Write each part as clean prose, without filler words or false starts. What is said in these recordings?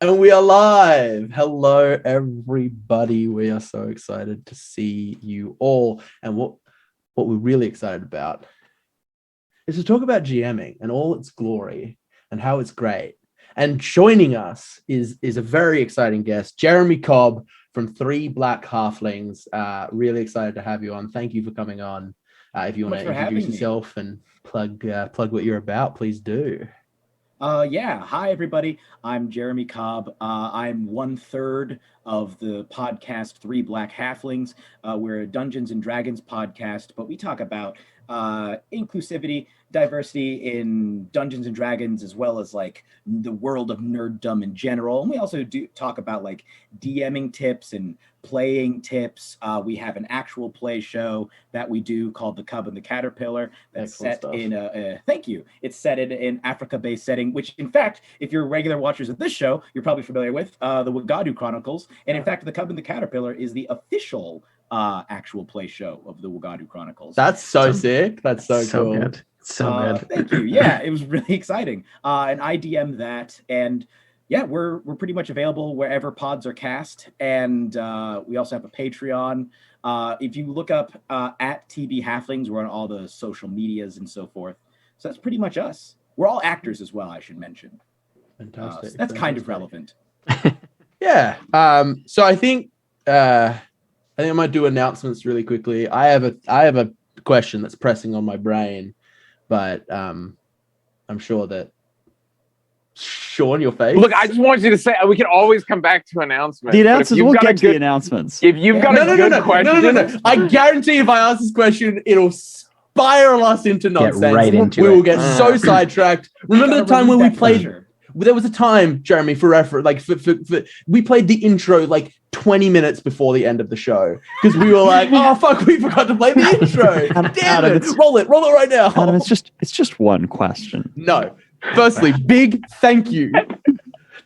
And we are live. Hello, everybody. We are so excited to see you all. And what we're really excited about is to talk about GMing and all its glory and how it's great. And joining us is a very exciting guest, Jeremy Cobb from Three Black Halflings. Really excited to have you on. Thank you for coming on. If you want to introduce yourself and plug what you're about, please do. Hi, everybody. I'm Jeremy Cobb. I'm 1/3 of the podcast Three Black Halflings. We're a Dungeons and Dragons podcast, but we talk about inclusivity, diversity in Dungeons and Dragons, as well as like the world of nerddom in general. And we also do talk about like DMing tips and playing tips. We have an actual play show that we do called the Cub and The Caterpillar. That's set in thank you. It's set in an Africa-based setting, which in fact, if you're regular watchers of this show, you're probably familiar with the Wagadu Chronicles. And in fact, the Cub and The Caterpillar is the official actual play show of the Wagadu Chronicles. That's so sick. That's so cool. Good. So good. Thank you. Yeah, it was really exciting. And I DM that, and yeah, we're pretty much available wherever pods are cast. And we also have a Patreon. If you look up at TB Halflings, we're on all the social medias and so forth. So that's pretty much us. We're all actors as well, I should mention. Fantastic. So that's kind of relevant. Yeah. So I think I might do announcements really quickly. I have a question that's pressing on my brain, but I'm sure that Sean, your face. Look, I just want you to say we can always come back to announcements. The announcements, we'll get to the announcements. If you've got a good question, no. I guarantee if I ask this question, it'll spiral us into nonsense. Get right into we will get so sidetracked. Remember the time when we played? There was a time, Jeremy, for reference, like for we played the intro like 20 minutes before the end of the show because we were like, oh fuck, we forgot to play the intro. Damn it! Roll it right now. Adam, it's just one question. No. Firstly, big thank you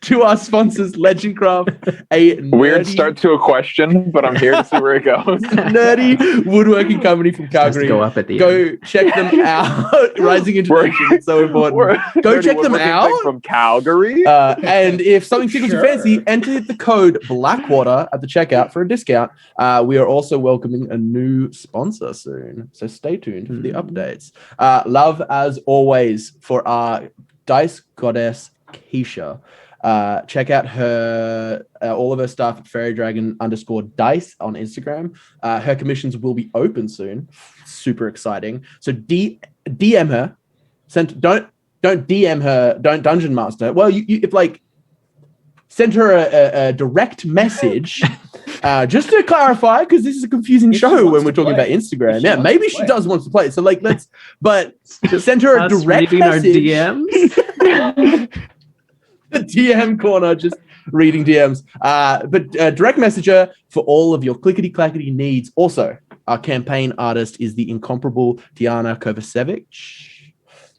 to our sponsors, Legendcraft, a weird start to a question, but I'm here to see where it goes. Nerdy woodworking company from Calgary. Go up at the Go end. Check them out. Rising introduction, it's so important. Go check them out from Calgary. And if something tickles your fancy, enter the code Blackwater at the checkout for a discount. We are also welcoming a new sponsor soon, so stay tuned for the updates. Love as always for our dice goddess Keisha. Check out her all of her stuff at fairydragon_dice on Instagram. Her commissions will be open soon. Super exciting. So DM her. Don't DM her. Don't dungeon master. Well, you if like send her a direct message. Just to clarify, because this is a confusing show when we're talking about Instagram. Yeah, maybe she does want to play. So like but send her a direct message. Our DMs. The DM corner, just reading DMs. But direct message her for all of your clickety-clackety needs. Also, our campaign artist is the incomparable Diana Kovacevic.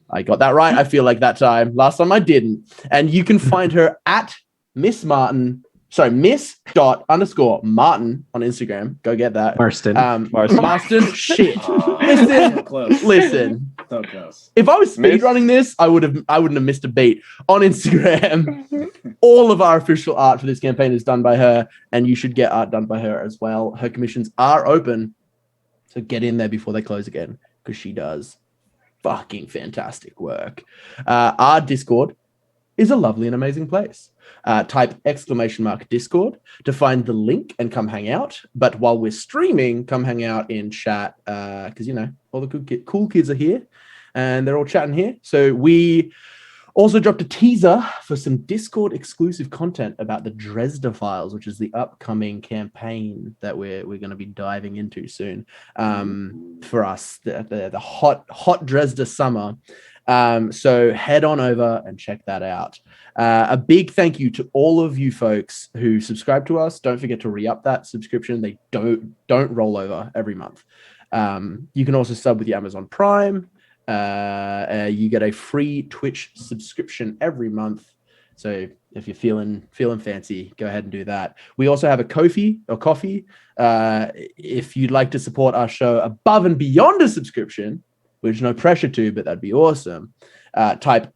I got that right. I feel like that time. Last time I didn't. And you can find her at Miss._Martin on Instagram. Go get that. Marston. Shit. Listen. So close. If I was speedrunning this, I wouldn't have missed a beat. On Instagram, all of our official art for this campaign is done by her, and you should get art done by her as well. Her commissions are open, so get in there before they close again, because she does fucking fantastic work. Our Discord is a lovely and amazing place. Type !Discord to find the link and come hang out. But while we're streaming, come hang out in chat because, all the cool kids are here and they're all chatting here. So we also dropped a teaser for some Discord exclusive content about the Dresda Files, which is the upcoming campaign that we're going to be diving into soon for us, the hot Dresda summer. So head on over and check that out. A big thank you to all of you folks who subscribe to us. Don't forget to re-up that subscription. They don't roll over every month. You can also sub with your Amazon Prime. You get a free Twitch subscription every month. So if you're feeling fancy, go ahead and do that. We also have a Ko-fi or coffee. If you'd like to support our show above and beyond a subscription, which no pressure to, but that'd be awesome. type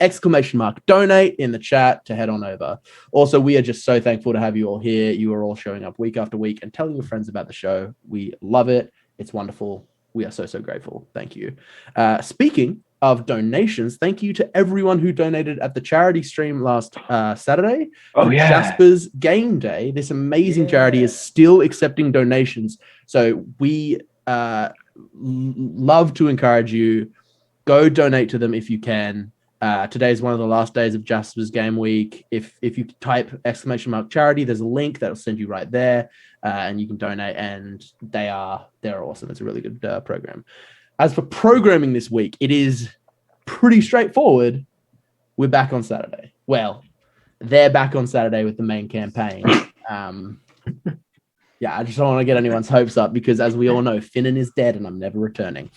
!donate in the chat to head on over. Also, we are just so thankful to have you all here. You are all showing up week after week and telling your friends about the show. We love it. It's wonderful. We are so grateful. Thank you. Speaking of donations, thank you to everyone who donated at the charity stream last Saturday. Jasper's Game Day. This amazing charity is still accepting donations. So we love to encourage you. Go donate to them if you can. Today is one of the last days of Jasper's Game Week. If you type !charity, there's a link that'll send you right there, and you can donate. And they're awesome. It's a really good program. As for programming this week, it is pretty straightforward. We're back on Saturday. Well, they're back on Saturday with the main campaign. Yeah, I just don't want to get anyone's hopes up because, as we all know, Finnan is dead and I'm never returning.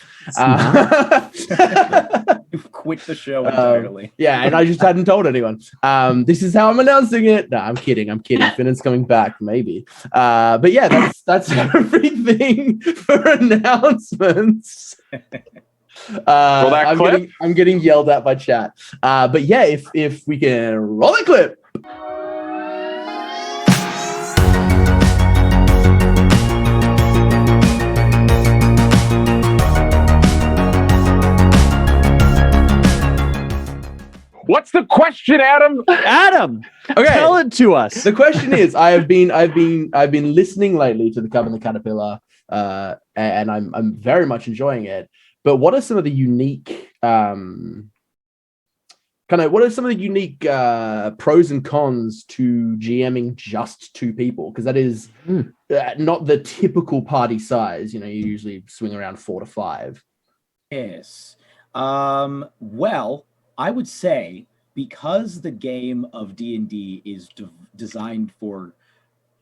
You've quit the show entirely. Yeah, and I just hadn't told anyone. This is how I'm announcing it. No, I'm kidding. Finnan's coming back, maybe. But yeah, that's everything for announcements. I'm getting yelled at by chat. But yeah, if we can roll the clip. What's the question, Adam? Okay, tell it to us. The question is, I've been listening lately to the Cub and The Caterpillar, and I'm very much enjoying it. But what are some of the unique pros and cons to GMing just 2 people? Because that is not the typical party size. You usually swing around 4 to 5. Yes. Well, I would say because the game of D&D is designed for,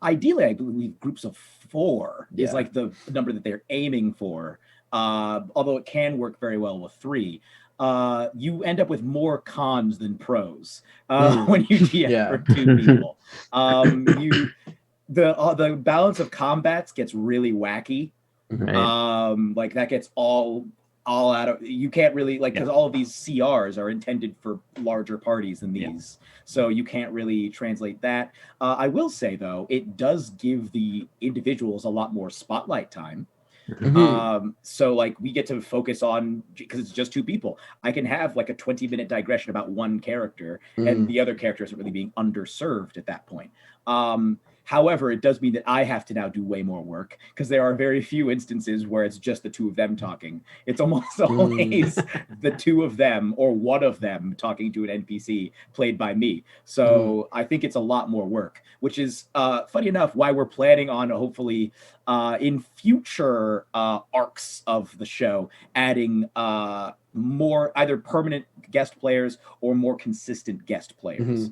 ideally, I believe groups of 4 is like the number that they're aiming for. Although it can work very well with 3. You end up with more cons than pros when you DM for 2 people. The balance of combats gets really wacky. Right. Like that gets all out of, you can't really because all of these CRs are intended for larger parties than these, so you can't really translate that. I will say though, it does give the individuals a lot more spotlight time. So like we get to focus on, because it's just 2 people, I can have like a 20-minute digression about one character and the other character isn't really being underserved at that point. However, it does mean that I have to now do way more work because there are very few instances where it's just the 2 of them talking. It's almost always the 2 of them or one of them talking to an NPC played by me. So I think it's a lot more work, which is funny enough why we're planning on hopefully in future arcs of the show adding more either permanent guest players or more consistent guest players.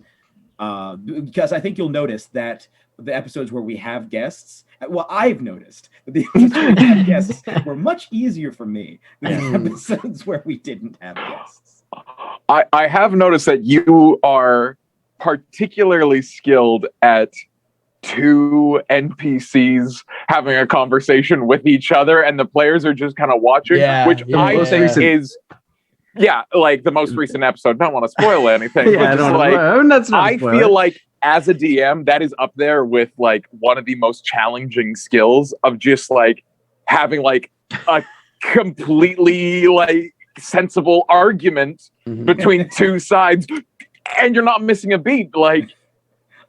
Because I think you'll notice that the episodes where we have guests, well, I've noticed that the episodes where we have guests were much easier for me than the episodes where we didn't have guests. I have noticed that you are particularly skilled at 2 NPCs having a conversation with each other and the players are just kind of watching, which I think is... Yeah, like the most recent episode. Don't want to spoil anything. I feel like as a DM, that is up there with like one of the most challenging skills of just like having like a completely like sensible argument between 2 sides, and you're not missing a beat. Like,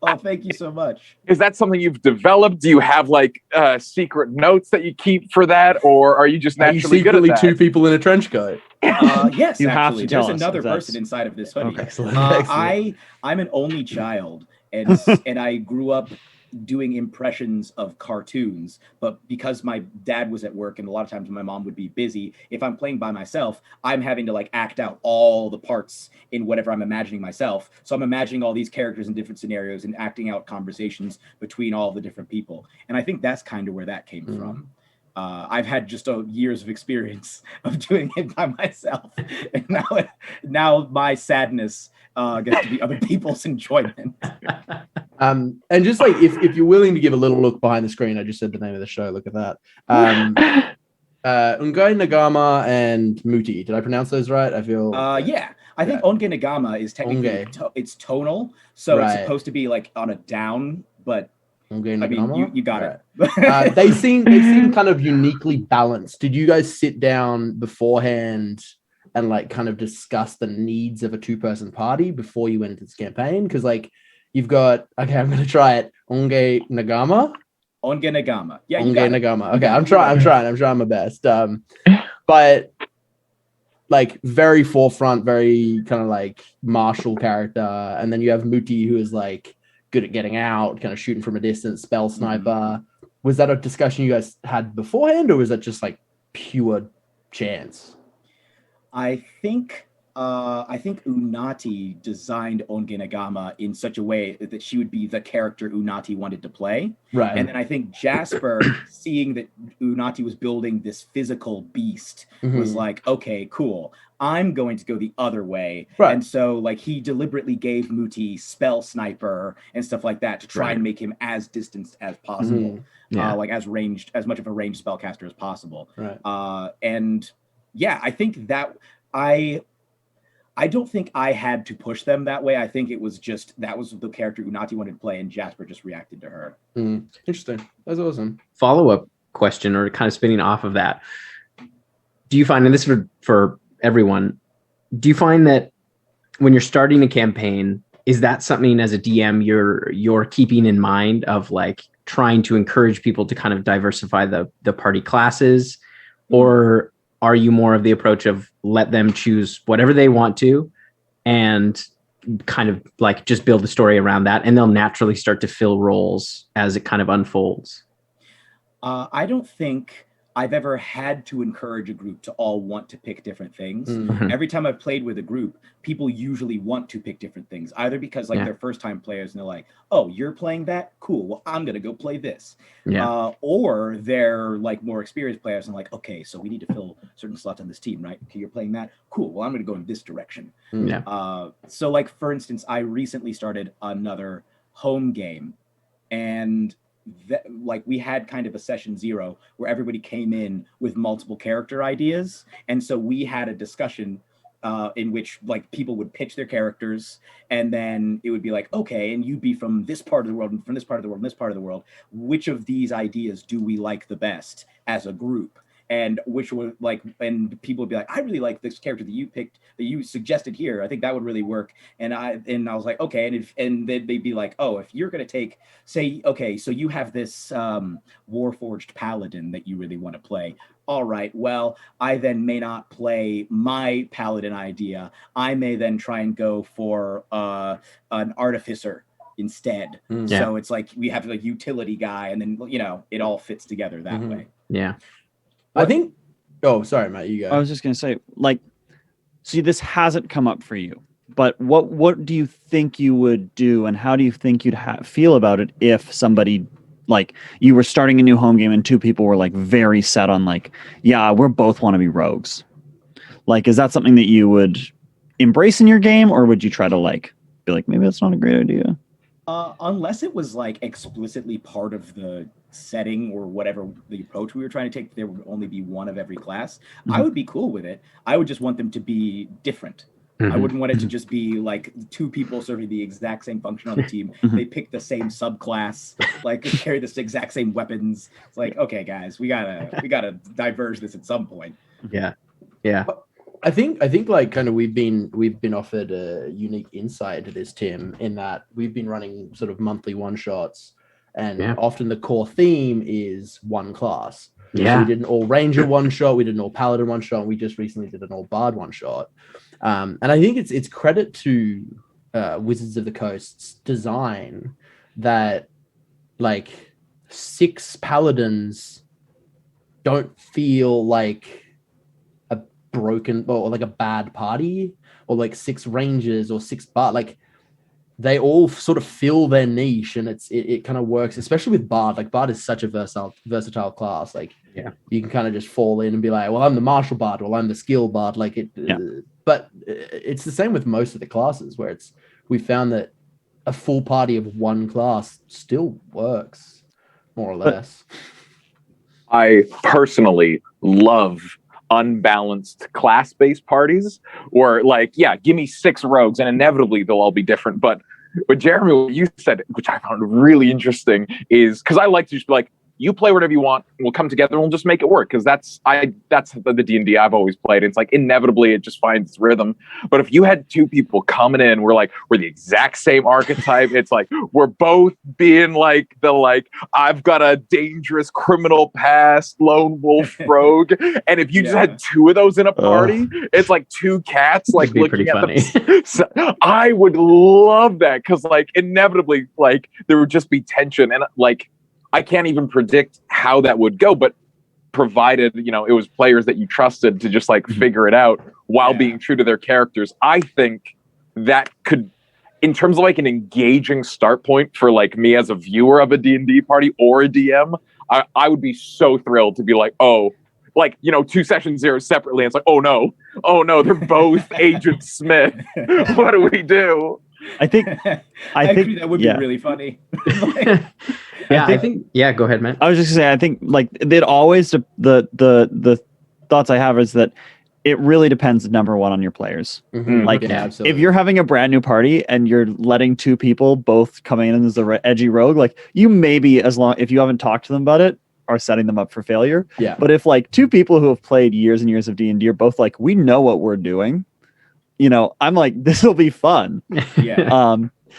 oh, thank you so much. Is that something you've developed? Do you have like secret notes that you keep for that, or are you just naturally good at that? 2 people in a trench coat. Yes, you actually. have to tell There's us another person inside of this hoodie. Okay. Excellent. I'm an only child, and I grew up doing impressions of cartoons, but because my dad was at work and a lot of times my mom would be busy, if I'm playing by myself, I'm having to like act out all the parts in whatever I'm imagining myself. So I'm imagining all these characters in different scenarios and acting out conversations between all the different people. And I think that's kind of where that came from. I've had just years of experience of doing it by myself, and now my sadness gets to be other people's enjoyment. And just like if you're willing to give a little look behind the screen, I just said the name of the show. Look at that. Ungai Nagama and Muti. Did I pronounce those right? I feel. Yeah. I think Onge Nagama is technically it's tonal, so it's supposed to be like on a down, but Onge I mean, Nagama? you got it. They seem kind of uniquely balanced. Did you guys sit down beforehand and like kind of discuss the needs of a 2-person party before you went into this campaign? Because like you've got I'm gonna try it. Onge Nagama. Onge Nagama. Yeah, Onge Nagama. Okay, I'm trying my best. But like very forefront, very kind of like martial character, and then you have Muti, who is like good at getting out, kind of shooting from a distance, spell sniper. Was that a discussion you guys had beforehand, or was that just like pure chance? I think Unati designed Onge Nagama in such a way that she would be the character Unati wanted to play. Right. And then I think Jasper, seeing that Unati was building this physical beast, was like, okay, cool. I'm going to go the other way. Right. And so like he deliberately gave Muti spell sniper and stuff like that to try and make him as distanced as possible. Like as much of a ranged spellcaster as possible. Right. And yeah, I think that I don't think I had to push them that way. I think it was just that was the character Unati wanted to play, and Jasper just reacted to her. Interesting. That's awesome. Follow-up question, or kind of spinning off of that. Do you find, and this is for everyone, do you find that when you're starting a campaign, is that something as a DM you're keeping in mind of like trying to encourage people to kind of diversify the party classes, or are you more of the approach of let them choose whatever they want to and kind of like just build a story around that, and they'll naturally start to fill roles as it kind of unfolds? I don't think I've ever had to encourage a group to all want to pick different things. Every time I've played with a group, people usually want to pick different things, either because like they're first time players and they're like, oh, you're playing that? Cool. Well, I'm going to go play this. Or they're like more experienced players and like, okay, so we need to fill certain slots on this team, right? Okay, you're playing that? Cool. Well, I'm going to go in this direction. So like, for instance, I recently started another home game, and like we had kind of a session 0 where everybody came in with multiple character ideas, and so we had a discussion in which like people would pitch their characters, and then it would be like, okay, and you'd be from this part of the world and from this part of the world and this part of the world, which of these ideas do we like the best as a group? And which was like, and people would be like, I really like this character that you picked, that you suggested here. I think that would really work. And I was like, okay. And then they'd be like, oh, if you're going to take, say, okay, so you have this Warforged Paladin that you really want to play. All right, well, I then may not play my Paladin idea. I may then try and go for an Artificer instead. So it's like we have like utility guy, and then, you know, it all fits together that way. Yeah. I think. Oh, sorry, Matt. You go. I was just going to say, like, see, this hasn't come up for you, but what do you think you would do, and how do you think you'd feel about it if somebody, like, you were starting a new home game and 2 people were like very set on like, yeah, we're both want to be rogues. Like, is that something that you would embrace in your game, or would you try to like be like, maybe that's not a great idea? Unless it was like explicitly part of the setting or whatever the approach we were trying to take, there would only be one of every class. I would be cool with it. I would just want them to be different. I wouldn't want it to just be like 2 people serving the exact same function on the team. They pick the same subclass, like carry the exact same weapons. It's like, okay, guys, we gotta diverge this at some point. Yeah. I think like kind of we've been offered a unique insight into this, Tim, in that we've been running sort of monthly one-shots, and often the core theme is one class. So we did an all ranger one-shot, we did an all paladin one-shot, and we just recently did an all bard one-shot. And I think it's credit to Wizards of the Coast's design that like 6 paladins don't feel like broken or like a bad party, or like 6 rangers or 6 bard. Like they all sort of fill their niche, and it kind of works, especially with bard. Like bard is such a versatile class. Like you can kind of just fall in and be like, well, I'm the martial bard, well, I'm the skill bard, like it but it's the same with most of the classes, where we found that a full party of one class still works more or less. I personally love unbalanced class-based parties, or like, yeah, give me 6 rogues and inevitably they'll all be different. But Jeremy, what you said, which I found really interesting, is because I like to just be like, you play whatever you want, we'll come together and we'll just make it work, because that's the D&D I've always played. It's like inevitably it just finds its rhythm. But if you had 2 people coming in, we're the exact same archetype. It's like we're both being like I've got a dangerous criminal past, lone wolf rogue, and if you just had 2 of those in a party, it's like 2 cats like looking at them. So I would love that, because like inevitably like there would just be tension, and like I can't even predict how that would go, but provided, it was players that you trusted to just like figure it out while being true to their characters, I think that could, in terms of like an engaging start point for like me as a viewer of a D&D party or a DM, I would be so thrilled to be like, oh, like, 2 session 0 separately. And it's like, oh no, they're both Agent Smith. What do we do? I think Actually, that would be really funny. Go ahead, man. I was just gonna say, I think like it always the thoughts I have is that it really depends, number one, on your players. Mm-hmm. Like Absolutely. if you're having a brand new party and you're letting 2 people both coming in as the edgy rogue, like you maybe, if you haven't talked to them about it, are setting them up for failure. Yeah. But if like 2 people who have played years and years of D&D are both like, we know what we're doing, I'm like, this will be fun. Yeah.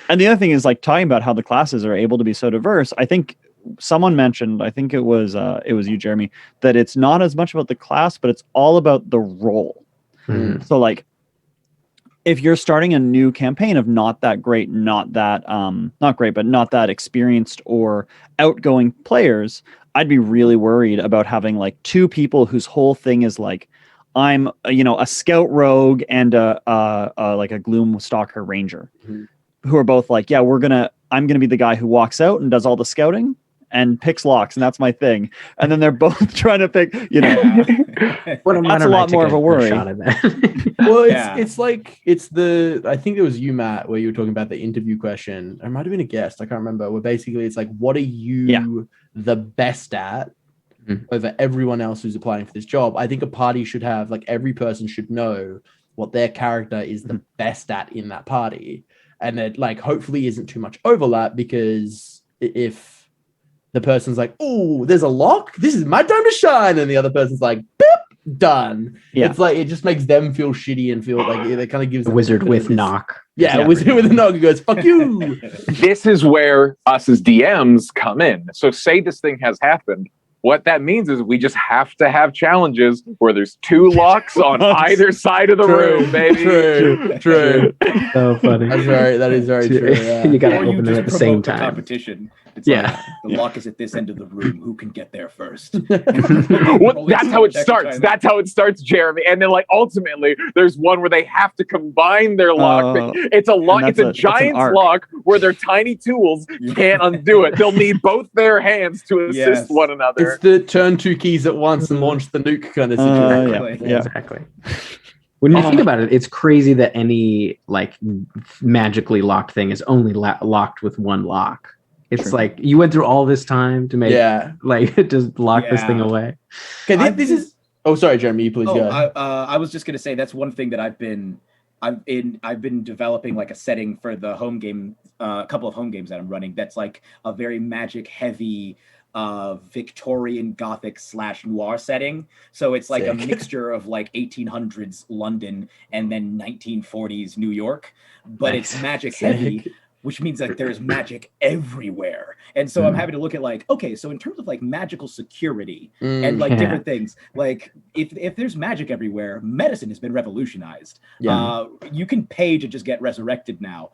And the other thing is like talking about how the classes are able to be so diverse. I think someone mentioned, I think it was you, Jeremy, that it's not as much about the class, but it's all about the role. Mm. So like, if you're starting a new campaign of not that experienced or outgoing players, I'd be really worried about having like 2 people whose whole thing is like, I'm a scout rogue and like a gloom stalker ranger, who are both like, I'm gonna be the guy who walks out and does all the scouting and picks locks, and that's my thing. And then they're both trying to pick, that's a lot more of a worry. Well, I think it was you, Matt, where you were talking about the interview question. It might have been a guest, I can't remember. Where basically it's like, what are you the best at over everyone else who's applying for this job? I think a party should have, like, every person should know what their character is the best at in that party. And that, like, hopefully isn't too much overlap, because if the person's like, oh, there's a lock, this is my time to shine, and the other person's like, boop, done. Yeah. It's like, it just makes them feel shitty and feel like it kind of gives a wizard with knock. Yeah, a wizard with a knock who goes, fuck you. This is where us as DMs come in. So say this thing has happened. What that means is we just have to have challenges where there's 2 locks on either side of the room, baby. True. So funny. That is very true. Yeah. You gotta open them at the same time. Competition. It's like, the lock is at this end of the room. Who can get there first? Well, that's how it starts. That's how it starts, Jeremy. And then, like, ultimately, there's one where they have to combine their lock. It's a lock. It's a giant's lock where their tiny tools can't undo it. They'll need both their hands to assist one another. It's the turn 2 keys at once and launch the nuke kind of situation. Exactly. When you think about it, it's crazy that any like magically locked thing is only locked with 1 lock. It's like you went through all this time to make just lock this thing away. Okay, this is. Oh, sorry, Jeremy. You please go. I was just gonna say that's one thing that I've been developing, like a setting for the home game, a couple of home games that I'm running. That's like a very magic heavy Victorian Gothic / noir setting. So it's like a mixture of like 1800s London and then 1940s New York, but it's magic heavy, which means that there's magic everywhere. And so I'm having to look at like, okay, so in terms of like magical security and like different things, like if there's magic everywhere, medicine has been revolutionized. You can pay to just get resurrected now,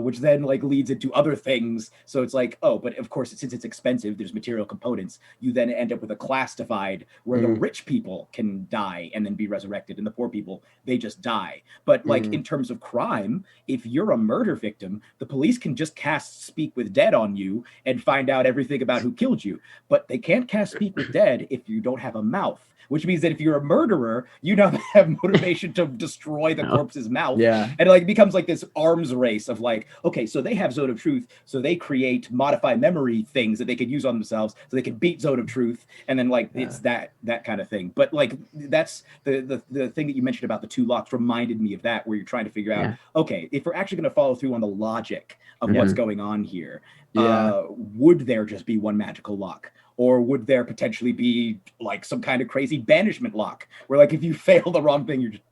which then like leads into other things. So it's like, oh, but of course, since it's expensive, there's material components. You then end up with a class divide where the rich people can die and then be resurrected, and the poor people, they just die. But like in terms of crime, if you're a murder victim, the police can just cast Speak with Dead on you and find out everything about who killed you, but they can't cast Speak with Dead if you don't have a mouth. Which means that if you're a murderer, you now have motivation to destroy the corpse's mouth. Yeah. And like it becomes like this arms race of like, okay, so they have Zone of Truth, so they create modify memory things that they could use on themselves, so they can beat Zone of Truth, and then like it's that kind of thing. But like that's the thing that you mentioned about the two locks reminded me of that, where you're trying to figure out, okay, if we're actually going to follow through on the logic of what's going on here, would there just be one magical lock? Or would there potentially be like some kind of crazy banishment lock where like if you fail the wrong thing, you're just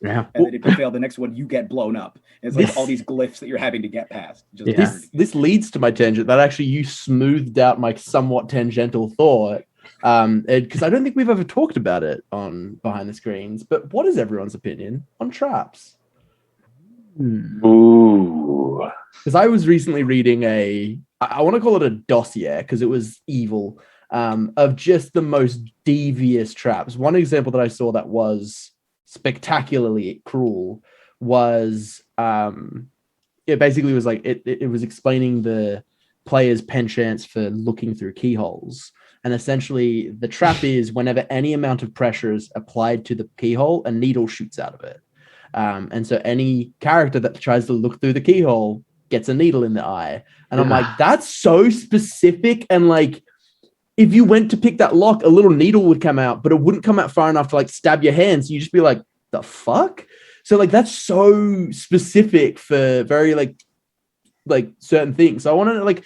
and then if you fail the next one, you get blown up. And it's like all these glyphs that you're having to get past. This leads to my tangent that actually you smoothed out my somewhat tangential thought. Because I don't think we've ever talked about it on Behind the Screens. But what is everyone's opinion on traps? Ooh. Because I was recently reading I want to call it a dossier because it was evil, of just the most devious traps. One example that I saw that was spectacularly cruel was, it basically was like, it was explaining the player's penchants for looking through keyholes. And essentially the trap is whenever any amount of pressure is applied to the keyhole, a needle shoots out of it. And so any character that tries to look through the keyhole gets a needle in the eye. And I'm like, that's so specific. And like, if you went to pick that lock, a little needle would come out, but it wouldn't come out far enough to like stab your hand. So you just be like, the fuck? So like, that's so specific for very like certain things. So I want to like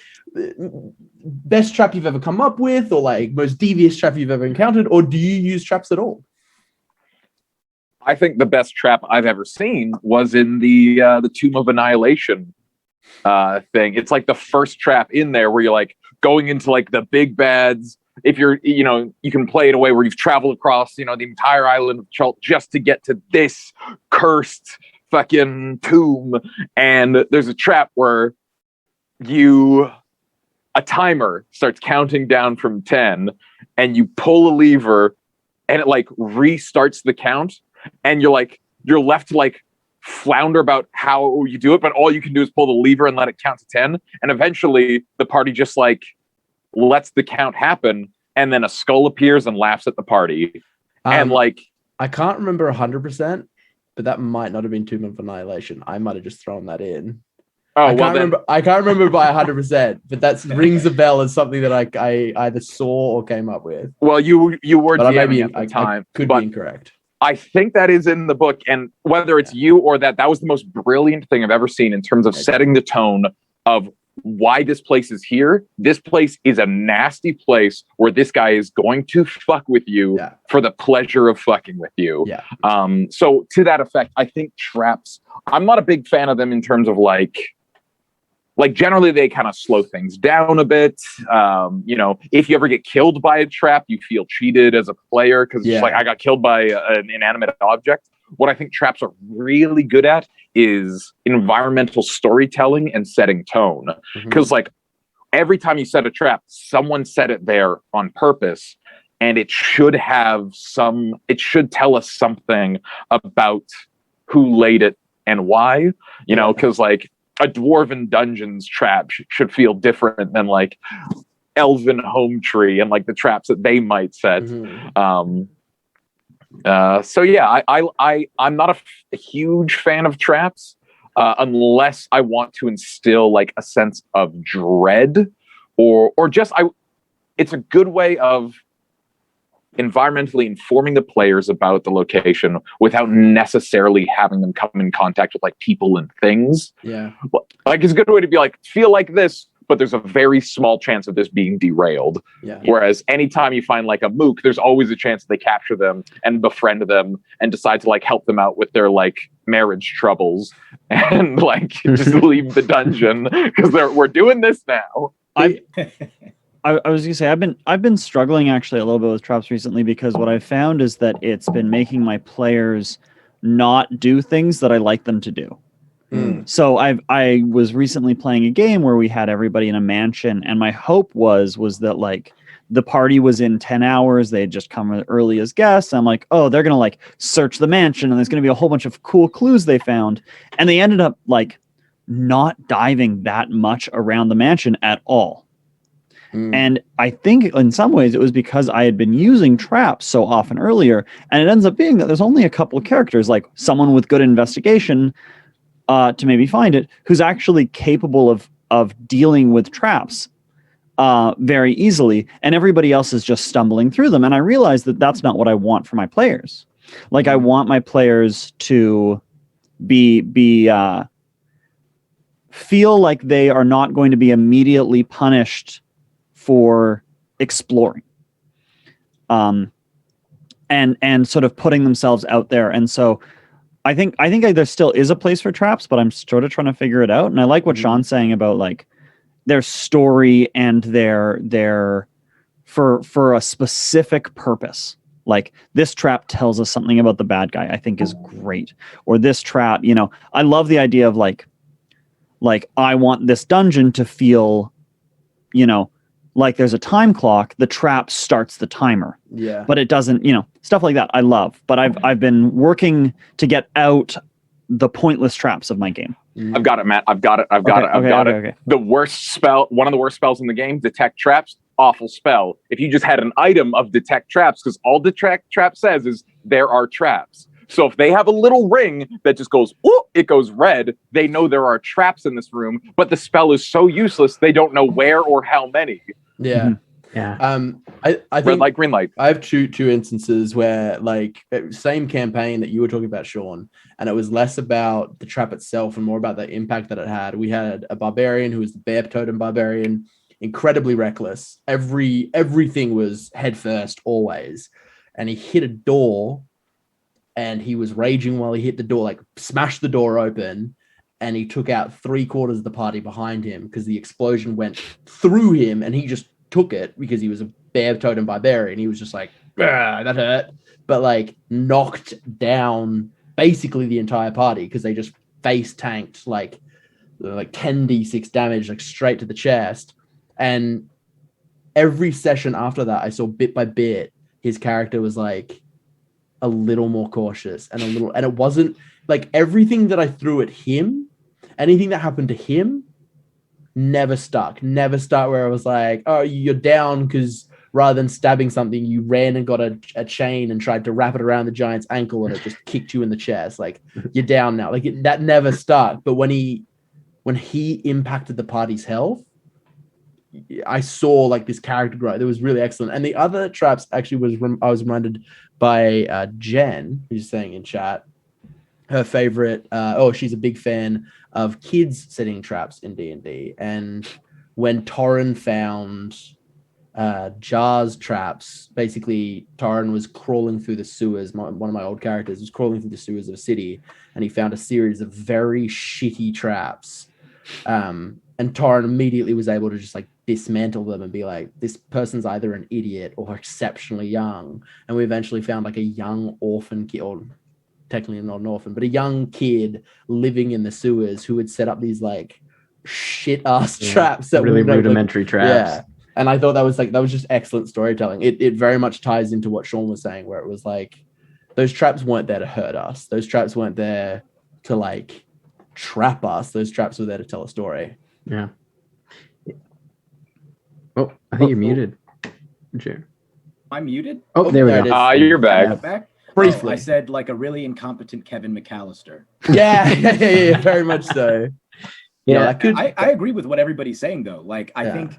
best trap you've ever come up with, or like most devious trap you've ever encountered, or do you use traps at all? I think the best trap I've ever seen was in the Tomb of Annihilation thing. It's like the first trap in there where you're like going into like the big bads. If you're, you can play it a way where you've traveled across, the entire island of Chult just to get to this cursed fucking tomb. And there's a trap where a timer starts counting down from 10 and you pull a lever and it like restarts the count. And you're left to like flounder about how you do it, but all you can do is pull the lever and let it count to 10. And eventually the party just like lets the count happen, and then a skull appears and laughs at the party. And like, I can't remember 100%, but that might not have been Tomb of Annihilation. I might have just thrown that in. I can't remember by 100%, but that rings a bell as something that I either saw or came up with. Well, you were DMing at the I time. could be incorrect. I think that is in the book, and whether it's you or that was the most brilliant thing I've ever seen in terms of setting the tone of why this place is here. This place is a nasty place where this guy is going to fuck with you for the pleasure of fucking with you. Yeah. So to that effect, I think traps, I'm not a big fan of them in terms of like generally they kind of slow things down a bit. If you ever get killed by a trap, you feel cheated as a player because it's like I got killed by an inanimate object. What I think traps are really good at is environmental storytelling and setting tone. Because like every time you set a trap, someone set it there on purpose, and it should tell us something about who laid it and why. Because like a dwarven dungeons trap should feel different than like elven home tree and like the traps that they might set. So yeah, I'm not a huge fan of traps unless I want to instill like a sense of dread or just it's a good way of environmentally informing the players about the location without necessarily having them come in contact with like people and things. Yeah. Like it's a good way to be like, feel like this, but there's a very small chance of this being derailed. Yeah. Whereas anytime you find like a mook, there's always a chance that they capture them and befriend them and decide to like help them out with their like marriage troubles and like just leave the dungeon because we're doing this now. I was gonna say I've been struggling actually a little bit with traps recently because what I've found is that it's been making my players not do things that I like them to do. So I was recently playing a game where we had everybody in a mansion, and my hope was that like the party was in 10 hours. They had just come early as guests. I'm like, oh, they're gonna like search the mansion, and there's gonna be a whole bunch of cool clues they found, and they ended up like not diving that much around the mansion at all. Mm. And I think in some ways it was because I had been using traps so often earlier, and it ends up being that there's only a couple of characters, like someone with good investigation to maybe find it, who's actually capable of dealing with traps very easily, and everybody else is just stumbling through them. And I realized that that's not what I want for my players. Like, I want my players to be feel like they are not going to be immediately punished for exploring, and sort of putting themselves out there. And so I think there still is a place for traps, but I'm sort of trying to figure it out. And I like what Sean's saying about like their story and their for a specific purpose. Like, this trap tells us something about the bad guy, I think is great. Or this trap, you know, I love the idea of like I want this dungeon to feel, you know, like there's a time clock. The trap starts the timer. Yeah. But it doesn't, you know, stuff like that I love. But I've been working to get out the pointless traps of my game. I've got it, Matt. I've got it. Okay. The worst spell, one of the worst spells in the game, detect traps. Awful spell. If you just had an item of detect traps, because all detect trap says is there are traps. So if they have a little ring that just goes, ooh, it goes red, they know there are traps in this room, but the spell is so useless they don't know where or how many. Yeah. Mm-hmm. Yeah. I think Red light, green light. I have two instances where, like, same campaign that you were talking about, Sean, and it was less about the trap itself and more about the impact that it had. We had a barbarian who was the bear totem barbarian, incredibly reckless. Everything was head first always, and he hit a door, and he was raging while he hit the door, like smashed the door open, and he took out 3/4 of the party behind him because the explosion went through him, and he just took it because he was a bear totem barbarian. He was just like, that hurt, but like knocked down basically the entire party because they just face tanked like 10d6 damage, like straight to the chest. And every session after that, I saw bit by bit his character was like a little more cautious and it wasn't like everything that I threw at him, anything that happened to him never stuck where I was like, oh, you're down because rather than stabbing something, you ran and got a chain and tried to wrap it around the giant's ankle and it just kicked you in the chest. Like, you're down now. Like, that never stuck. But when he impacted the party's health, I saw like this character growth. It was really excellent. And the other traps actually I was reminded by Jen, who's saying in chat, her favorite. She's a big fan of kids setting traps in D&D. And when Torrin found Jar's traps, basically Torrin was crawling through the sewers. One of my old characters was crawling through the sewers of a city, and he found a series of very shitty traps. And Torrin immediately was able to just like dismantle them and be like, this person's either an idiot or exceptionally young. And we eventually found like a young orphan kid, or technically not an orphan, but a young kid living in the sewers who had set up these like shit ass traps that really were rudimentary traps. Yeah. And I thought that was just excellent storytelling. It very much ties into what Sean was saying, where it was like, those traps weren't there to hurt us. Those traps weren't there to like trap us. Those traps were there to tell a story. Yeah. Oh, I think you're muted. Sure. I'm muted? Oh, there we there go. it is. You're back. Back? Briefly. I said like a really incompetent Kevin McAllister. Yeah, very much so. Yeah. I agree with what everybody's saying though. Like, I think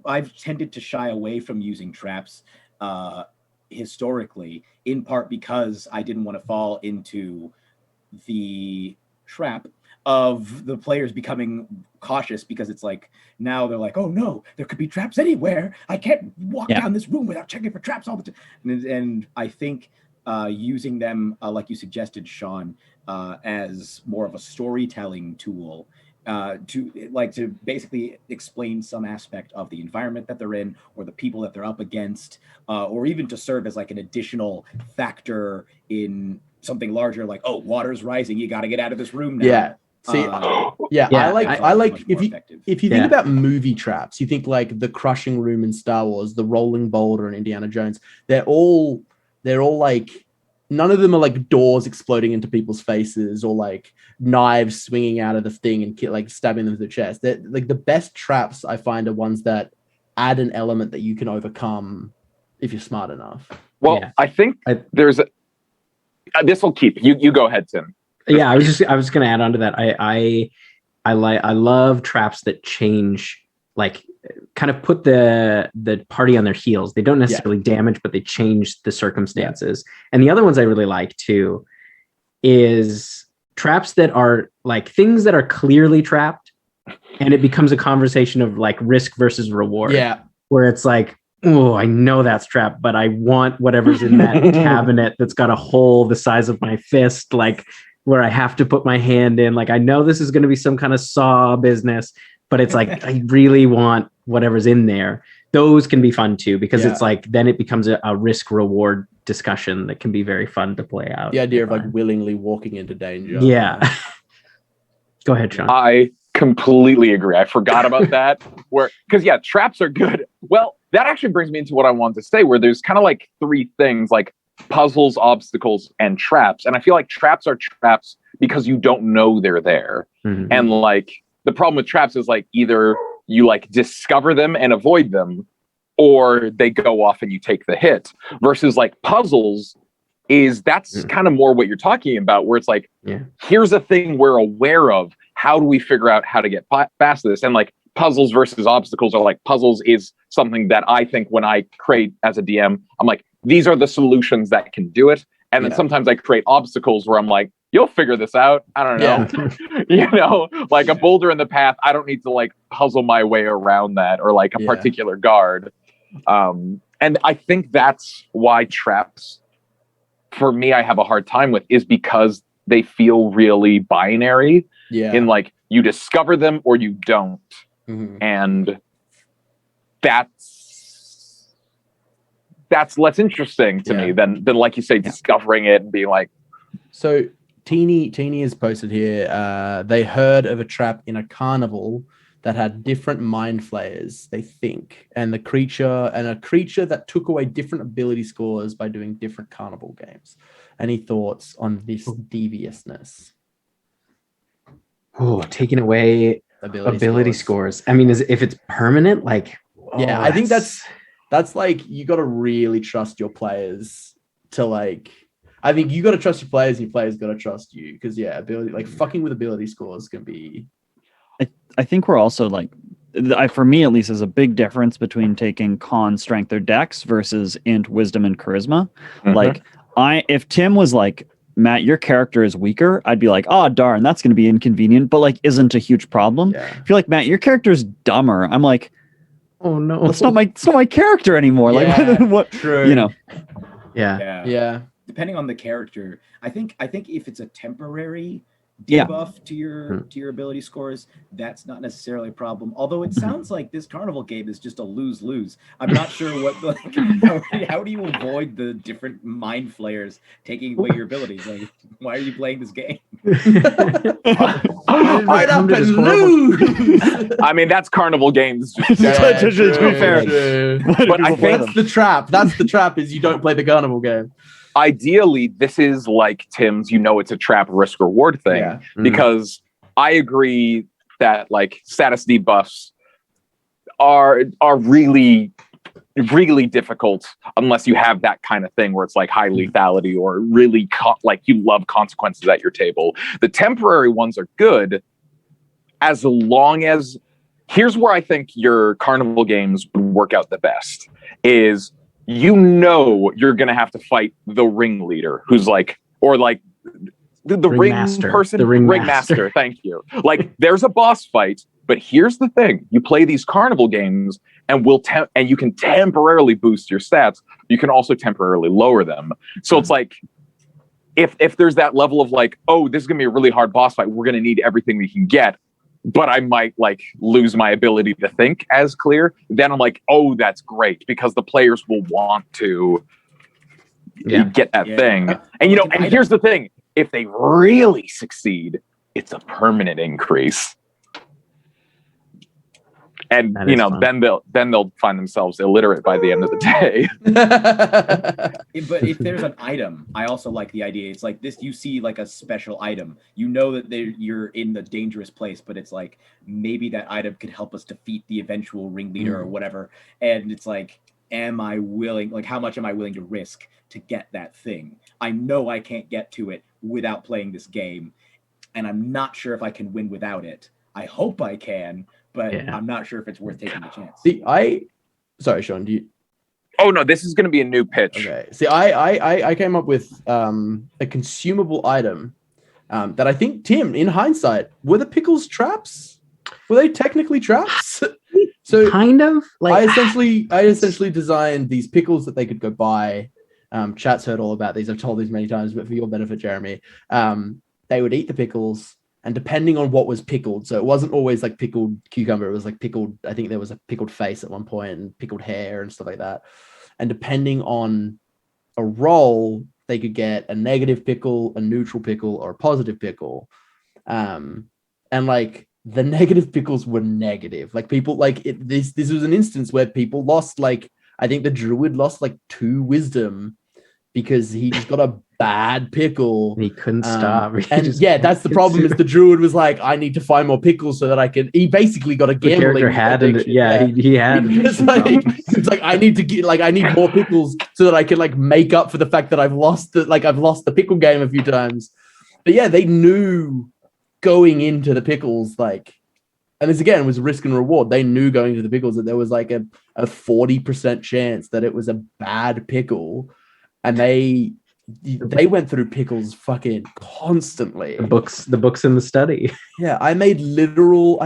I've tended to shy away from using traps historically, in part because I didn't want to fall into the trap of the players becoming cautious, because it's like now they're like, oh no, there could be traps anywhere. I can't walk down this room without checking for traps all the time. And I think using them, like you suggested, Sean, as more of a storytelling tool, to basically explain some aspect of the environment that they're in, or the people that they're up against, or even to serve as like an additional factor in something larger, like, oh, water's rising, you got to get out of this room now. Yeah. See, I like if you think about movie traps, you think like the crushing room in Star Wars, the rolling boulder in Indiana Jones. They're all like none of them are like doors exploding into people's faces or like knives swinging out of the thing and like stabbing them to the chest. They're, like the best traps I find are ones that add an element that you can overcome if you're smart enough. Well, Yeah. I think there's this will keep you go ahead, Tim. Yeah, I was going to add on to that. I love traps that change, like kind of put the party on their heels. They don't necessarily damage, but they change the circumstances. And the other ones I really like too is traps that are like things that are clearly trapped, and it becomes a conversation of like risk versus reward. Yeah. Where it's like, oh, I know that's trapped, but I want whatever's in that cabinet that's got a hole the size of my fist, like where I have to put my hand in. Like, I know this is going to be some kind of saw business, but it's like, I really want whatever's in there. Those can be fun too, because it's like, then it becomes a risk reward discussion that can be very fun to play out. The idea of like willingly walking into danger. Yeah. Go ahead, Sean. I completely agree. I forgot about that. Because traps are good. Well, that actually brings me into what I wanted to say, where there's kind of like three things, like puzzles, obstacles, and traps. And I feel like traps are traps because you don't know they're there. Mm-hmm. And like the problem with traps is like either you like discover them and avoid them, or they go off and you take the hit. Versus like puzzles that's kind of more what you're talking about, where it's like, here's a thing we're aware of. How do we figure out how to get past this? And like puzzles versus obstacles are like, puzzles is something that I think when I create as a DM, I'm like, these are the solutions that can do it. And then sometimes I create obstacles where I'm like, you'll figure this out. I don't know. You know, like a boulder in the path. I don't need to like puzzle my way around that, or like a particular guard. And I think that's why traps, for me, I have a hard time with, is because they feel really binary. In like, you discover them or you don't. And that's less interesting to me than like you say, discovering it and being like. So Teeny has posted here, they heard of a trap in a carnival that had different mind flayers, they think, and a creature that took away different ability scores by doing different carnival games. Any thoughts on this deviousness? Oh, taking away ability scores. I mean, if it's permanent, like, I think that's like, you got to really trust your players to like. I think you got to trust your players, and your players got to trust you, because ability, like fucking with ability scores can be. I think we're also like, for me at least, there's a big difference between taking con, strength, or dex versus int, wisdom, and charisma. Like, if Tim was like, Matt, your character is weaker, I'd be like, oh darn, that's going to be inconvenient, but like isn't a huge problem. If you're like, Matt, your character is dumber, I'm like, oh no, it's not my character anymore. Like, what? True. You know. Yeah. Depending on the character, I think if it's a temporary debuff to your ability scores, that's not necessarily a problem. Although it sounds like this carnival game is just a lose-lose. I'm not sure what how do you avoid the different mind flayers taking away your abilities? Like, why are you playing this game? Right up and lose. I mean, that's carnival games. To be fair. But I think that's the trap. That's the trap, is you don't play the carnival game. Ideally, this is like Tim's, it's a trap risk reward thing, because I agree that like status debuffs are really, really difficult unless you have that kind of thing where it's like high lethality or really like you love consequences at your table. The temporary ones are good as long as, here's where I think your carnival games would work out the best is, you're going to have to fight the ringleader, who's like, or like the ring master, person, the ring master. Thank you. Like, there's a boss fight, but here's the thing: you play these carnival games, and and you can temporarily boost your stats. You can also temporarily lower them. So it's like, if there's that level of like, oh, this is going to be a really hard boss fight, we're going to need everything we can get, but I might like lose my ability to think as clear, then I'm like, oh, that's great, because the players will want to get that thing. And and here's the thing: if they really succeed, it's a permanent increase. And That is fun. then they'll find themselves illiterate by the end of the day. But if there's an item, I also like the idea. It's like this: you see like a special item, you know that you're in the dangerous place, but it's like maybe that item could help us defeat the eventual ringleader or whatever. And it's like, am I willing? Like, how much am I willing to risk to get that thing? I know I can't get to it without playing this game, and I'm not sure if I can win without it. I hope I can, but I'm not sure if it's worth taking the chance. See, sorry, Sean. Do you? Oh no, this is going to be a new pitch. Okay. See, I came up with a consumable item that I think, Tim, in hindsight, were the pickles traps? Were they technically traps? So kind of like I essentially designed these pickles that they could go buy. Chat's heard all about these. I've told these many times, but for your benefit, Jeremy, they would eat the pickles. And depending on what was pickled, so it wasn't always like pickled cucumber. It was like pickled, I think there was a pickled face at one point and pickled hair and stuff like that. And depending on a roll, they could get a negative pickle, a neutral pickle, or a positive pickle. And like the negative pickles were negative. Like people this was an instance where people lost, like, I think the druid lost like 2 wisdom because he just got a bad pickle. He couldn't stop. That's the problem. Is the druid was like, I need to find more pickles so that I can. He basically got a gambling addiction. He had. It's like I need to get, like, I need more pickles so that I can like make up for the fact that I've lost the pickle game a few times. But yeah, they knew going into the pickles, like, and this again was risk and reward. They knew going into the pickles that there was like a 40% chance that it was a bad pickle. And they went through pickles fucking constantly. The books in the study. Yeah, I made literal,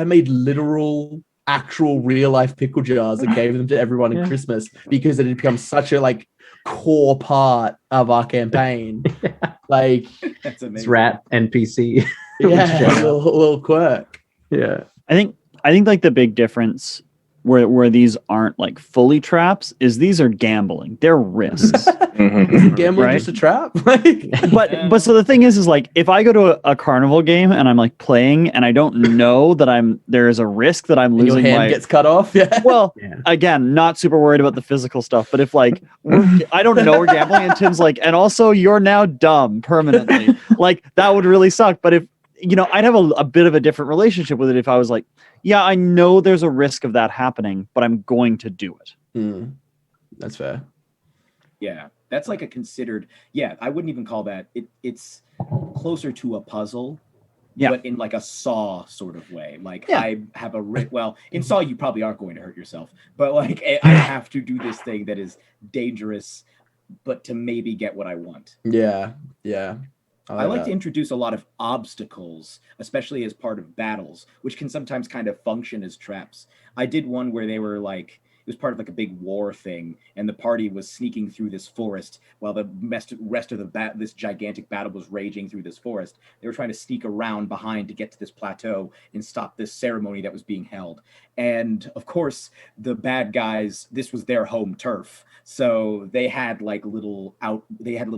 actual real life pickle jars and gave them to everyone in Christmas because it had become such a like core part of our campaign. Like, that's amazing. It's rat NPC. Yeah, a little quirk. Yeah, I think like the big difference where these aren't like fully traps is these are gambling. They're risks. Is gambling just a trap? but so the thing is like if I go to a carnival game and I'm like playing and I don't know that there is a risk that I'm losing, your hand gets cut off. Yeah. Well, again, not super worried about the physical stuff, but if like I don't know we're gambling and Tim's like, and also you're now dumb permanently, like that would really suck. But if I'd have a bit of a different relationship with it if I was like, yeah, I know there's a risk of that happening, but I'm going to do it. That's fair. Yeah, that's like a considered. Yeah, I wouldn't even call that. It's closer to a puzzle, but in like a Saw sort of way. Like I have in Saw you probably aren't going to hurt yourself, but like I have to do this thing that is dangerous, but to maybe get what I want. Yeah. I like to introduce a lot of obstacles, especially as part of battles, which can sometimes kind of function as traps. I did one where they were like, it was part of like a big war thing, and the party was sneaking through this forest while the rest of this gigantic battle was raging through this forest. They were trying to sneak around behind to get to this plateau and stop this ceremony that was being held. And of course, the bad guys, this was their home turf. So they had like little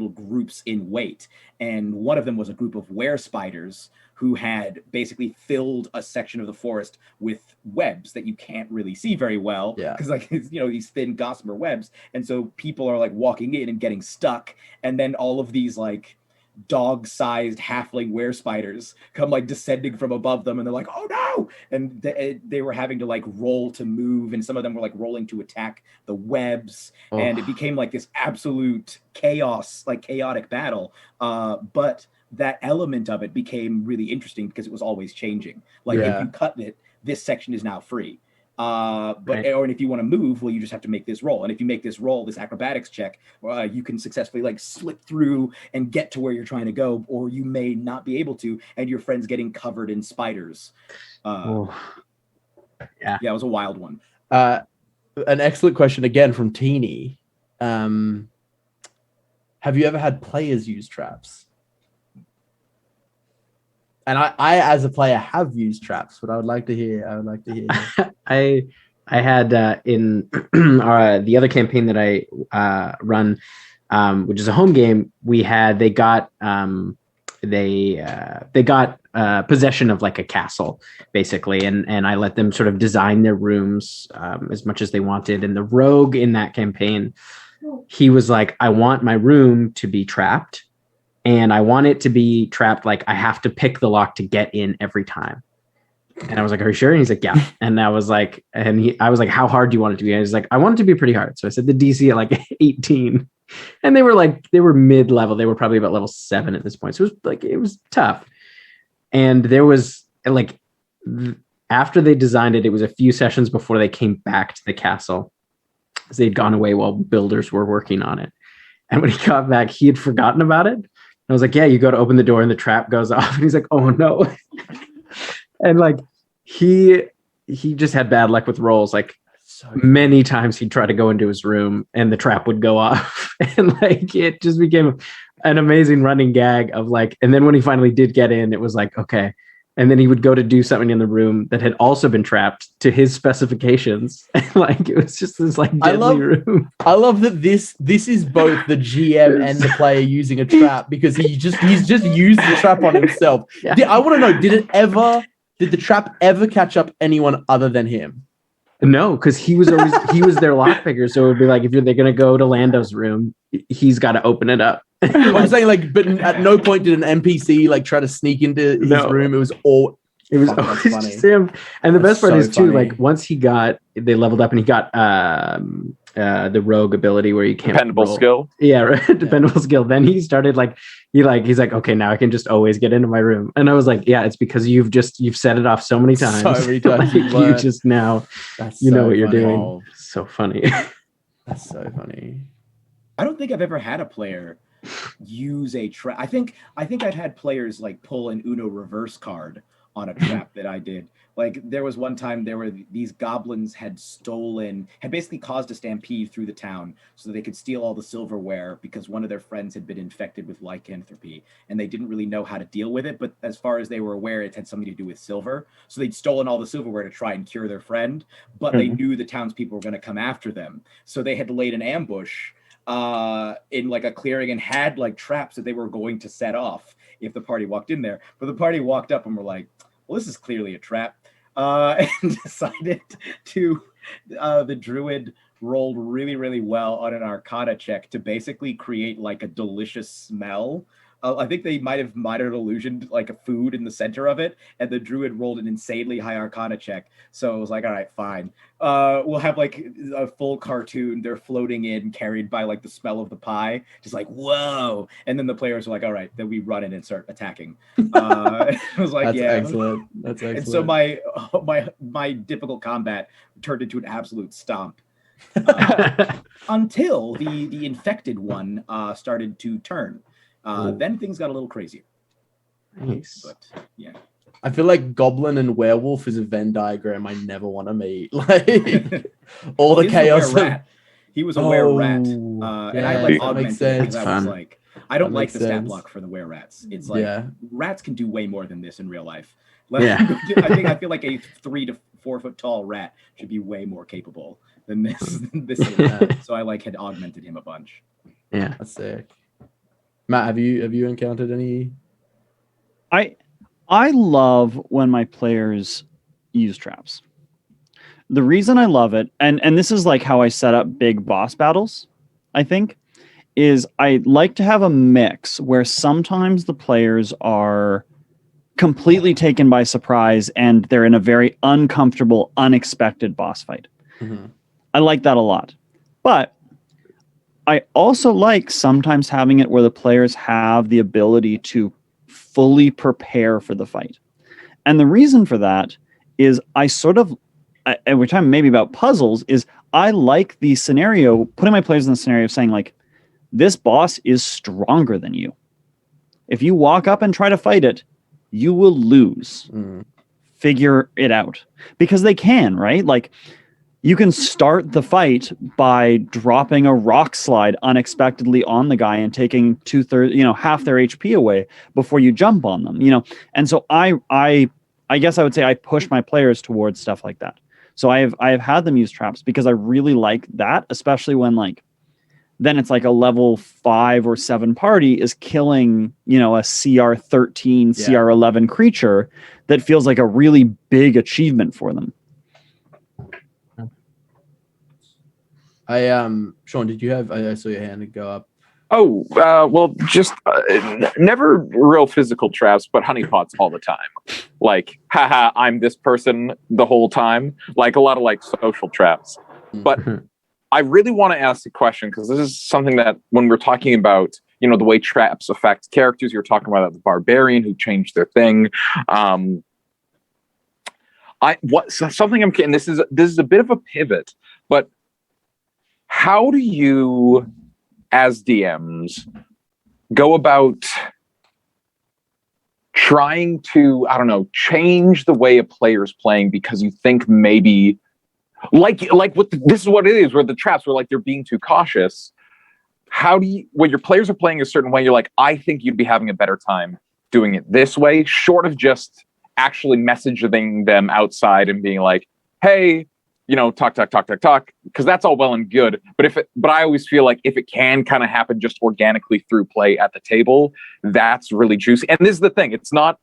groups in wait. And one of them was a group of were-spiders who had basically filled a section of the forest with webs that you can't really see very well. Yeah. Because like, these thin gossamer webs. And so people are like walking in and getting stuck. And then all of these like dog-sized halfling were-spiders come like descending from above them, and they're like, oh no, and they were having to like roll to move, and some of them were like rolling to attack the webs, and it became like this absolute chaos, like chaotic battle, but that element of it became really interesting because it was always changing. Like if you cut it, this section is now free. Or if you want to move, well, you just have to make this roll. And if you make this roll, this acrobatics check, you can successfully like slip through and get to where you're trying to go, or you may not be able to, and your friend's getting covered in spiders. It was a wild one. An excellent question again from Teeny. Have you ever had players use traps? And I, as a player, have used traps, but I would like to hear. I had in the other campaign that I run, which is a home game. They got they got possession of like a castle basically, and I let them sort of design their rooms as much as they wanted. And the rogue in that campaign, he was like, I want my room to be trapped, and I want it to be trapped like I have to pick the lock to get in every time. And I was like, are you sure? And he's like, yeah. And I was like, I was like, how hard do you want it to be? And he was like, I want it to be pretty hard. So I said the DC at like 18. And they were mid-level. They were probably about level 7 at this point. So it was tough. And there was like, after they designed it, it was a few sessions before they came back to the castle, because they'd gone away while builders were working on it. And when he got back, he had forgotten about it. I was like, yeah, you go to open the door and the trap goes off. And he's like, oh no. And like, he just had bad luck with rolls. Like, many times he'd try to go into his room and the trap would go off. And like, it just became an amazing running gag of like, and then when he finally did get in, it was like, okay. And then he would go to do something in the room that had also been trapped to his specifications. And like, it was just this like deadly room. I love that this is both the GM and the player using a trap, because he's just used the trap on himself. Yeah. I want to know, did the trap ever catch up anyone other than him? No, because he was their lockpicker. So it would be like, if they're going to go to Lando's room, he's got to open it up. I'm saying like, but at no point did an NPC like try to sneak into his room. It was always just him. And the best part is too, like once they leveled up and he got the rogue ability where you can't dependable skill. Yeah, right. Dependable skill. Then he started like, he's like, okay, now I can just always get into my room. And I was like, yeah, it's because you've set it off so many times. So many times. Like, you just now, you know what you're doing. Oh. So funny. That's so funny. I don't think I've ever had a player use a trap. I think I've had players like pull an Uno reverse card on a trap that I did. Like there was one time these goblins had basically caused a stampede through the town so that they could steal all the silverware, because one of their friends had been infected with lycanthropy and they didn't really know how to deal with it. But as far as they were aware, it had something to do with silver. So they'd stolen all the silverware to try and cure their friend, but they knew the townspeople were going to come after them. So they had laid an ambush in like a clearing and had like traps that they were going to set off if the party walked in there. But the party walked up and were like, well, this is clearly a trap. And decided to, the druid rolled really, really well on an Arcana check to basically create like a delicious smell. I think they might have minor illusioned like a food in the center of it, and the druid rolled an insanely high Arcana check. So it was like, all right, fine. We'll have like a full cartoon. They're floating in, carried by like the smell of the pie, just like whoa. And then the players are like, all right, then we run in and start attacking. I was like, That's yeah, excellent. That's excellent. And so my difficult combat turned into an absolute stomp. Until the infected one started to turn. Then things got a little crazier. Nice. But yeah. I feel like goblin and werewolf is a Venn diagram I never want to meet. Like all the chaos. He was a were-rat. Yeah, and I like that makes augmented it sense. because I was like, I don't That like makes the stat sense. block for the were-rats. It's like rats can do way more than this in real life. Yeah. I feel like a 3 to 4 foot tall rat should be way more capable than this. So I had augmented him a bunch. Yeah. That's sick. Matt, have you encountered any? I love when my players use traps. The reason I love it, and this is like how I set up big boss battles, I think, is I like to have a mix where sometimes the players are completely taken by surprise and they're in a very uncomfortable, unexpected boss fight. Mm-hmm. I like that a lot. But I also like sometimes having it where the players have the ability to fully prepare for the fight. And the reason for that is every time maybe about puzzles, is I like the scenario, putting my players in the scenario of saying like, this boss is stronger than you. If you walk up and try to fight it, you will lose. Figure it out. Because they can, right? Like, you can start the fight by dropping a rock slide unexpectedly on the guy and taking half their HP away before you jump on them, And so I guess I would say I push my players towards stuff like that. So I have had them use traps because I really like that, especially when like then it's like a level 5 or 7 party is killing, a CR 13, CR 11 creature that feels like a really big achievement for them. Sean, did you have? I saw your hand go up. Oh, well, just never real physical traps, but honeypots all the time. Like, haha, I'm this person the whole time. Like a lot of like social traps. But I really want to ask a question, because this is something that when we're talking about, the way traps affect characters, you're talking about the barbarian who changed their thing. And this is a bit of a pivot, but how do you, as DMs, go about trying to, I don't know, change the way a player's playing because you think maybe, this is what it is, where the traps were like they're being too cautious. How do you, when your players are playing a certain way, you're like, I think you'd be having a better time doing it this way, short of just actually messaging them outside and being like, hey, talk, because that's all well and good. But I always feel like if it can kind of happen just organically through play at the table, that's really juicy. And this is the thing. It's not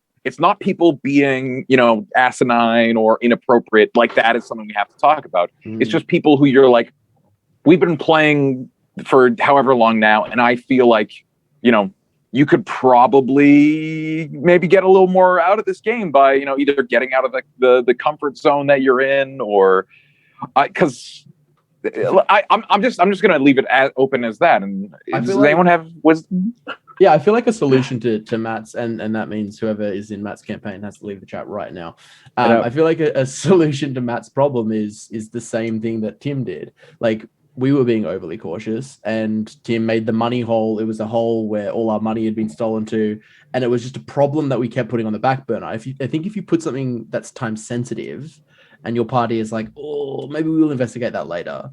people being, asinine or inappropriate. Like, that is something we have to talk about. It's just people who you're like, we've been playing for however long now, and I feel like, you could probably maybe get a little more out of this game by, either getting out of the comfort zone that you're in, or because I'm just going to leave it as open as that. And does anyone have wisdom? Yeah, I feel like a solution to Matt's, and that means whoever is in Matt's campaign has to leave the chat right now. I feel like a solution to Matt's problem is the same thing that Tim did. Like, we were being overly cautious, and Tim made the money hole. It was a hole where all our money had been stolen to, and it was just a problem that we kept putting on the back burner. I think if you put something that's time sensitive, and your party is like, oh, maybe we'll investigate that later,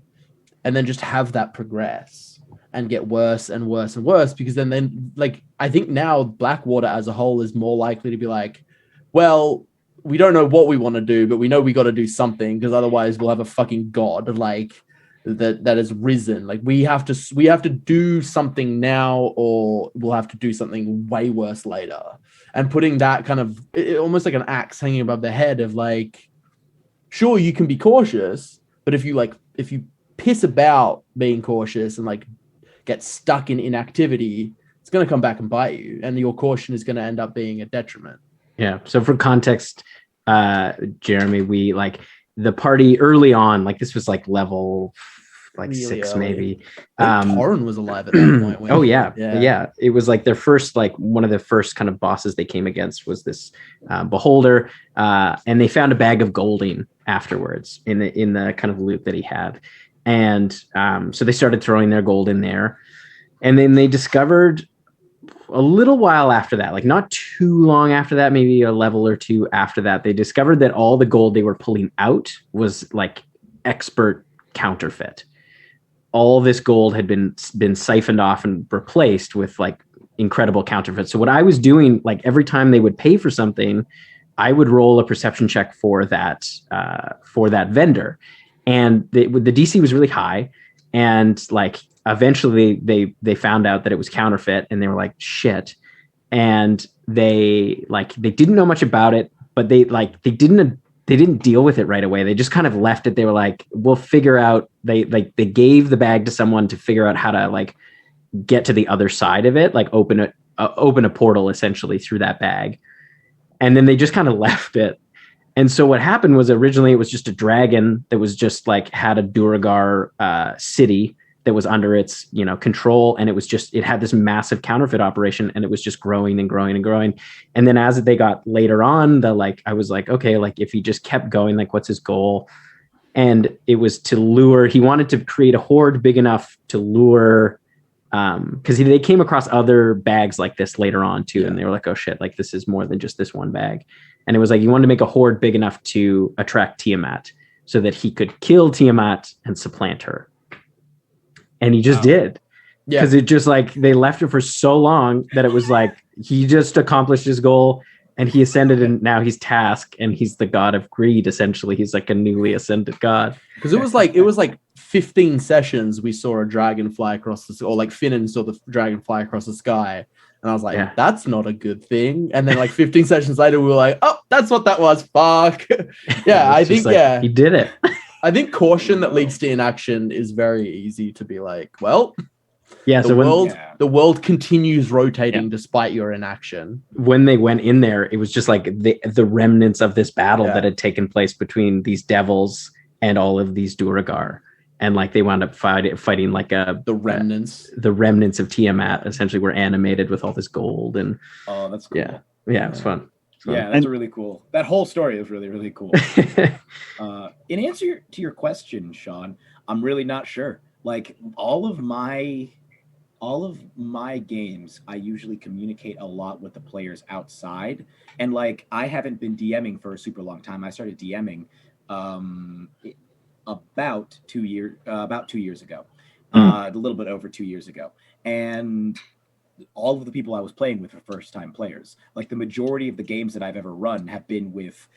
and then just have that progress and get worse and worse and worse, because then like, I think now Blackwater as a whole is more likely to be like, well, we don't know what we want to do, but we know we got to do something, because otherwise we'll have a fucking god like that has risen. Like, we have to do something now, or we'll have to do something way worse later. And putting that kind of almost like an axe hanging above the head of like, sure, you can be cautious, but if you piss about being cautious and like get stuck in inactivity, it's going to come back and bite you, and your caution is going to end up being a detriment. Yeah. So for context, Jeremy, we like the party early on, like this was like level really 6 early. Maybe. Torrin was alive at that point. Oh yeah. It was like their first, like one of the first kind of bosses they came against was this beholder, and they found a bag of golding afterwards in the kind of loot that he had. And so they started throwing their gold in there, and then they discovered a little while after that, like not too long after that, maybe a level or two after that, they discovered that all the gold they were pulling out was like expert counterfeit. All this gold had been siphoned off and replaced with like incredible counterfeit. So what I was doing, like every time they would pay for something, I would roll a perception check for that vendor. And the DC was really high, and like eventually they found out that it was counterfeit, and they were like, shit. And they didn't know much about it, but they didn't deal with it right away. They just kind of left it. They were like, we'll figure out. They gave the bag to someone to figure out how to like get to the other side of it, like open a portal essentially through that bag. And then they just kind of left it. And so what happened was, originally it was just a dragon that was just like had a Duragar city that was under its control, and it had this massive counterfeit operation, and it was just growing and growing and growing. And then as they got later on, I was like, okay, like if he just kept going, like what's his goal? And it was to lure. He wanted to create a horde big enough to lure, because they came across other bags like this later on too, and they were like, oh shit, like this is more than just this one bag. And it was like, he wanted to make a horde big enough to attract Tiamat so that he could kill Tiamat and supplant her. And he just did. Yeah. Because it just like, they left it for so long that it was like, he just accomplished his goal, and he ascended, and now he's Task, and he's the god of greed, essentially. He's like a newly ascended god. Because it was like 15 sessions, we saw a dragon fly across the, or like Finnan saw the dragon fly across the sky. And I was like, Yeah. that's not a good thing. And then like 15 sessions later, we were like, oh, that's what that was. Fuck. Yeah, I It's just think, like, yeah. he did it. I think caution that leads to inaction is very easy to be like, well, Yeah. the So the world continues rotating despite your inaction. when they went in there, it was just like the remnants of this battle Yeah. that had taken place between these devils and all of these Duragar. And like they wound up fighting like The remnants. the remnants of Tiamat essentially were animated with all this gold. And Oh, that's cool. yeah, it was fun. Yeah, that's really cool. That whole story is really, really cool. In answer to your question, Sean, I'm really not sure. Like all of my games, I usually communicate a lot with the players outside. And like I haven't been DMing for a super long time. I started DMing about 2 years ago. A little bit over 2 years ago. And all of the people I was playing with were first-time players. Like the majority of the games that I've ever run have been with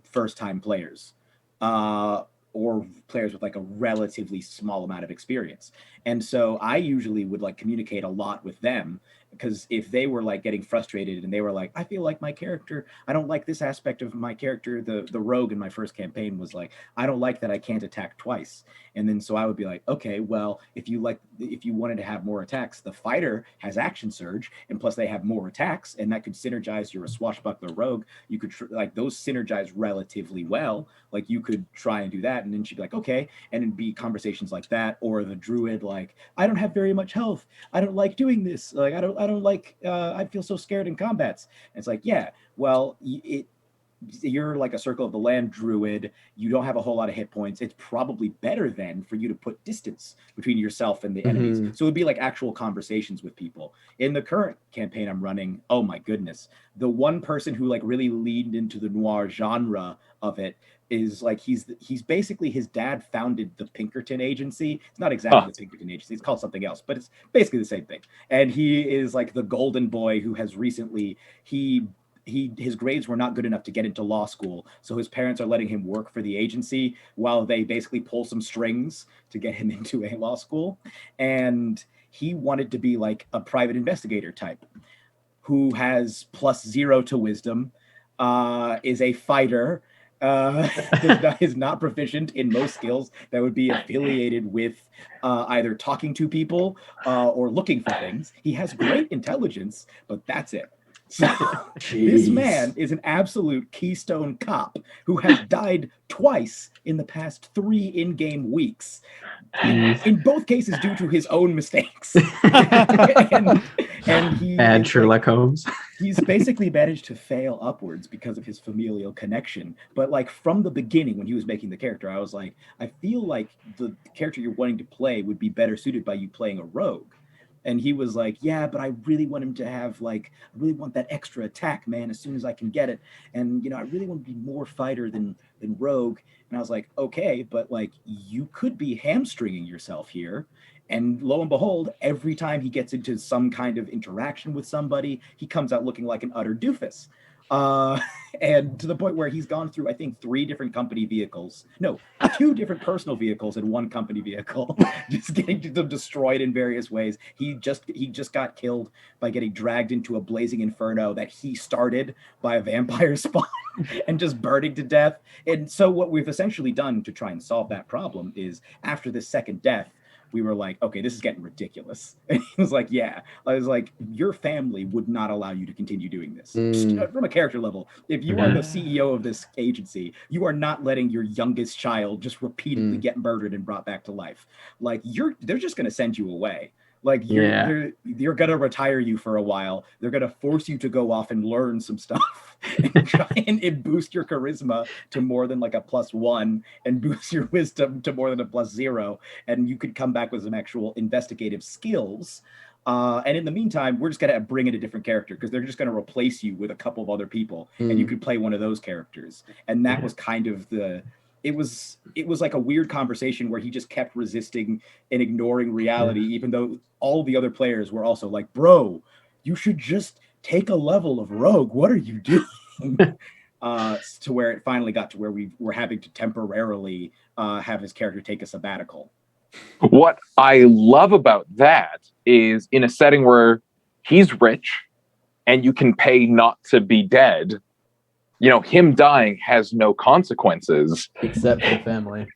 first-time players, or players with like a relatively small amount of experience. And so I usually would like communicate a lot with them, because if they were like getting frustrated and they were like, I feel like my character, I don't like this aspect of my character. The rogue in my first campaign was like, I don't like that I can't attack twice. And then so I would be like, okay, well, if you wanted to have more attacks, the fighter has action surge, and plus they have more attacks, and that could synergize. You're a swashbuckler rogue. You could like those synergize relatively well. Like you could try and do that. And then she'd be like, okay. And it'd be conversations like that. Or the druid, like, I don't have very much health. I don't like doing this. Like, I don't like, I feel so scared in combats. And it's like, yeah, well, you're like a Circle of the Land druid. You don't have a whole lot of hit points. It's probably better then for you to put distance between yourself and the enemies. So it'd be like actual conversations with people. In the current campaign I'm running, oh my goodness, the one person who like really leaned into the noir genre of it is like he's basically, his dad founded the Pinkerton Agency. It's not exactly the Pinkerton Agency, it's called something else, but it's basically the same thing. And he is like the golden boy who has recently his grades were not good enough to get into law school, so his parents are letting him work for the agency while they basically pull some strings to get him into a law school. And he wanted to be like a private investigator type who has +0 to wisdom, is a fighter, is not proficient in most skills that would be affiliated with either talking to people or looking for things. He has great intelligence, but that's it. So this man is an absolute keystone cop who has died twice in the past 3 in-game weeks. In both cases due to his own mistakes. and he Add Sherlock Holmes. He's basically managed to fail upwards because of his familial connection. But like from the beginning, when he was making the character, I was like, I feel like the character you're wanting to play would be better suited by you playing a rogue. And he was like, yeah, but I really want him to have like, I really want that extra attack, man, as soon as I can get it. And, you know, I really want to be more fighter than rogue. And I was like, okay, but like you could be hamstringing yourself here. And lo and behold, every time he gets into some kind of interaction with somebody, he comes out looking like an utter doofus. And to the point where he's gone through, I think, 3 different company vehicles. No, 2 different personal vehicles and 1 company vehicle, just getting them destroyed in various ways. He just got killed by getting dragged into a blazing inferno that he started by a vampire spawn and just burning to death. And so what we've essentially done to try and solve that problem is, after this second death, we were like, okay, this is getting ridiculous. And he was like, yeah. I was like, your family would not allow you to continue doing this. From a character level, if you are the CEO of this agency, you are not letting your youngest child just repeatedly get murdered and brought back to life. Like they're just going to send you away. Like you're going to retire you for a while. They're going to force you to go off and learn some stuff and try and boost your charisma to more than like a +1 and boost your wisdom to more than a +0. And you could come back with some actual investigative skills. And in the meantime, we're just going to bring in a different character, because they're just going to replace you with a couple of other people and you could play one of those characters. And that was kind of it was like a weird conversation where he just kept resisting and ignoring reality, even though all the other players were also like, bro, you should just take a level of rogue. What are you doing? To where it finally got to where we were having to temporarily have his character take a sabbatical. What I love about that is in a setting where he's rich and you can pay not to be dead, him dying has no consequences. Except for the family.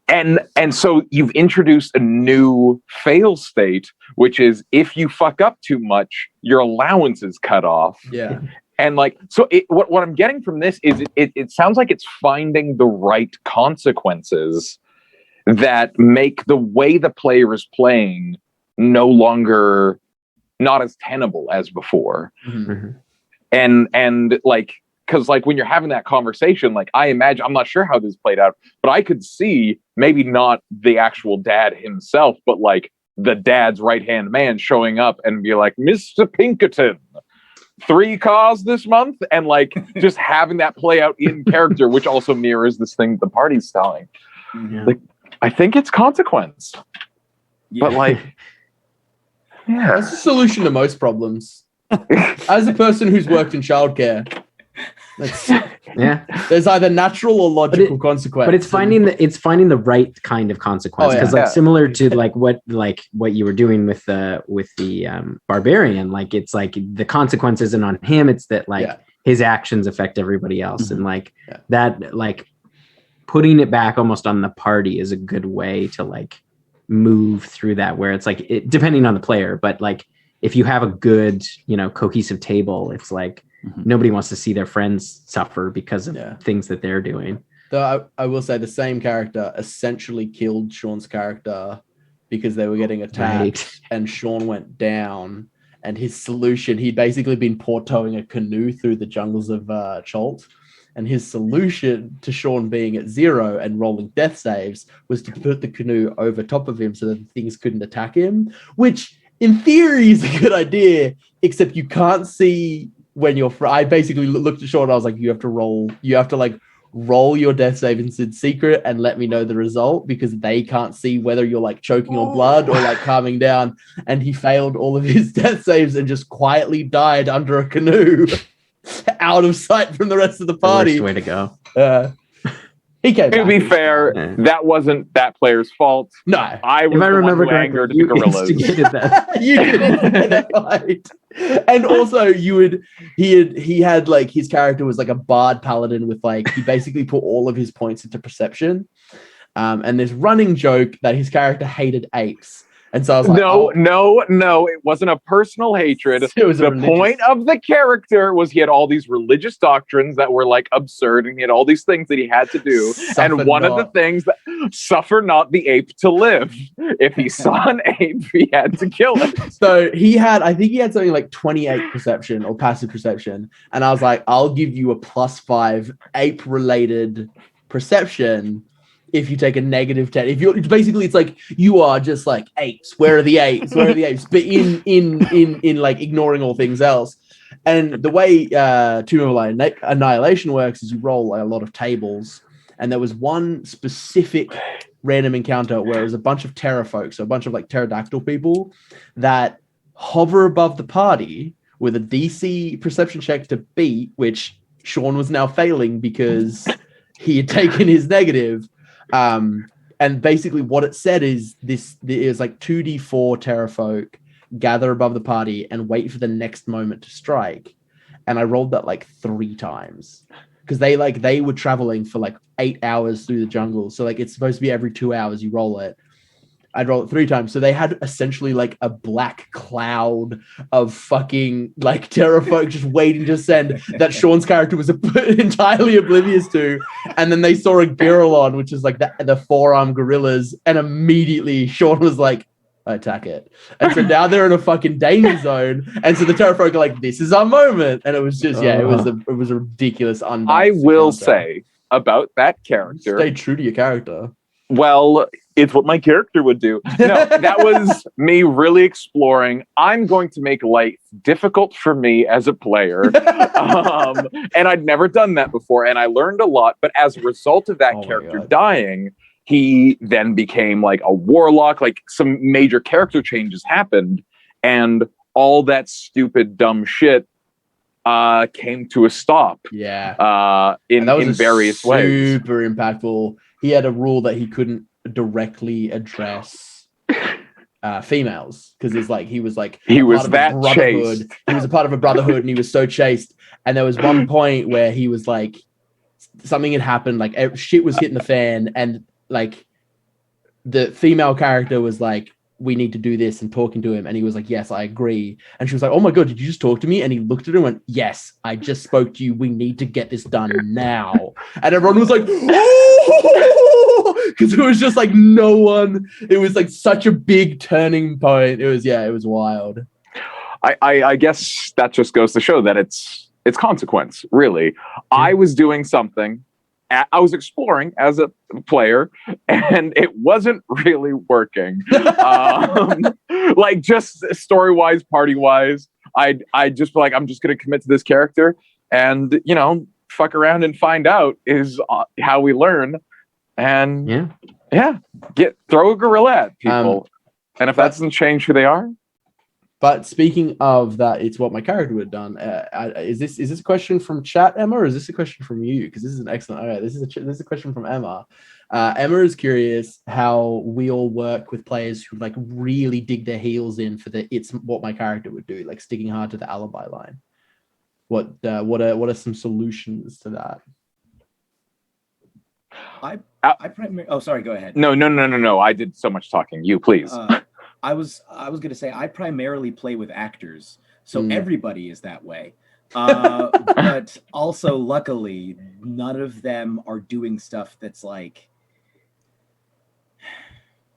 And so you've introduced a new fail state, which is if you fuck up too much, your allowance is cut off. Yeah. And what I'm getting from this is it sounds like it's finding the right consequences that make the way the player is playing not as tenable as before. Mm-hmm. And because when you're having that conversation, I imagine, I'm not sure how this played out, but I could see maybe not the actual dad himself, but the dad's right-hand man showing up and be like, Mr. Pinkerton, 3 cars this month, and just having that play out in character, which also mirrors this thing the party's telling. Yeah. I think it's consequence. Yeah. But yeah. That's the solution to most problems. As a person who's worked in childcare, there's either natural or logical consequence. But it's finding the right kind of consequence, because similar to what you were doing with the barbarian, it's the consequence isn't on him, it's that his actions affect everybody else. Mm-hmm. And that putting it back almost on the party is a good way to move through that, where it's depending on the player, but if you have a good cohesive table, it's nobody wants to see their friends suffer because of things that they're doing. Though I will say the same character essentially killed Sean's character because they were getting attacked, and Sean went down, and his solution, he'd basically been portowing a canoe through the jungles of Cholt. And his solution to Sean being at 0 and rolling death saves was to put the canoe over top of him so that things couldn't attack him, which in theory is a good idea, except you can't see when you're... I basically looked at Sean and I was like, you have to roll your death save in secret and let me know the result, because they can't see whether you're choking on blood or calming down. And he failed all of his death saves and just quietly died under a canoe. Out of sight from the rest of the party. The worst way to go. He came to be fair, that wasn't that player's fault. No, I was the one who angered the gorillas. That. You did that fight. And also, he had his character was a bard paladin with he basically put all of his points into perception. And this running joke that his character hated apes. And so I was no, it wasn't a personal hatred. The point of the character was he had all these religious doctrines that were absurd, and he had all these things that he had to do. And one of the things that suffer not the ape to live. If he saw an ape, he had to kill it. So I think he had something 28 perception or passive perception. And I was like, I'll give you a +5 ape related perception if you take a -10. If you're basically, it's you are just apes. Where are the apes? Where are the apes? But in ignoring all things else. And the way Tomb of Annihilation works is you roll a lot of tables, and there was one specific random encounter where it was a bunch of terra folk, so a bunch of pterodactyl people that hover above the party with a DC perception check to beat, which Sean was now failing because he had taken his negative. And basically what it said is it was 2d4 terrafolk gather above the party and wait for the next moment to strike. And I rolled that 3 times because they were traveling for 8 hours through the jungle. So it's supposed to be every 2 hours you roll it. I'd roll it 3 times. So they had essentially a black cloud of fucking terrafolk just waiting to send that Sean's character was entirely oblivious to. And then they saw a Giralon, which is the four-armed gorillas. And immediately Sean was attack it. And so now they're in a fucking danger zone. And so the terrafolk are this is our moment. And it was just, it was a ridiculous I will say about that character. Stay true to your character. Well, it's what my character would do. No, that was me really exploring. I'm going to make life difficult for me as a player. And I'd never done that before. And I learned a lot. But as a result of that character dying, he then became a warlock. Some major character changes happened. And all that stupid, dumb shit came to a stop. Yeah. In various ways. Super impactful. He had a rule that he couldn't directly address females, because it's like he was like He a was part of a that brotherhood. chaste. He was a part of a brotherhood, and he was so chaste. And there was one point where he was like, something had happened, like shit was hitting the fan, and like the female character was like, we need to do this, and talking to him, and he was like, yes, I agree. And she was like, oh my god, did you just talk to me? And he looked at her and went, yes, I just spoke to you, we need to get this done now. And everyone was like, oh, because it was just like no one, it was like such a big turning point. It was wild. I guess that just goes to show that it's consequence, really. I was doing something, I was exploring as a player, and it wasn't really working. Like, just story-wise, party-wise, I just feel like I'm just going to commit to this character, and, you know, fuck around and find out is how we learn. And throw a gorilla at people. And if that doesn't change who they are. But speaking of that, it's what my character would have done. Is this a question from chat, Emma, or is this a question from you? Because this is an excellent. Okay, this is a question from Emma. Emma is curious how we all work with players who like really dig their heels in for it's what my character would do, like sticking hard to the alibi line. What are some solutions to that? Oh, sorry. Go ahead. No. I did so much talking. You, please. I was going to say I primarily play with actors, so everybody is that way. But also, luckily, none of them are doing stuff that's like,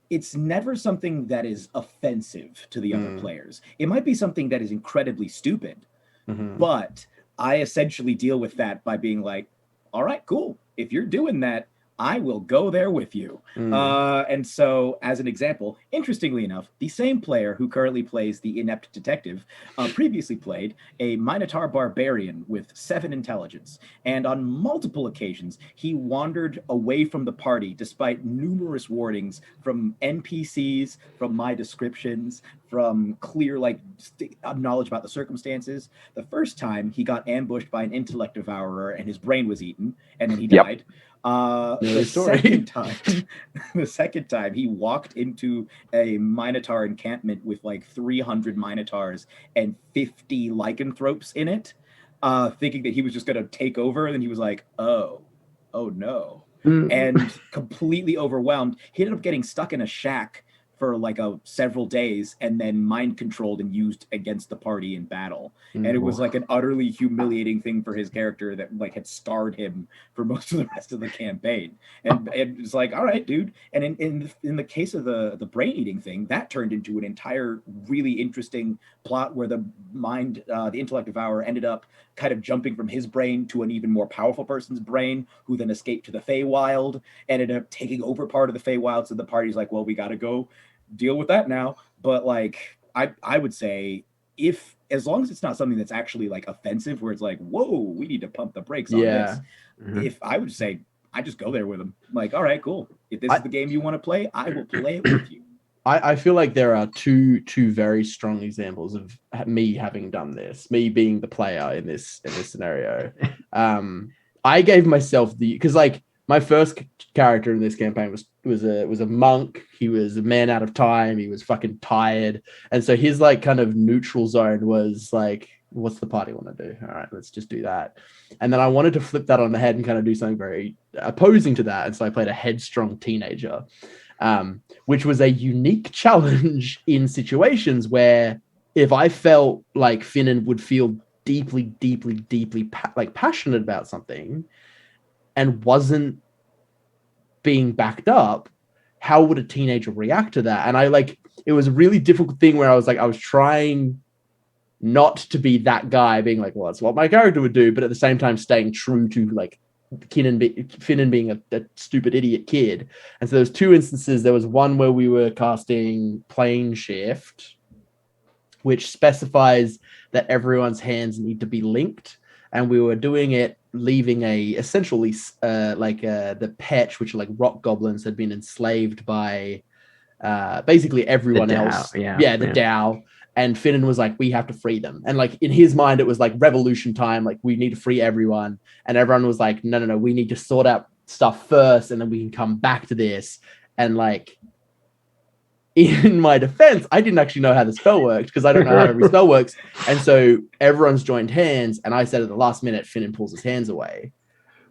it's never something that is offensive to the other players. It might be something that is incredibly stupid, but I essentially deal with that by being like, all right, cool. If you're doing that, I will go there with you. And so, as an example, interestingly enough, the same player who currently plays the inept detective previously played a Minotaur barbarian with 7 intelligence. And on multiple occasions, he wandered away from the party despite numerous warnings from NPCs, from my descriptions, from clear knowledge about the circumstances. The first time, he got ambushed by an intellect devourer and his brain was eaten, and then he died. The second time he walked into a Minotaur encampment with like 300 Minotaurs and 50 lycanthropes in it, thinking that he was just going to take over, and then he was like, oh no, and completely overwhelmed. He ended up getting stuck in a shack for like several days, and then mind controlled and used against the party in battle. And it was like an utterly humiliating thing for his character that like had scarred him for most of the rest of the campaign. And it's like, all right, dude. And in the case of the brain eating thing, that turned into an entire really interesting plot where the intellect devourer ended up kind of jumping from his brain to an even more powerful person's brain, who then escaped to the Feywild, ended up taking over part of the Feywild. So the party's like, well, we got to go deal with that now. But like, I would say, if as long as it's not something that's actually like offensive, where it's like, whoa, we need to pump the brakes on this. If I would say, I just go there with them. Like, all right, cool. If this is the game you want to play, I will play it with you. I feel like there are two very strong examples of me having done this, me being the player in this scenario. I gave myself because like my first character in this campaign was a monk. He was a man out of time. He was fucking tired, and so his like kind of neutral zone was like, what's the party want to do? All right, let's just do that. And then I wanted to flip that on the head and kind of do something very opposing to that, and so I played a headstrong teenager. Which was a unique challenge in situations where if I felt like Finnan would feel deeply passionate about something and wasn't being backed up, how would a teenager react to that? And it was a really difficult thing where I was trying not to be that guy being like, well, that's what my character would do, but at the same time staying true to like Finnan being a stupid idiot kid. And so there was 2 instances. There was one where we were casting Plane Shift, which specifies that everyone's hands need to be linked, and we were doing it leaving essentially the Petch, which are like rock goblins, had been enslaved by basically everyone else. The Dow. And Finnan was like, we have to free them. And like in his mind, it was like revolution time. Like we need to free everyone. And everyone was like, no, we need to sort out stuff first, and then we can come back to this. And like, in my defense, I didn't actually know how the spell worked because I don't know how every spell works. And so everyone's joined hands. And I said at the last minute, Finnan pulls his hands away,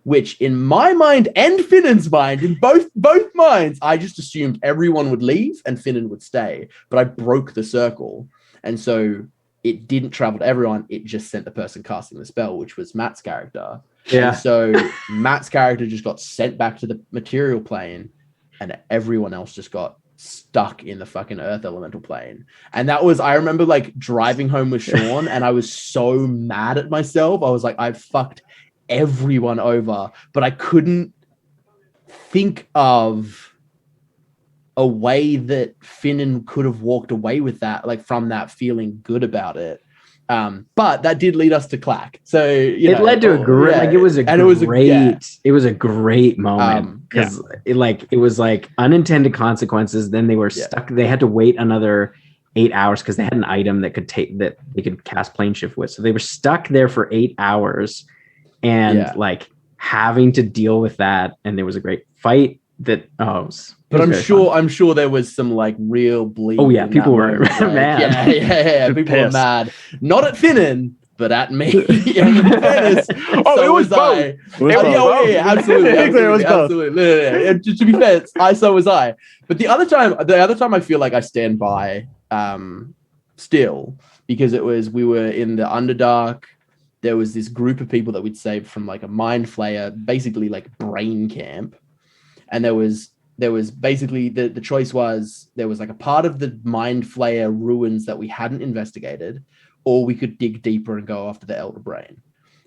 which in my mind and Finnan's mind, in both minds, I just assumed everyone would leave and Finnan would stay. But I broke the circle. And so it didn't travel to everyone. It just sent the person casting the spell, which was Matt's character. Yeah. And so Matt's character just got sent back to the material plane and everyone else just got stuck in the fucking earth elemental plane. And that was, I remember like driving home with Sean and I was so mad at myself. I was like, I fucked everyone over, but I couldn't think of a way that Finnan could have walked away with that, like from that feeling good about it. But that did lead us to Clack. So it led to a great, like it was a great moment because it was like unintended consequences. Then they were stuck. They had to wait another 8 hours because they had an item that they could cast plane shift with. So they were stuck there for 8 hours and like having to deal with that. And there was a great fight that but I'm sure there was some like real bleed. Oh yeah, people were mad. Yeah. People were mad. Not at Finnan, but at me. It was both. Yeah, absolutely. It was both. Absolutely. To be fair, so was I. But the other time I feel like I stand by still, because we were in the Underdark. There was this group of people that we'd saved from like a mind flayer, basically like brain camp. And there was basically the choice was there was like a part of the mind flayer ruins that we hadn't investigated, or we could dig deeper and go after the elder brain.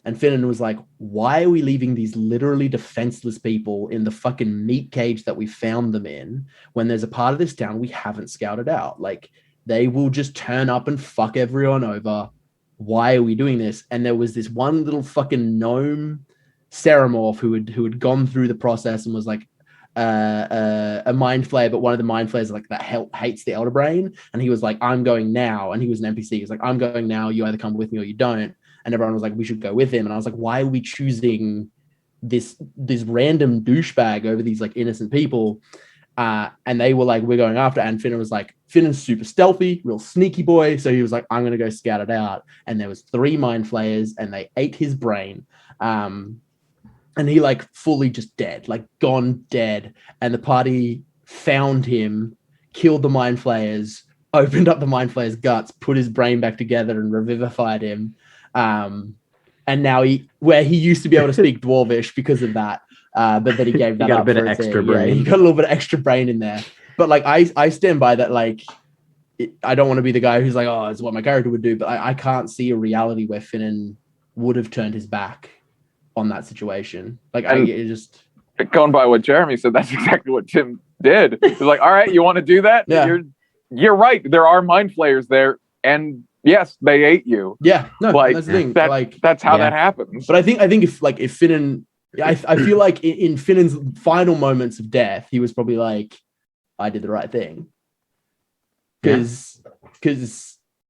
And Finnan was like, why are we leaving these literally defenseless people in the fucking meat cage that we found them in when there's a part of this town we haven't scouted out? Like, they will just turn up and fuck everyone over. Why are we doing this? And there was this one little fucking gnome Ceramorph who had gone through the process and was like, a mind flayer, but one of the mind flayers like that hates the elder brain, and he was like, I'm going now, and he was an NPC. He was like, I'm going now, you either come with me or you don't. And everyone was like, we should go with him. And I was like, why are we choosing this random douchebag over these like innocent people? And they were like, we're going after. And Finnan was like, Finnan's super stealthy, real sneaky boy, so he was like, I'm gonna go scout it out. And there was 3 mind flayers and they ate his brain. And he like fully just dead, like gone dead. And the party found him, killed the mind flayers, opened up the mind flayer's guts, put his brain back together and revivified him. And now he used to be able to speak Dwarvish because of that. But then he gave that up. He got a bit of extra brain. Yeah, he got a little bit of extra brain in there. But like, I stand by that. Like, I don't want to be the guy who's like, oh, it's what my character would do. But I can't see a reality where Finnan would have turned his back on that situation. Like, it just going by what Jeremy said, that's exactly what Tim did. He's like, all right, you want to do that? Yeah. You're right. There are mind flayers there, and yes, they ate you. Yeah, no, like, that's the thing. That's how that happens. But I think if Finnan, I feel like in Finnan's final moments of death, he was probably like, I did the right thing, because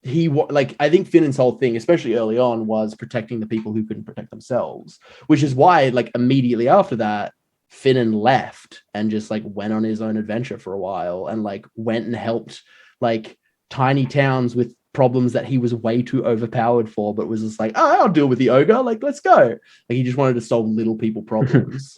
I think Finnan's whole thing, especially early on, was protecting the people who couldn't protect themselves, which is why like immediately after that, Finnan left and just like went on his own adventure for a while and like went and helped like tiny towns with problems that he was way too overpowered for, but was just like, oh, I'll deal with the ogre. Like, let's go. Like, he just wanted to solve little people problems.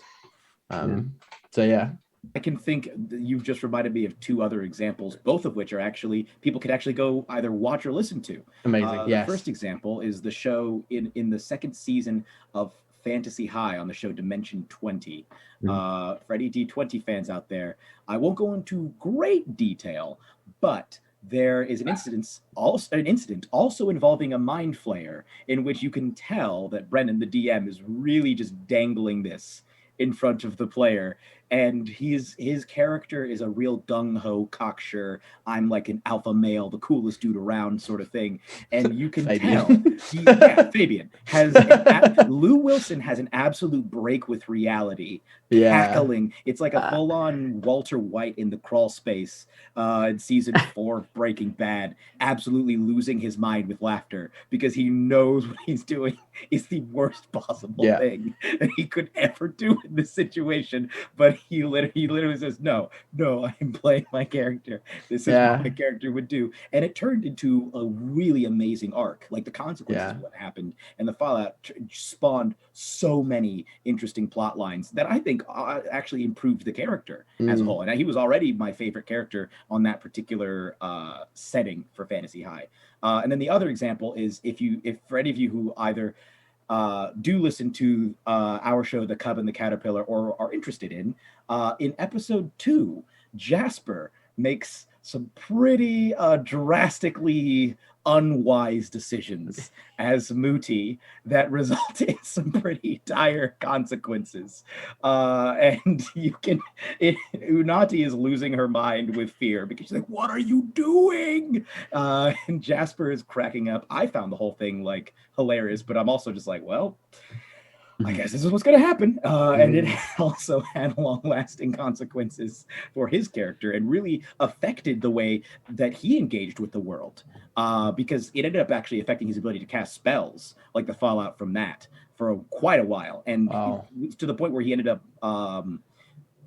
So yeah. I can think you've just reminded me of 2 other examples, both of which are actually people could actually go either watch or listen to. Amazing. Yes. The first example is the show in the 2nd season of Fantasy High on the show Dimension 20. For any D20 fans out there, I won't go into great detail, but there is an incident also involving a mind flayer in which you can tell that Brennan, the DM, is really just dangling this in front of the player. And his character is a real gung-ho cocksure, I'm like an alpha male, the coolest dude around sort of thing. And you can tell, Fabian Lou Wilson has an absolute break with reality. Cackling. It's like a full-on Walter White in the crawl space in season 4 of Breaking Bad, absolutely losing his mind with laughter because he knows what he's doing is the worst possible thing that he could ever do in this situation. But he literally says, no, I'm playing my character. This is what my character would do. And it turned into a really amazing arc. Like the consequences of what happened and the fallout spawned so many interesting plot lines that I think actually improved the character as a whole. And he was already my favorite character on that particular setting for Fantasy High. And then the other example is if for any of you who either do listen to our show, The Cub and The Caterpillar, or are interested in episode 2, Jasper makes some pretty drastically unwise decisions as Mooti that result in some pretty dire consequences. And Unati is losing her mind with fear because she's like, what are you doing? And Jasper is cracking up. I found the whole thing like hilarious, but I'm also just like, well, I guess this is what's going to happen. And it also had long-lasting consequences for his character and really affected the way that he engaged with the world, because it ended up actually affecting his ability to cast spells, like the fallout from that, for quite a while. And to the point where he ended up,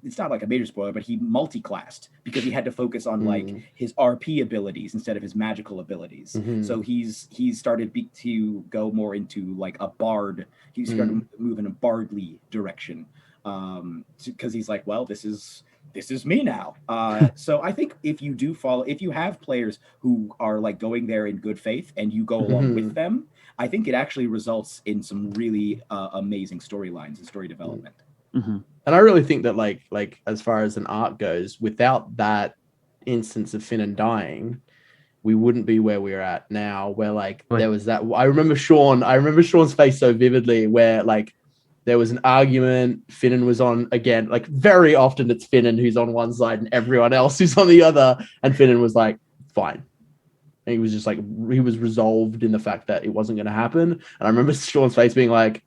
it's not like a major spoiler, but he multi-classed because he had to focus on like his RP abilities instead of his magical abilities. So he's started to go more into like a bard. He started to move in a bardly direction because he's like, well, this is me now. So I think if you have players who are like going there in good faith and you go along with them, I think it actually results in some really amazing storylines and story development. And I really think that like as far as an arc goes, without that instance of Finnan dying, we wouldn't be where we're at now, where like there was that. I remember Sean's face so vividly, where like there was an argument, Finnan was on again, like very often it's Finnan who's on one side and everyone else who's on the other, and Finnan was like, fine. And he was just like, he was resolved in the fact that it wasn't going to happen. And I remember Sean's face being like,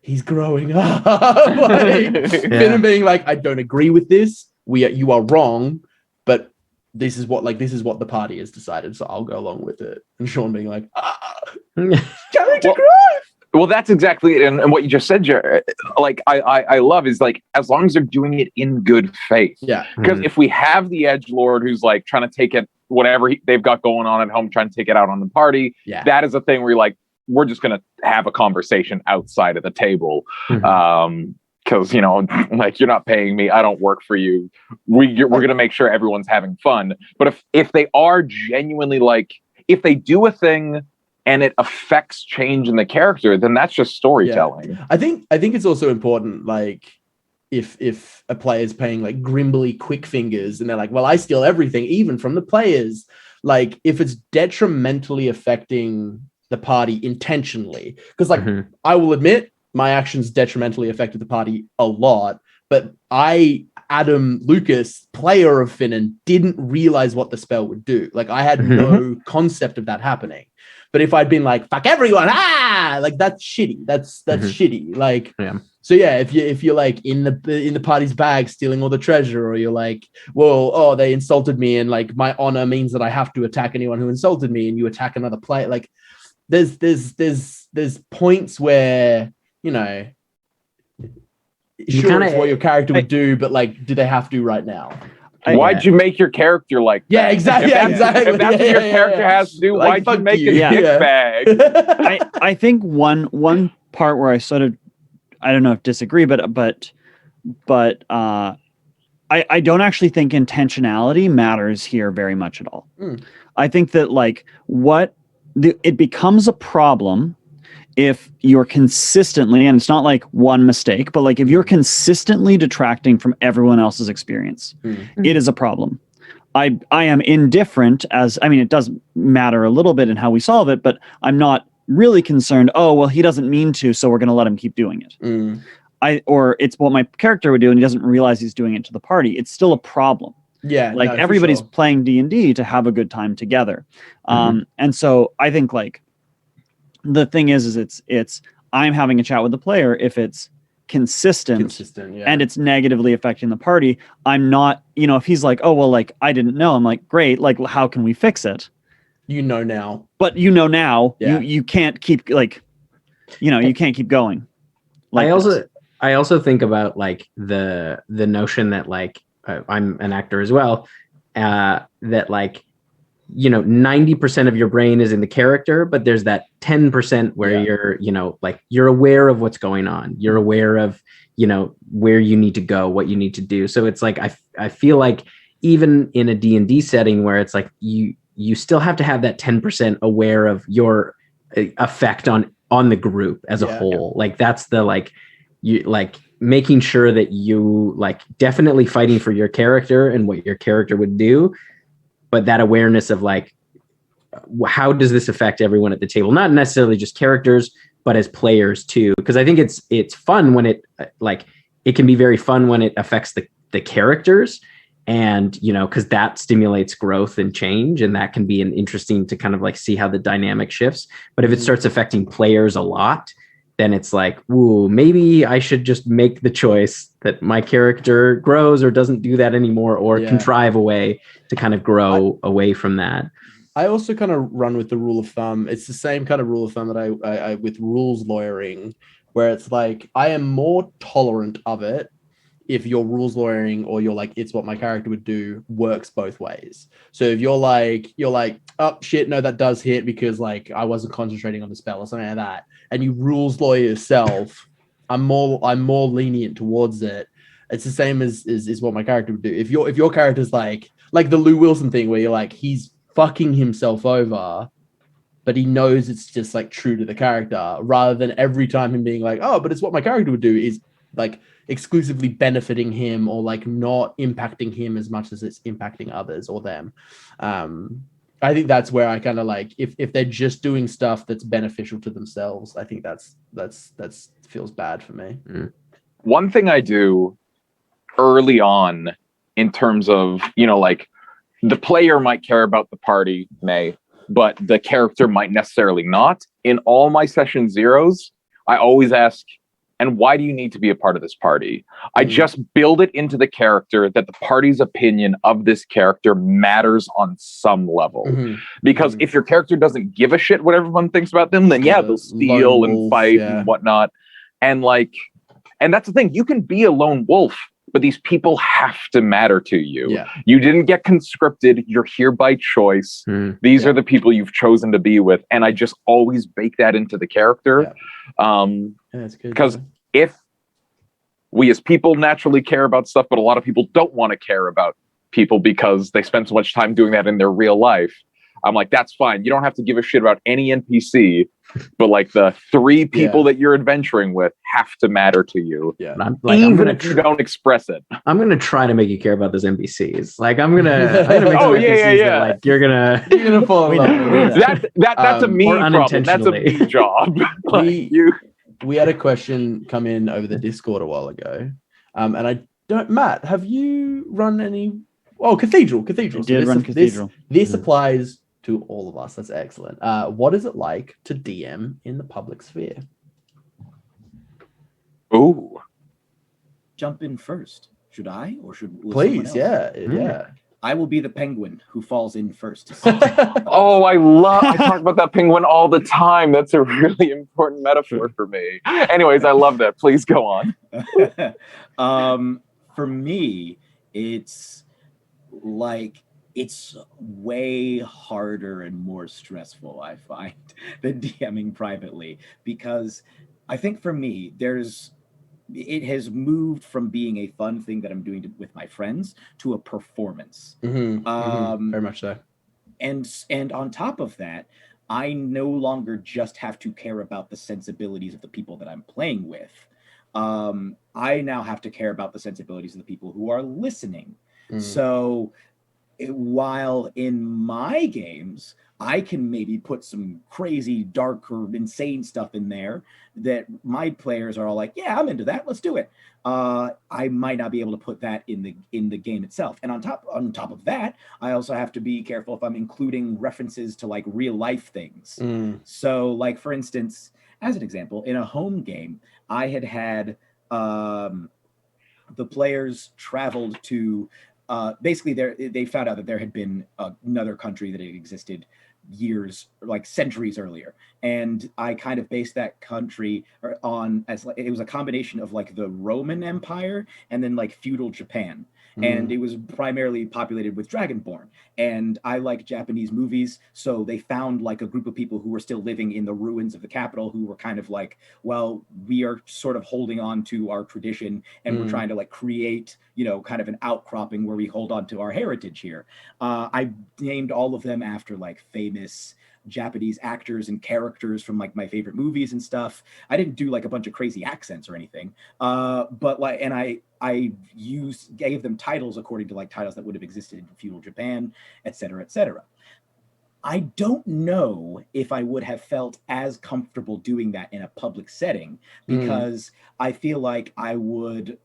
he's growing up. Finnan being like, I don't agree with this. You are wrong, but this is what the party has decided, so I'll go along with it. And Sean being like, character growth. Well, that's exactly it. And what you just said, Jared, like I love is like, as long as they're doing it in good faith. Yeah. Because if we have the edgelord who's like trying to take it, whatever they've got going on at home, trying to take it out on the party, that is a thing where you're like, we're just going to have a conversation outside of the table. Because, you know, like, you're not paying me. I don't work for you. We're going to make sure everyone's having fun. But if they are genuinely like, if they do a thing and it affects change in the character, then that's just storytelling. Yeah. I think it's also important, like, if a player's paying like Grimbley quick fingers and they're like, well, I steal everything, even from the players. Like, if it's detrimentally affecting the party intentionally, because like I will admit my actions detrimentally affected the party a lot, but Adam Lucas, player of Finnan, didn't realize what the spell would do. Like, I had no concept of that happening. But if I'd been like, fuck everyone, like, that's shitty. That's shitty. Like, so yeah, if you're like in the party's bag stealing all the treasure, or you're like, well, they insulted me and like my honor means that I have to attack anyone who insulted me, and you attack another player, like, there's points where, you know, sure, it's what your character would do, but like, do they have to right now? Why'd you make your character like that? Yeah, exactly. If that's what your character has to do, like, why'd you make it a dick bag? I think one part where I sort of, I don't know if disagree, but I don't actually think intentionality matters here very much at all. I think that like it becomes a problem if you're consistently, and it's not like one mistake, but like if you're consistently detracting from everyone else's experience, it is a problem. I am indifferent it does matter a little bit in how we solve it, but I'm not really concerned, oh, well, he doesn't mean to, so we're going to let him keep doing it. Or it's what my character would do and he doesn't realize he's doing it to the party. It's still a problem. Yeah. Like, everybody's playing D&D to have a good time together. And so I think like, the thing is it's I'm having a chat with the player if it's consistent and it's negatively affecting the party. I'm not, if he's like, oh, well, like, I didn't know. I'm like, great. Like, how can we fix it? You know now. But you know now, you can't keep like, you can't keep going. Like, I I also think about like the notion that like I'm an actor as well, that like 90% of your brain is in the character, but there's that 10% where you're like you're aware of what's going on, you're aware of where you need to go, what you need to do. So it's like I feel like even in a D&D setting where it's like you still have to have that 10% aware of your effect on the group as a whole. Like that's the like you like making sure that you like definitely fighting for your character and what your character would do, but that awareness of like how does this affect everyone at the table, not necessarily just characters but as players too, because I think it's fun when it can be very fun when it affects the characters, and because that stimulates growth and change, and that can be an interesting to kind of like see how the dynamic shifts. But if it starts affecting players a lot, then it's like, ooh, maybe I should just make the choice that my character grows or doesn't do that anymore, or contrive a way to kind of grow away from that. I also kind of run with the rule of thumb. It's the same kind of rule of thumb that I with rules lawyering, where it's like I am more tolerant of it if your rules lawyering or you're like, it's what my character would do, works both ways. So if you're like, oh shit, no, that does hit because like I wasn't concentrating on the spell or something like that, and you rules lawyer yourself, I'm more lenient towards it. It's the same as what my character would do. If your character's like the Lou Wilson thing where you're like, he's fucking himself over, but he knows it's just like true to the character, rather than every time him being like, oh, but it's what my character would do, is like exclusively benefiting him or like not impacting him as much as it's impacting others or them. I think that's where I kind of like, if they're just doing stuff that's beneficial to themselves, I think that's feels bad for me. One thing I do early on in terms of, like the player might care about the party, but the character might necessarily not. In all my session zeros, I always ask, and why do you need to be a part of this party? I just build it into the character that the party's opinion of this character matters on some level. Because if your character doesn't give a shit what everyone thinks about them, then they'll steal and fight and whatnot. And that's the thing. You can be a lone wolf, but these people have to matter to you. Yeah. You didn't get conscripted. You're here by choice. These are the people you've chosen to be with. And I just always bake that into the character. That's good. Because if we as people naturally care about stuff, but a lot of people don't want to care about people because they spend so much time doing that in their real life, I'm like, that's fine. You don't have to give a shit about any NPC, but like the 3 people that you're adventuring with have to matter to you. Yeah. Even if you don't express it. I'm going to try to make you care about those NPCs. Like I'm going to make some NPCs that like you're going to fall in love with. That's a me problem. That's a me job. We had a question come in over the Discord a while ago. And I don't, Matt, have you run any? Oh, Cathedral. I did run Cathedral. This applies to all of us. That's excellent. What is it like to DM in the public sphere? Ooh. Jump in first. Should I, or should please? Yeah. I will be the penguin who falls in first. I talk about that penguin all the time. That's a really important metaphor for me. Anyways, I love that. Please go on. For me, it's way harder and more stressful, I find, than DMing privately, because I think for me, it has moved from being a fun thing that I'm doing with my friends to a performance. Very much so. And on top of that, I no longer just have to care about the sensibilities of the people that I'm playing with. I now have to care about the sensibilities of the people who are listening. So while in my games, I can maybe put some crazy, dark, or insane stuff in there that my players are all like, yeah, I'm into that. Let's do it. I might not be able to put that in the game itself. And on top of that, I also have to be careful if I'm including references to like real life things. So like, for instance, as an example, in a home game, I had the players traveled to basically they found out that there had been another country that had existed years, like centuries earlier, and I kind of based that country on as like it was a combination of like the Roman Empire and then like feudal Japan. And it was primarily populated with Dragonborn. And I like Japanese movies, so they found like a group of people who were still living in the ruins of the capital, who were kind of like, well, we are sort of holding on to our tradition, and we're trying to like create, you know, kind of an outcropping where we hold on to our heritage here. I named all of them after like famous Japanese actors and characters from like my favorite movies and stuff. I didn't do like a bunch of crazy accents or anything, but like, and I gave them titles according to like titles that would have existed in feudal Japan, et cetera, et cetera. I don't know if I would have felt as comfortable doing that in a public setting, because I feel like I would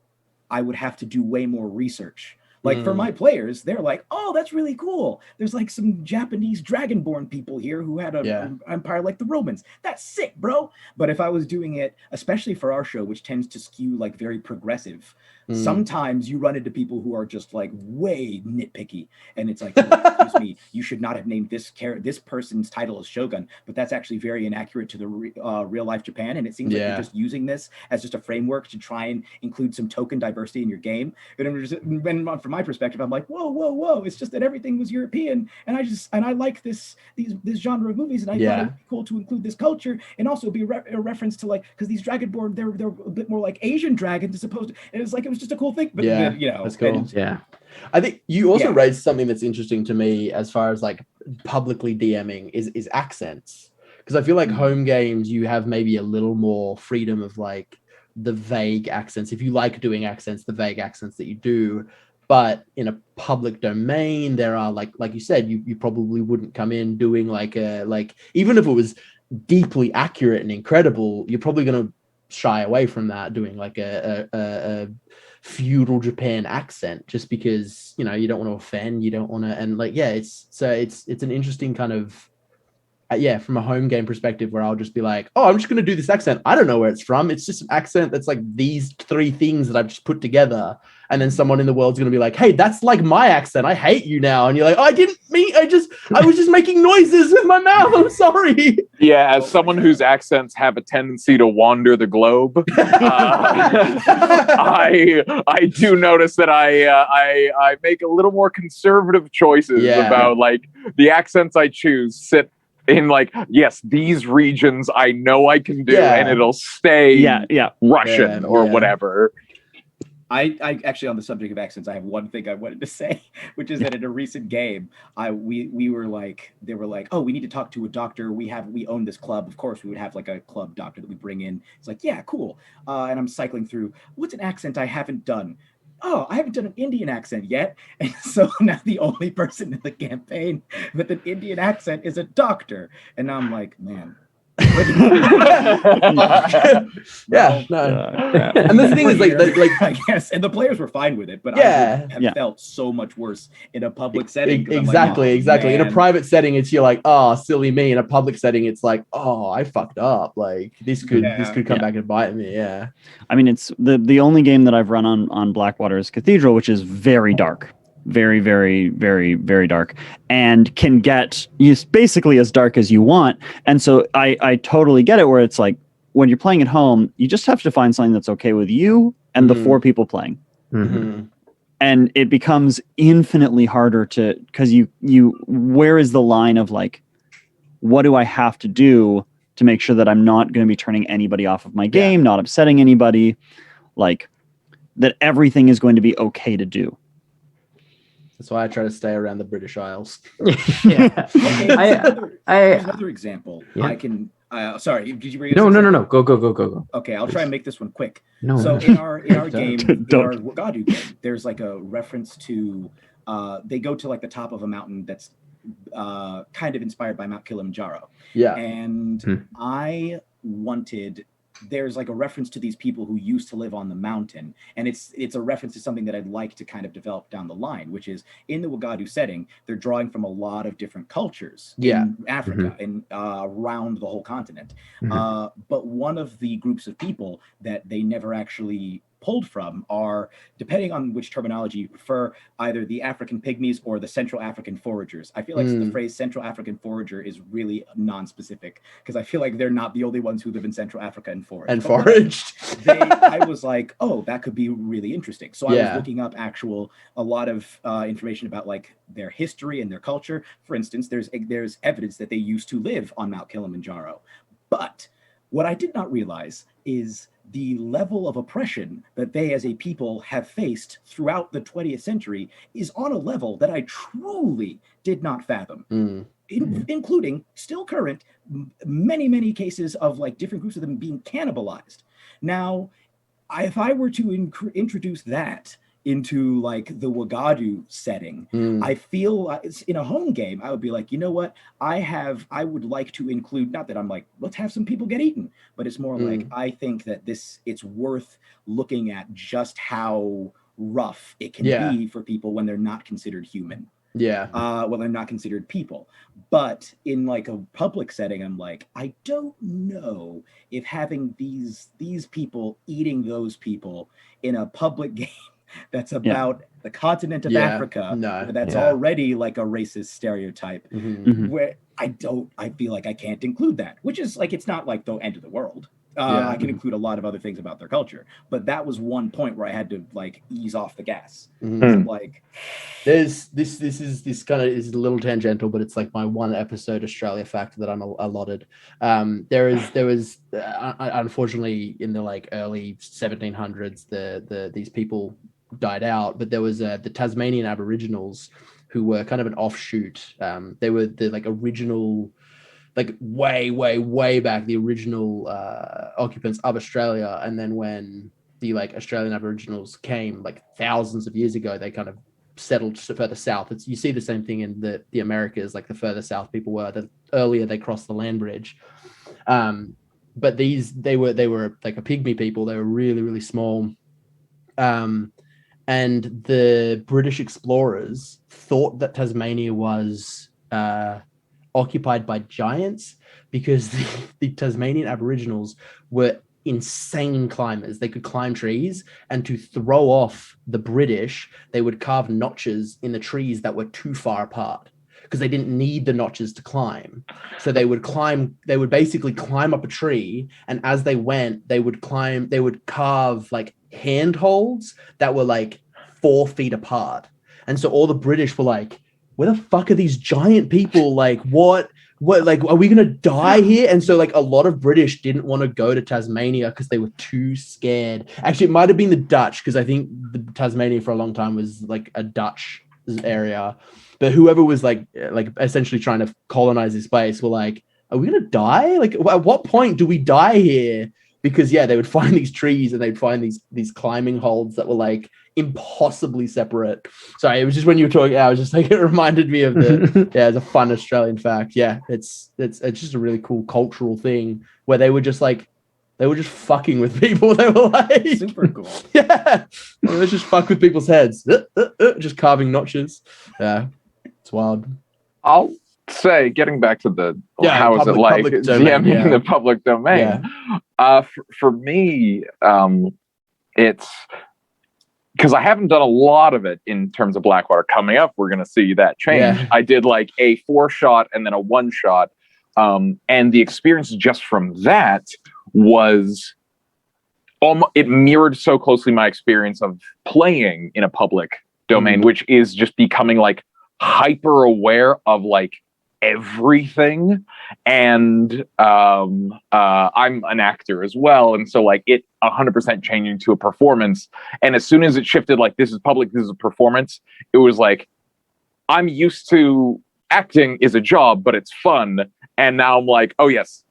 have to do way more research. Like for my players, they're like, oh, that's really cool. There's like some Japanese Dragonborn people here who had an empire like the Romans. That's sick, bro. But if I was doing it, especially for our show, which tends to skew like very progressive, sometimes you run into people who are just like way nitpicky. And it's like, excuse me, you should not have named this person's title as Shogun, but that's actually very inaccurate to the real life Japan. And it seems like you're just using this as just a framework to try and include some token diversity in your game. And from my perspective, I'm like, whoa. It's just that everything was European. And I like this genre of movies. And I thought it'd be cool to include this culture and also be a reference to like, because these Dragonborn, they're a bit more like Asian dragons as opposed to, and it was just a cool thing. But then, you know, that's cool. And, I think you also raised something that's interesting to me as far as like publicly DMing is accents. Because I feel like home games, you have maybe a little more freedom of like the vague accents. If you like doing accents, the vague accents that you do. But in a public domain, there are like you said, you probably wouldn't come in doing like even if it was deeply accurate and incredible, you're probably going to shy away from that, doing like a feudal Japan accent, just because, you know, you don't want to offend, you don't want to, and like, it's an interesting kind of, from a home game perspective, where I'll just be like, oh, I'm just going to do this accent. I don't know where it's from. It's just an accent that's like these three things that I've just put together. And then someone in the world's going to be like, hey, that's like my accent. I hate you now. And you're like, oh, I didn't mean, I was just making noises with my mouth. I'm sorry. Yeah, as someone whose accents have a tendency to wander the globe, I do notice that I make a little more conservative choices about like the accents I choose sit in like, yes, these regions I know I can do, and it'll stay Russian or whatever. I actually, on the subject of accents, I have one thing I wanted to say, which is that in a recent game, we were like, they were like, oh, we need to talk to a doctor. We own this club. Of course, we would have like a club doctor that we bring in. It's like, yeah, cool. And I'm cycling through, what's an accent I haven't done? Oh, I haven't done an Indian accent yet. And so now the only person in the campaign with an Indian accent is a doctor. And now I'm like, man. And the thing is like I guess, and the players were fine with it, but I would have felt so much worse in a public setting. Exactly. In a private setting, it's you're like, oh, silly me. In a public setting, it's like, oh, I fucked up. Like this could come back and bite me. Yeah. I mean, it's the only game that I've run on Blackwater is Cathedral, which is very dark. Very, very, very, very dark, and can get basically as dark as you want. And so I totally get it, where it's like when you're playing at home, you just have to find something that's okay with you and the four people playing. And it becomes infinitely harder because you where is the line of like, what do I have to do to make sure that I'm not going to be turning anybody off of my game, not upsetting anybody, like that everything is going to be okay to do. That's why I try to stay around the British Isles. Okay, here's another example. I can. Sorry, did you bring? No. Go. Okay, I'll try and make this one quick. No. So in our game, in our Wagadu game, there's like a reference to. They go to like the top of a mountain that's kind of inspired by Mount Kilimanjaro. Yeah. And I wanted. There's like a reference to these people who used to live on the mountain, and it's a reference to something that I'd like to kind of develop down the line, which is in the Wagadu setting, they're drawing from a lot of different cultures in Africa and around the whole continent. But one of the groups of people that they never actually pulled from are, depending on which terminology you prefer, either the African pygmies or the Central African foragers. I feel like the phrase Central African forager is really non-specific, because I feel like they're not the only ones who live in Central Africa and forage. And foraged. I was like, oh, that could be really interesting. So I was looking up a lot of information about like their history and their culture. For instance, there's evidence that they used to live on Mount Kilimanjaro. But what I did not realize is the level of oppression that they as a people have faced throughout the 20th century is on a level that I truly did not fathom. Including, still current, many cases of like different groups of them being cannibalized. Now, if I were to introduce that into like the Wagadu setting, I feel in a home game, I would be like, you know what? I would like to include, not that I'm like, let's have some people get eaten, but it's more like, I think that it's worth looking at just how rough it can be for people when they're not considered human. Well, they're not considered people. But in like a public setting, I'm like, I don't know if having these people eating those people in a public game that's about the continent of Africa, that's already like a racist stereotype, where I feel like I can't include that, which is like, it's not like the end of the world. I can include a lot of other things about their culture, but that was one point where I had to like ease off the gas. Like, there's this kind of is a little tangential, but it's like my one episode Australia fact that I'm allotted. There was unfortunately in the like early 1700s, these people died out, but there was the Tasmanian Aboriginals who were kind of an offshoot. They were the like original, like way back, the original occupants of Australia. And then when the like Australian Aboriginals came like thousands of years ago, they kind of settled further south. You see the same thing in the Americas, like the further south people were, the earlier they crossed the land bridge. But they were like a pygmy people. They were really small. And the British explorers thought that Tasmania was occupied by giants because the Tasmanian Aboriginals were insane climbers. They could climb trees, and to throw off the British, they would carve notches in the trees that were too far apart because they didn't need the notches to climb. So they would basically climb up a tree, and as they went, they would carve like handholds that were like 4 feet apart. And so all the British were like, where the fuck are these giant people? Like, what, like, are we going to die here? And so like a lot of British didn't want to go to Tasmania because they were too scared. Actually, it might've been the Dutch, because I think the Tasmania for a long time was like a Dutch area. But whoever was like essentially trying to colonize this place were like, are we going to die? Like, at what point do we die here? Because they would find these trees and they'd find these climbing holds that were like impossibly separate. Sorry, it was just when you were talking, I was just like, it reminded me of it's a fun Australian fact. It's just a really cool cultural thing where they were just fucking with people. They were like super cool. Let's just fuck with people's heads, just carving notches. It's wild. I'll say, getting back to the how is it like DMing in the public domain, for me, it's because I haven't done a lot of it in terms of Blackwater. Coming up, we're going to see that change. I did like a 4-shot and then a 1-shot, and the experience just from that was it mirrored so closely my experience of playing in a public domain, which is just becoming like hyper aware of like everything. And I'm an actor as well, and so like it 100% changing to a performance. And as soon as it shifted, like this is public, this is a performance, it was like I'm used to acting is a job, but it's fun. And now I'm like, oh yes,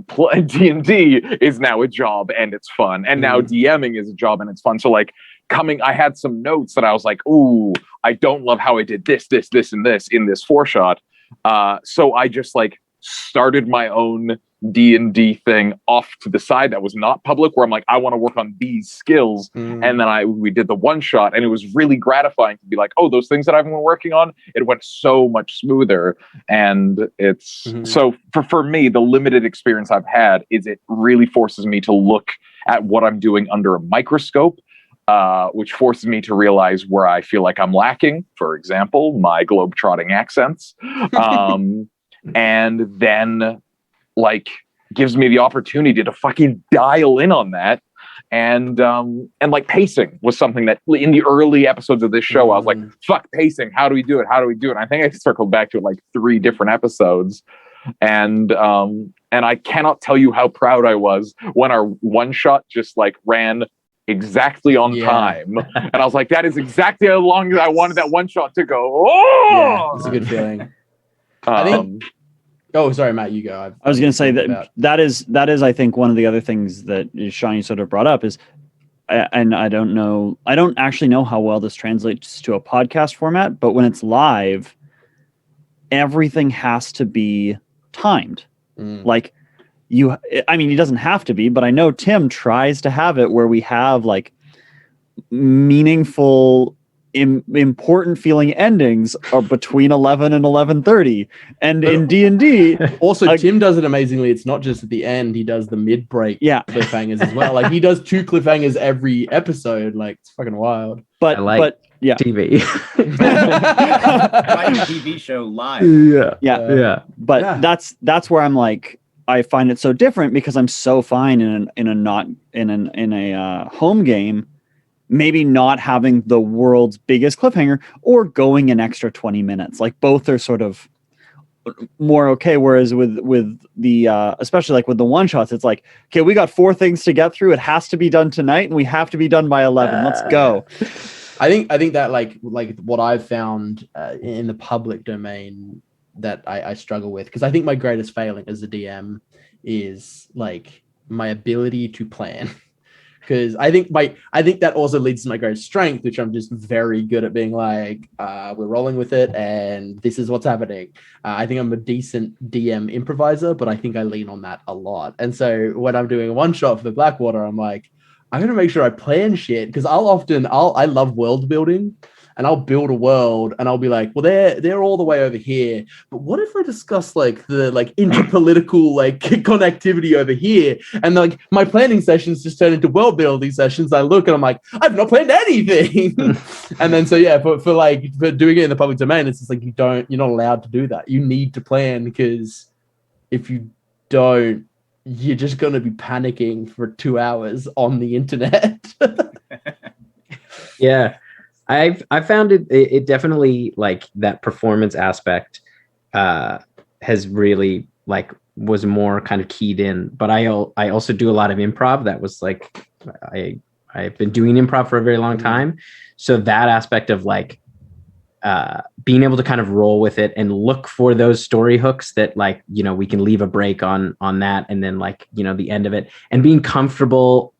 D&D is now a job and it's fun. And now DMing is a job and it's fun. So like I had some notes that I was like, ooh, I don't love how I did this, and this in this 4-shot. So I just like started my own D&D thing off to the side that was not public, where I'm like, I want to work on these skills. And then we did the 1-shot, and it was really gratifying to be like, oh, those things that I've been working on, it went so much smoother. And it's so for me, the limited experience I've had is it really forces me to look at what I'm doing under a microscope. which forces me to realize where I feel like I'm lacking. For example, my globetrotting accents. And then like gives me the opportunity to fucking dial in on that. And like pacing was something that in the early episodes of this show, I was like, fuck pacing. How do we do it? How do we do it? And I think I circled back to it like 3 different episodes. And I cannot tell you how proud I was when our one shot just like ran exactly on time. And I was like, that is exactly how long I wanted that one shot to go. Yeah, it's a good feeling. I think. Oh, sorry, Matt, you go. I was going to say that is I think one of the other things that Sean, you sort of brought up is, and I don't actually know how well this translates to a podcast format, but when it's live, everything has to be timed. Like it doesn't have to be, but I know Tim tries to have it where we have like meaningful, important feeling endings are between 11 and 11:30, and in D&D also Tim does it amazingly. It's not just at the end, he does the mid-break cliffhangers as well. Like he does 2 cliffhangers every episode. Like it's fucking wild. But yeah, TV. Write a TV show live. But that's where I'm like, I find it so different because I'm so fine in a home game maybe not having the world's biggest cliffhanger or going an extra 20 minutes. Like both are sort of more okay. Whereas with the especially like with the one shots, it's like, okay, we got 4 things to get through. It has to be done tonight and we have to be done by 11. Let's go. I think that like what I've found in the public domain that I struggle with, because I think my greatest failing as a DM is like my ability to plan. Because I think that also leads to my greatest strength, which I'm just very good at being like, we're rolling with it, and this is what's happening. I think I'm a decent DM improviser, but I think I lean on that a lot. And so when I'm doing a one shot for the Blackwater, I'm like, I'm gonna make sure I plan shit, because I love world building. And I'll build a world and I'll be like, well, they're all the way over here. But what if I discuss like the like interpolitical like connectivity over here? And like my planning sessions just turn into world building sessions. I look and I'm like, I've not planned anything. And then so for doing it in the public domain, it's just like you're not allowed to do that. You need to plan, because if you don't, you're just gonna be panicking for 2 hours on the internet. Yeah. I found it definitely like that performance aspect has really like was more kind of keyed in, but I also do a lot of improv. That was like I've been doing improv for a very long time, so that aspect of like being able to kind of roll with it and look for those story hooks that like we can leave a break on that, and then like the end of it, and being comfortable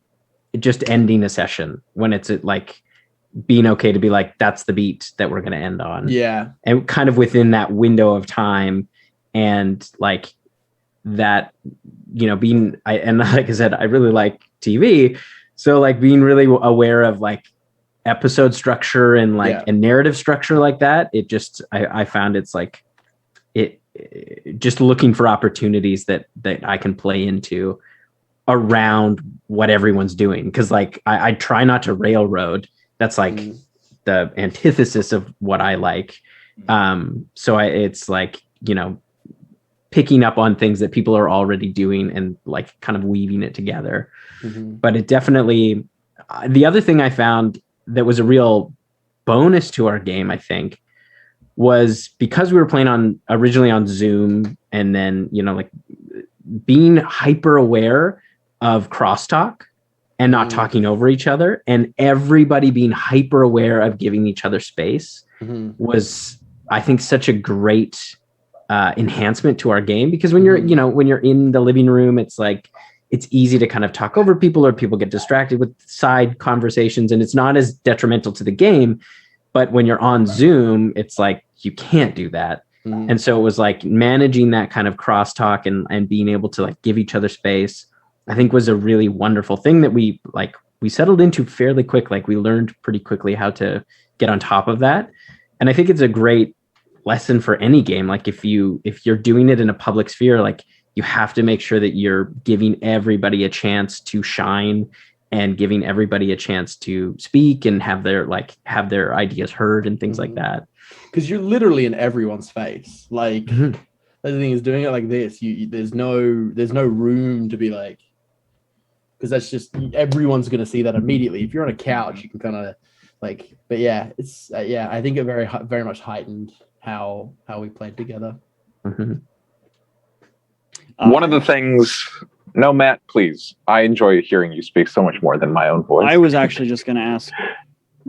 just ending a session when it's like being okay to be like, that's the beat that we're going to end on. Yeah. And kind of within that window of time, and like that, and like I said, I really like TV. So like being really aware of like episode structure and like and narrative structure like that. It just, I found it's like, it just looking for opportunities that I can play into around what everyone's doing. Cause like, I try not to railroad. That's like the antithesis of what I like. So it's like, picking up on things that people are already doing and like kind of weaving it together. But it definitely, the other thing I found that was a real bonus to our game, I think, was because we were playing originally on Zoom, and then, like being hyper aware of crosstalk and not talking over each other, and everybody being hyper aware of giving each other space was, I think, such a great enhancement to our game. Because when you're, when you're in the living room, it's like, it's easy to kind of talk over people, or people get distracted with side conversations, and it's not as detrimental to the game. But when you're on Zoom, it's like, you can't do that. And so it was like managing that kind of crosstalk and being able to like give each other space, I think was a really wonderful thing that we settled into fairly quick. Like we learned pretty quickly how to get on top of that. And I think it's a great lesson for any game. Like if you're doing it in a public sphere, like you have to make sure that you're giving everybody a chance to shine and giving everybody a chance to speak and have their ideas heard and things like that. Because you're literally in everyone's face. Like the thing is, doing it like this, there's no room to be like, because that's just, everyone's going to see that immediately. If you're on a couch, you can kind of like, but yeah, it's I think it very much heightened how we played together. One of the things, no, Matt, please. I enjoy hearing you speak so much more than my own voice. I was actually just going to ask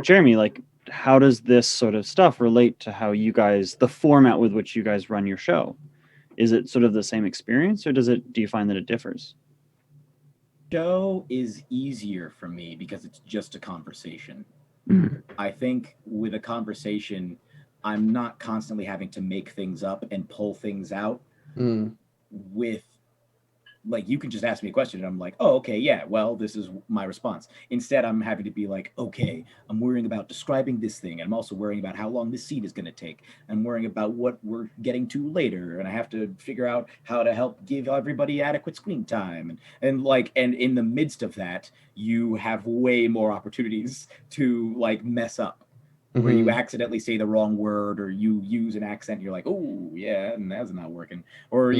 Jeremy, like, how does this sort of stuff relate to how you guys, the format with which you guys run your show? Is it sort of the same experience, or do you find that it differs? Show is easier for me because it's just a conversation. I think with a conversation, I'm not constantly having to make things up and pull things out. With, like, you can just ask me a question and I'm like, oh, okay, yeah, well, this is my response. Instead, I'm having to be like, okay, I'm worrying about describing this thing. And I'm also worrying about how long this scene is going to take. I'm worrying about what we're getting to later. And I have to figure out how to help give everybody adequate screen time. And in the midst of that, you have way more opportunities to like mess up. Where you accidentally say the wrong word, or you use an accent, and you're like, oh, yeah, and that's not working. Or,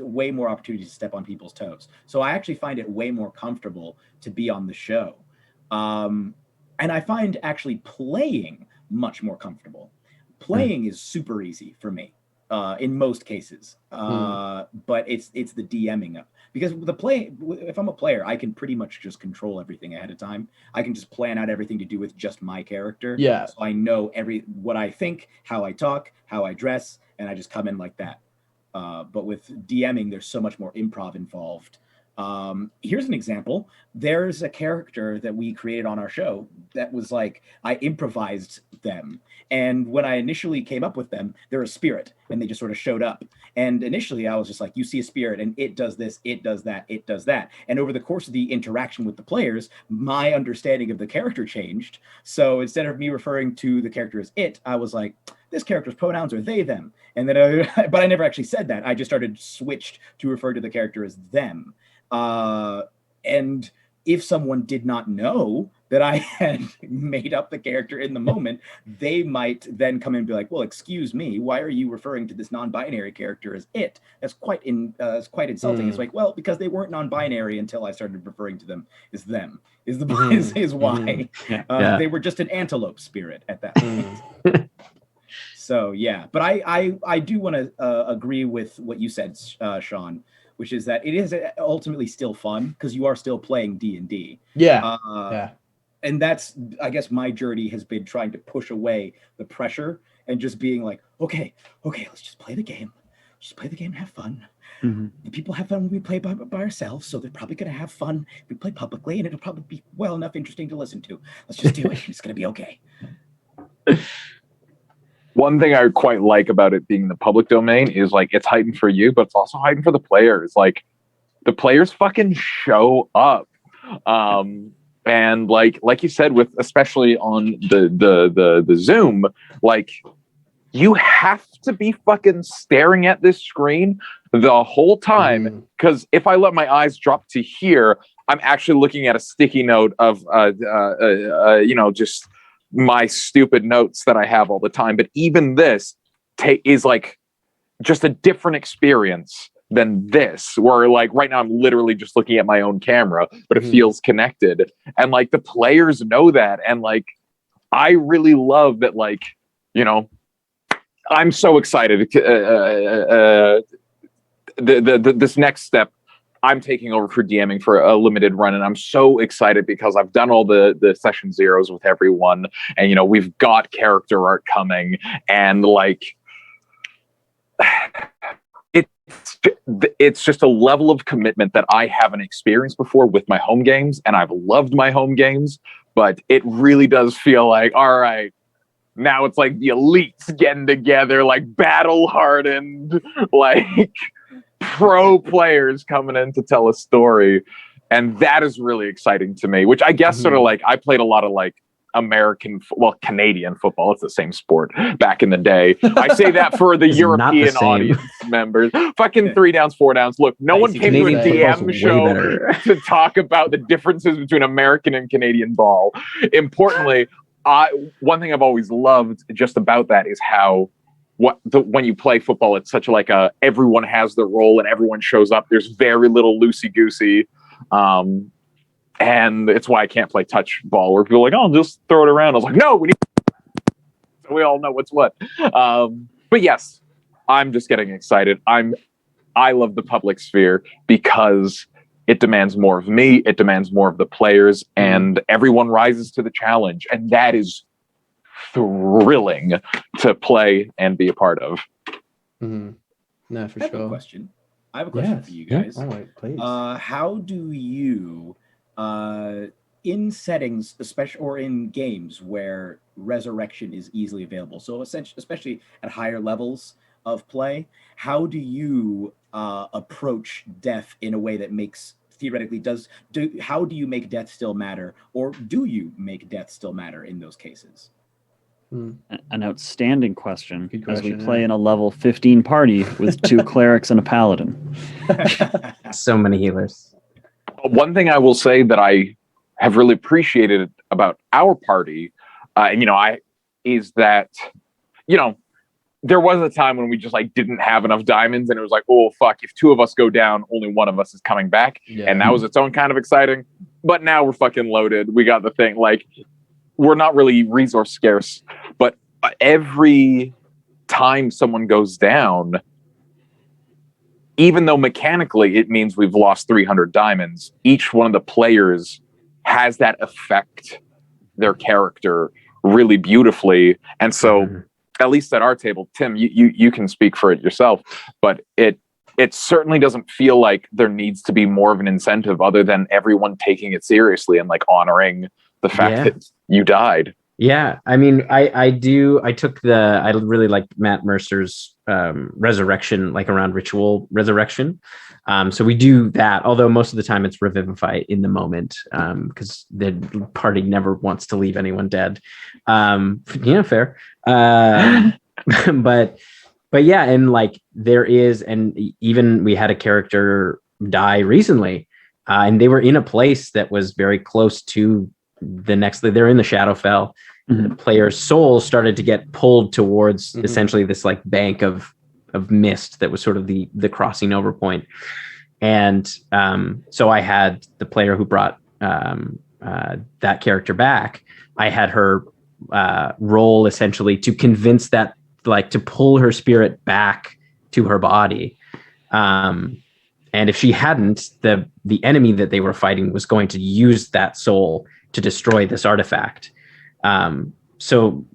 way more opportunities to step on people's toes. So I actually find it way more comfortable to be on the show. And I find actually playing much more comfortable. Playing is super easy for me in most cases. But it's the DMing up. Because if I'm a player, I can pretty much just control everything ahead of time. I can just plan out everything to do with just my character. Yeah. So I know what I think, how I talk, how I dress, and I just come in like that. But with DMing, there's so much more improv involved. Here's an example. There's a character that we created on our show that was like, I improvised them. And when I initially came up with them, they're a spirit, and they just sort of showed up. And initially I was just like, you see a spirit and it does this, it does that, it does that. And over the course of the interaction with the players, my understanding of the character changed. So instead of me referring to the character as it, I was like, this character's pronouns are they, them. And then, but I never actually said that. I just switched to refer to the character as them. And if someone did not know that I had made up the character in the moment, they might then come in and be like, well, excuse me, why are you referring to this non-binary character as it? That's quite insulting. It's like, well, because they weren't non-binary until I started referring to them as them, is why. They were just an antelope spirit at that point. So, yeah, but I do want to agree with what you said, Sean, which is that it is ultimately still fun because you are still playing D&D. Yeah. And that's, I guess, my journey has been trying to push away the pressure and just being like, okay, let's just play the game. Just play the game and have fun. The people have fun when we play by ourselves, so they're probably going to have fun if we play publicly, and it'll probably be well enough interesting to listen to. Let's just do it. It's going to be okay. One thing I quite like about it being the public domain is like it's heightened for you, but it's also heightened for the players. Like the players fucking show up. And like you said, with especially on the Zoom, like you have to be fucking staring at this screen the whole time, because if I let my eyes drop to here, I'm actually looking at a sticky note of just my stupid notes that I have all the time. But even this is like just a different experience than this, where like right now I'm literally just looking at my own camera, but it feels connected. And like the players know that. And like, I really love that, like, I'm so excited. This next step, I'm taking over for DMing for a limited run, and I'm so excited because I've done all the session zeros with everyone, and we've got character art coming, and like it's just a level of commitment that I haven't experienced before with my home games, and I've loved my home games, but it really does feel like, all right, now it's like the elites getting together, like battle hardened, like pro players coming in to tell a story. And that is really exciting to me, which I guess sort of like I played a lot of like Canadian football. It's the same sport back in the day. I say that for the It's not the European same. audience members. Fucking 3 downs, 4 downs. Look, no one came to a Canadian football's DM way show better. to talk about the differences between American and Canadian ball. Importantly, one thing I've always loved just about that is how when you play football, it's such like everyone has their role and everyone shows up. There's very little loosey-goosey. And it's why I can't play touch ball where people are like, oh, just throw it around. I was like, no, so we all know what's what. But yes, I'm just getting excited. I love the public sphere because it demands more of me. It demands more of the players, and everyone rises to the challenge. And that is thrilling to play and be a part of. Mm-hmm. No, for I have sure. I have a question for you guys. Yeah. All right, please. How do you, in settings, especially or in games where resurrection is easily available, so especially at higher levels of play, how do you approach death in a way that makes theoretically how do you make death still matter, or do you make death still matter in those cases? An outstanding question, Good as we question, play yeah. in a level 15 party with 2 clerics and a paladin. So many healers. One thing I will say that I have really appreciated about our party, is that, there was a time when we just like didn't have enough diamonds, and it was like, oh fuck, if 2 of us go down, only 1 of us is coming back, and that was its own kind of exciting. But now we're fucking loaded. We got the thing. Like, we're not really resource scarce, but every time someone goes down, even though mechanically it means we've lost 300 diamonds, each one of the players has that affect their character really beautifully. And so, at least at our table, Tim, you can speak for it yourself, but it certainly doesn't feel like there needs to be more of an incentive other than everyone taking it seriously and like honoring the fact that you died. Yeah, I mean, I really like Matt Mercer's resurrection, like around ritual resurrection. So we do that, although most of the time it's revivify in the moment, because the party never wants to leave anyone dead. Fair. But yeah, and like there is, and even we had a character die recently, and they were in a place that was very close to the next. They're in the Shadowfell. The player's soul started to get pulled towards essentially this like bank of mist that was sort of the crossing over point. And so I had the player who brought that character back. I had her roll essentially to convince that, like, to pull her spirit back to her body. And if she hadn't, the enemy that they were fighting was going to use that soul to destroy this artifact. So,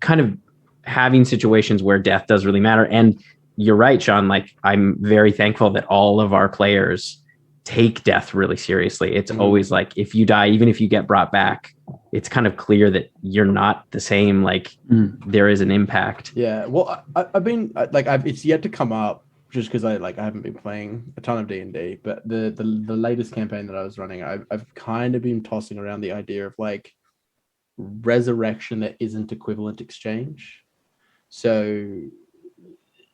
kind of having situations where death does really matter. And you're right, Sean, like, I'm very thankful that all of our players take death really seriously. It's always like, if you die, even if you get brought back, it's kind of clear that you're not the same. Like, there is an impact. Yeah. Well, I've been it's yet to come up just because I haven't been playing a ton of D&D, but the latest campaign that I was running, I've kind of been tossing around the idea of like resurrection that isn't equivalent exchange. So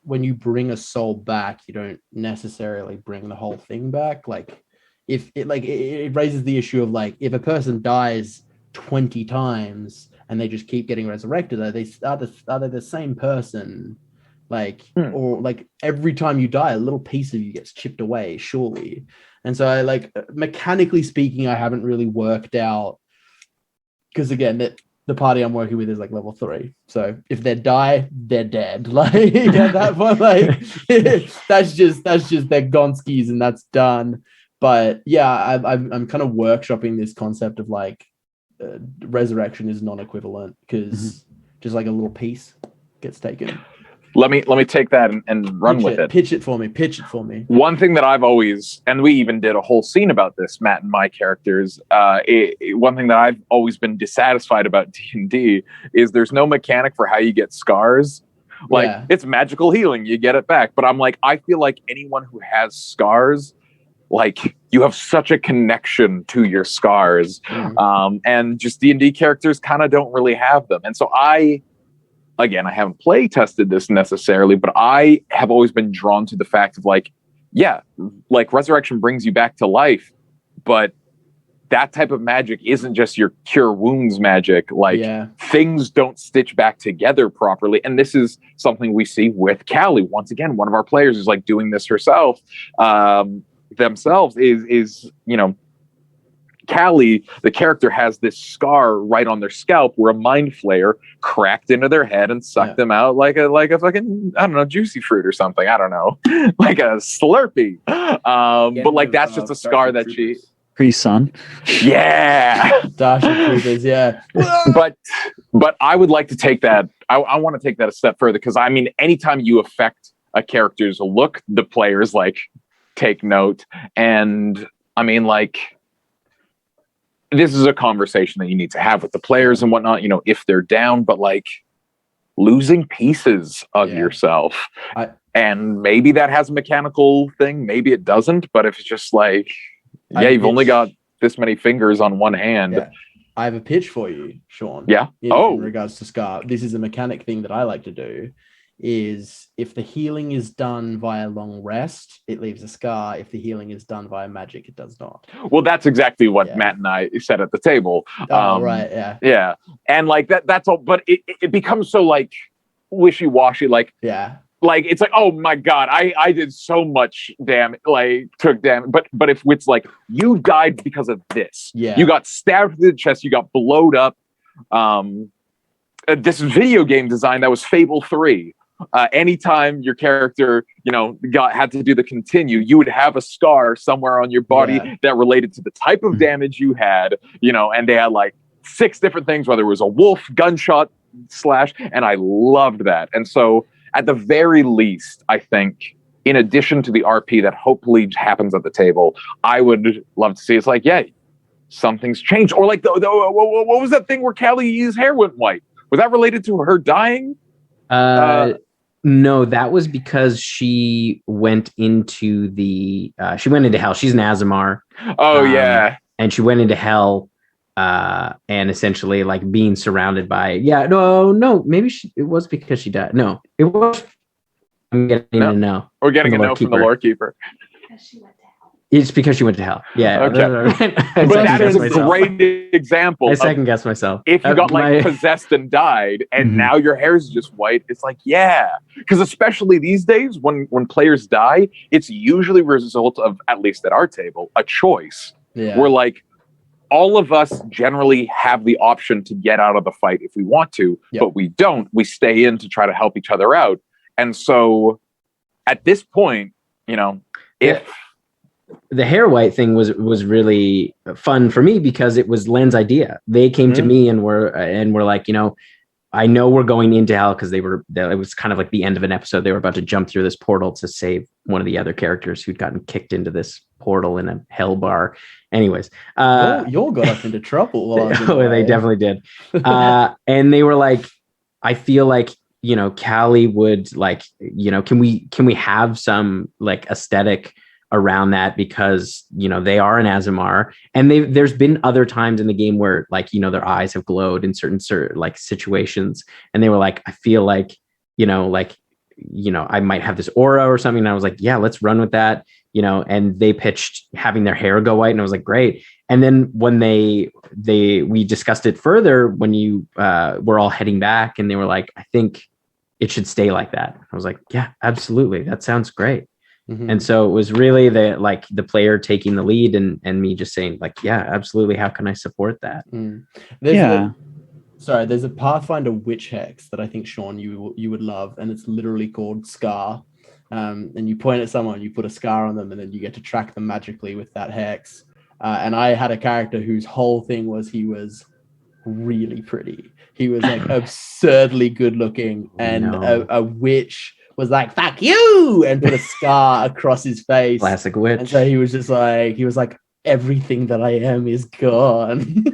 when you bring a soul back, you don't necessarily bring the whole thing back. Like, if it raises the issue of like, if a person dies 20 times and they just keep getting resurrected, are they the same person? Like, or like every time you die, a little piece of you gets chipped away, surely. And so I like, mechanically speaking, I haven't really worked out, because again, that the party I'm working with is like level 3. So if they die, they're dead. Like at that point, like that's just their gonskis and that's done. But yeah, I'm kind of workshopping this concept of like resurrection is non-equivalent, because just like a little piece gets taken. Let me take that and run with it. Pitch it for me. One thing that I've always, and we even did a whole scene about this, Matt and my characters. One thing that I've always been dissatisfied about D&D is there's no mechanic for how you get scars. Like, it's magical healing, you get it back. But I'm like, I feel like anyone who has scars, like you have such a connection to your scars. And just D&D characters kind of don't really have them. And so I haven't play tested this necessarily, but I have always been drawn to the fact of like, yeah, like resurrection brings you back to life, but that type of magic isn't just your cure wounds magic. Like things don't stitch back together properly. And this is something we see with Callie. Once again, one of our players is like doing this herself, themselves is, you know, Callie, the character, has this scar right on their scalp where a mind flayer cracked into their head and sucked them out like a fucking, I don't know, juicy fruit or something. I don't know, like a Slurpee. But like that's just a scar that she. Pre-sun. Yeah. Starship Troopers, yeah. But I would like to take that. I want to take that a step further, because I mean, anytime you affect a character's look, the players like take note. And I mean, like, this is a conversation that you need to have with the players and whatnot, you know, if they're down, but like losing pieces of yourself. And maybe that has a mechanical thing, maybe it doesn't, but if it's just like, you've only got this many fingers on one hand. Yeah. I have a pitch for you, Sean. Yeah. In regards to Scar, this is a mechanic thing that I like to do. Is if the healing is done via long rest, it leaves a scar. If the healing is done via magic, it does not. Well, that's exactly what Matt and I said at the table. Right. Yeah. Yeah. And like that's all, but it becomes so like wishy-washy. Like, like it's like, oh my god, I did so much damage, like took damage, but if it's like you died because of this, you got stabbed in the chest, you got blowed up. This video game design that was Fable 3. Anytime your character, you know, had to do the continue, you would have a scar somewhere on your body that related to the type of damage you had, you know, and they had like 6 different things, whether it was a wolf, gunshot, slash, and I loved that. And so at the very least, I think, in addition to the RP that hopefully happens at the table, I would love to see it's like, something's changed. Or like, what was that thing where Callie's hair went white? Was that related to her dying? No, that was because she went into hell. She's an Azamar. And she went into hell, and essentially like being surrounded by, maybe it was because she died. No, it was. I'm getting a no. We're getting a no from the lore keeper. It's because she went to hell. Yeah. Okay. But that is a great example. I second guess myself. If you got like possessed and died, and now your hair is just white, it's like, because especially these days when players die, it's usually a result of, at least at our table, a choice. Where like all of us generally have the option to get out of the fight if we want to, but we don't. We stay in to try to help each other out. And so at this point, you know, if the hair white thing was really fun for me because it was Len's idea. They came to me and were like, you know, I know we're going into hell because it was kind of like the end of an episode. They were about to jump through this portal to save one of the other characters who'd gotten kicked into this portal in a hell bar. Anyways, y'all got us into trouble. They definitely did. And they were like, I feel like, you know, Callie would like, you know, can we have some like aesthetic around that, because, you know, they are an Azamar, and there's been other times in the game where, like, you know, their eyes have glowed in certain like situations, and they were like, I feel like, you know, I might have this aura or something. And I was like, yeah, let's run with that, you know. And they pitched having their hair go white, and I was like, great. And then when we discussed it further when you were all heading back, and they were like, I think it should stay like that. I was like, yeah, absolutely, that sounds great. And so it was really the player taking the lead and me just saying like, yeah, absolutely. How can I support that? There's a Pathfinder witch hex that I think, Sean, you would love. And it's literally called Scar. And you point at someone, you put a scar on them, and then you get to track them magically with that hex. And I had a character whose whole thing was he was really pretty. He was like absurdly good looking, and a witch was like, fuck you, and put a scar across his face. Classic witch. And so he was like, everything that I am is gone.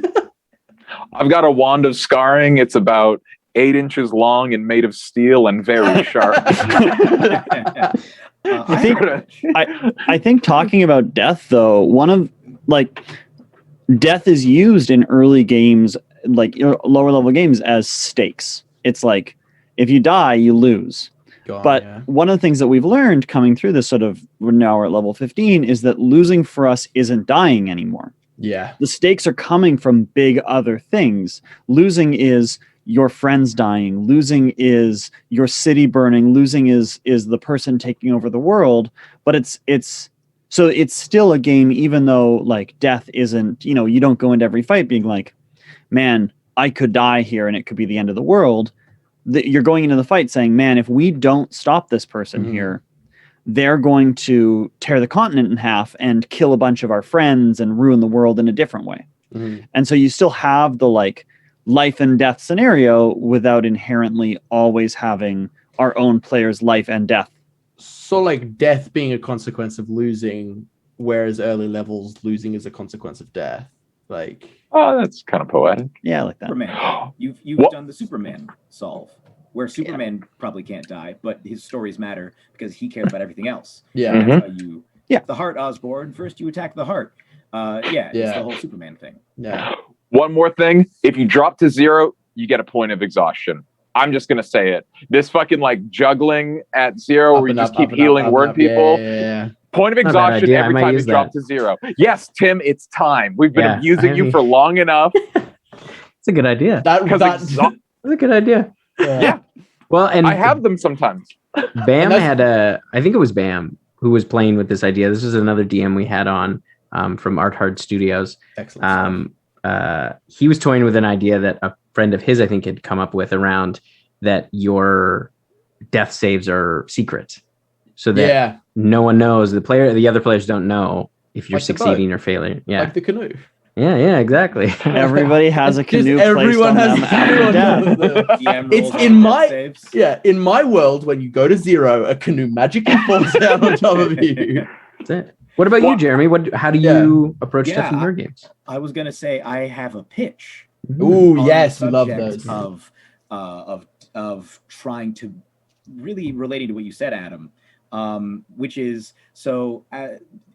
I've got a wand of scarring. It's about 8 inches long and made of steel and very sharp. I think talking about death though, death is used in early games, like lower level games, as stakes. It's like if you die, you lose. But one of the things that we've learned coming through this we're now at level 15, is that losing for us isn't dying anymore. Yeah. The stakes are coming from big other things. Losing is your friends dying. Losing is your city burning. Losing is the person taking over the world. But it's still a game, even though like death isn't, you don't go into every fight being like, man, I could die here and it could be the end of the world. You're going into the fight saying, man, if we don't stop this person here, they're going to tear the continent in half and kill a bunch of our friends and ruin the world in a different way. And so you still have the like life and death scenario without inherently always having our own player's life and death. So like death being a consequence of losing, whereas early levels losing is a consequence of death. Like, oh, that's kind of poetic. Yeah, I like that. Superman. You've done the Superman solve, where Superman probably can't die, but his stories matter because he cares about everything else. Yeah. That's how the heart, Osborn. First you attack the heart. It's the whole Superman thing. Yeah. One more thing. If you drop to 0, you get a point of exhaustion. I'm just going to say it. This fucking like juggling at 0 where you just keep healing word people. Yeah. Point of exhaustion every time you drop to 0. Yes, Tim, it's time. We've been abusing you for long enough. It's a good idea. That's a good idea. Yeah. Well, and I have them sometimes. Bam I think it was Bam who was playing with this idea. This is another DM we had on from Art Hard Studios. Excellent. He was toying with an idea that a friend of his, I think, had come up with around that your death saves are secret. So that no one knows, the other players don't know if you're succeeding or failing. Yeah. Like the canoe. Yeah, exactly. Everybody has a canoe. Everyone has a canoe. It's in my world, when you go to 0, a canoe magically falls down on top of you. That's it. What about you, Jeremy? How do you approach stuff in your games? I was gonna say I have a pitch. Ooh, yes, we love those. Of trying to really relating to what you said, Adam, which is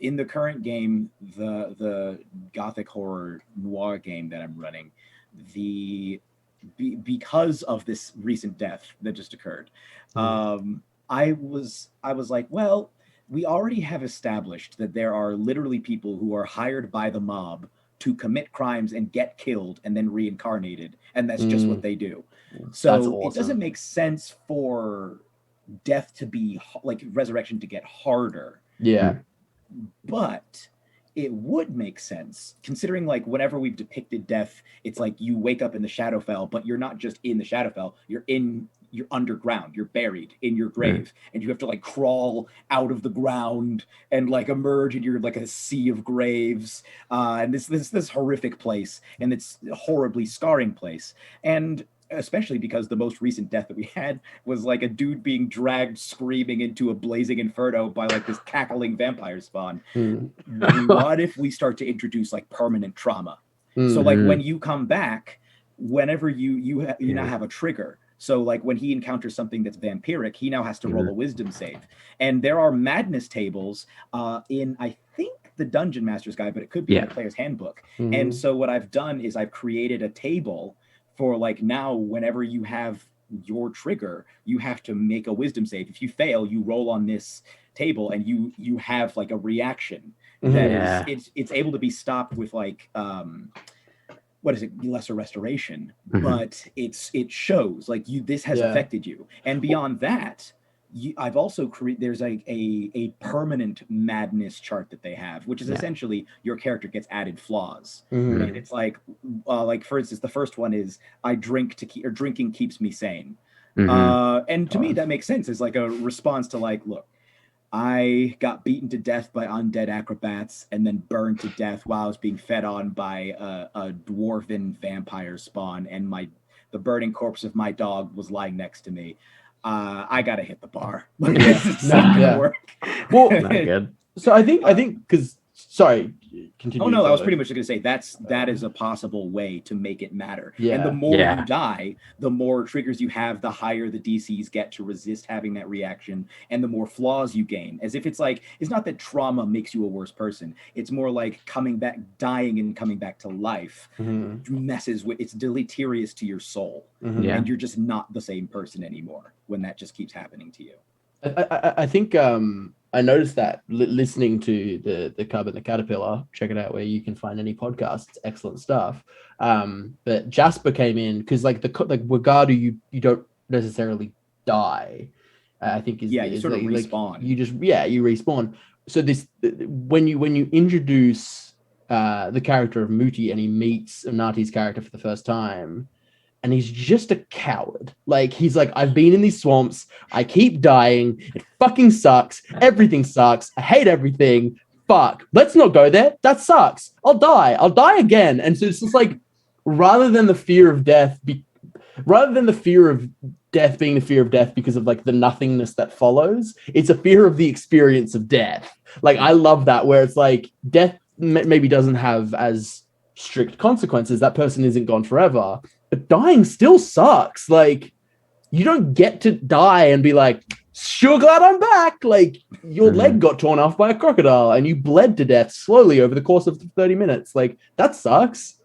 in the current game, the gothic horror noir game that I'm running, because of this recent death that just occurred, I was like, well, we already have established that there are literally people who are hired by the mob to commit crimes and get killed and then reincarnated, and that's just what they do. So it doesn't make sense for death to be like resurrection to get harder. Yeah. But it would make sense considering like whenever we've depicted death, it's like you wake up in the Shadowfell, but you're not just in the Shadowfell, you're underground, you're buried in your grave, and you have to like crawl out of the ground and like emerge, and you're like a sea of graves, and this horrific place, and it's a horribly scarring place. And especially because the most recent death that we had was like a dude being dragged screaming into a blazing inferno by like this cackling vampire spawn. What if we start to introduce like permanent trauma? So like when you come back, whenever you now have a trigger. So like when he encounters something that's vampiric, he now has to roll a wisdom save. And there are madness tables in, I think, the Dungeon Master's Guide, but it could be in the player's handbook. And so what I've done is I've created a table for like now whenever you have your trigger, you have to make a wisdom save. If you fail, you roll on this table and you have like a reaction that it's able to be stopped with like what is it, lesser restoration, but it shows like this has affected you. And beyond that, I've also created, there's a permanent madness chart that they have, which is essentially your character gets added flaws. And it's like for instance, the first one is I drink drinking keeps me sane. And to me, that makes sense. It's like a response to like, look, I got beaten to death by undead acrobats and then burned to death while I was being fed on by a dwarven vampire spawn, and the burning corpse of my dog was lying next to me. I gotta hit the bar. It's not gonna work. Well, not good. So I think because sorry, continue. Oh no, I was Frodo. pretty much going to say that is a possible way to make it matter. Yeah. And the more Yeah. you die, the more triggers you have, the higher the DCs get to resist having that reaction, and the more flaws you gain. As if it's like, it's not that trauma makes you a worse person. It's more like dying and coming back to life messes with, it's deleterious to your soul. Yeah. And you're just not the same person anymore when that just keeps happening to you. I think I noticed that listening to the Cub and the Caterpillar. Check it out where you can find any podcasts. It's excellent stuff. But Jasper came in because like Wagadu, you don't necessarily die. I think is you sort of respawn. Like, you respawn. So this when you introduce the character of Muti and he meets Nati's character for the first time. And he's just a coward. Like, he's like, I've been in these swamps. I keep dying. It fucking sucks. Everything sucks. I hate everything. Fuck. Let's not go there. That sucks. I'll die. I'll die again. And so it's just like, rather than the fear of death being the fear of death because of like the nothingness that follows, it's a fear of the experience of death. Like, I love that, where it's like death maybe doesn't have as strict consequences. That person isn't gone forever. But dying still sucks. Like, you don't get to die and be like, sure glad I'm back. Like, your leg got torn off by a crocodile and you bled to death slowly over the course of 30 minutes. Like, that sucks.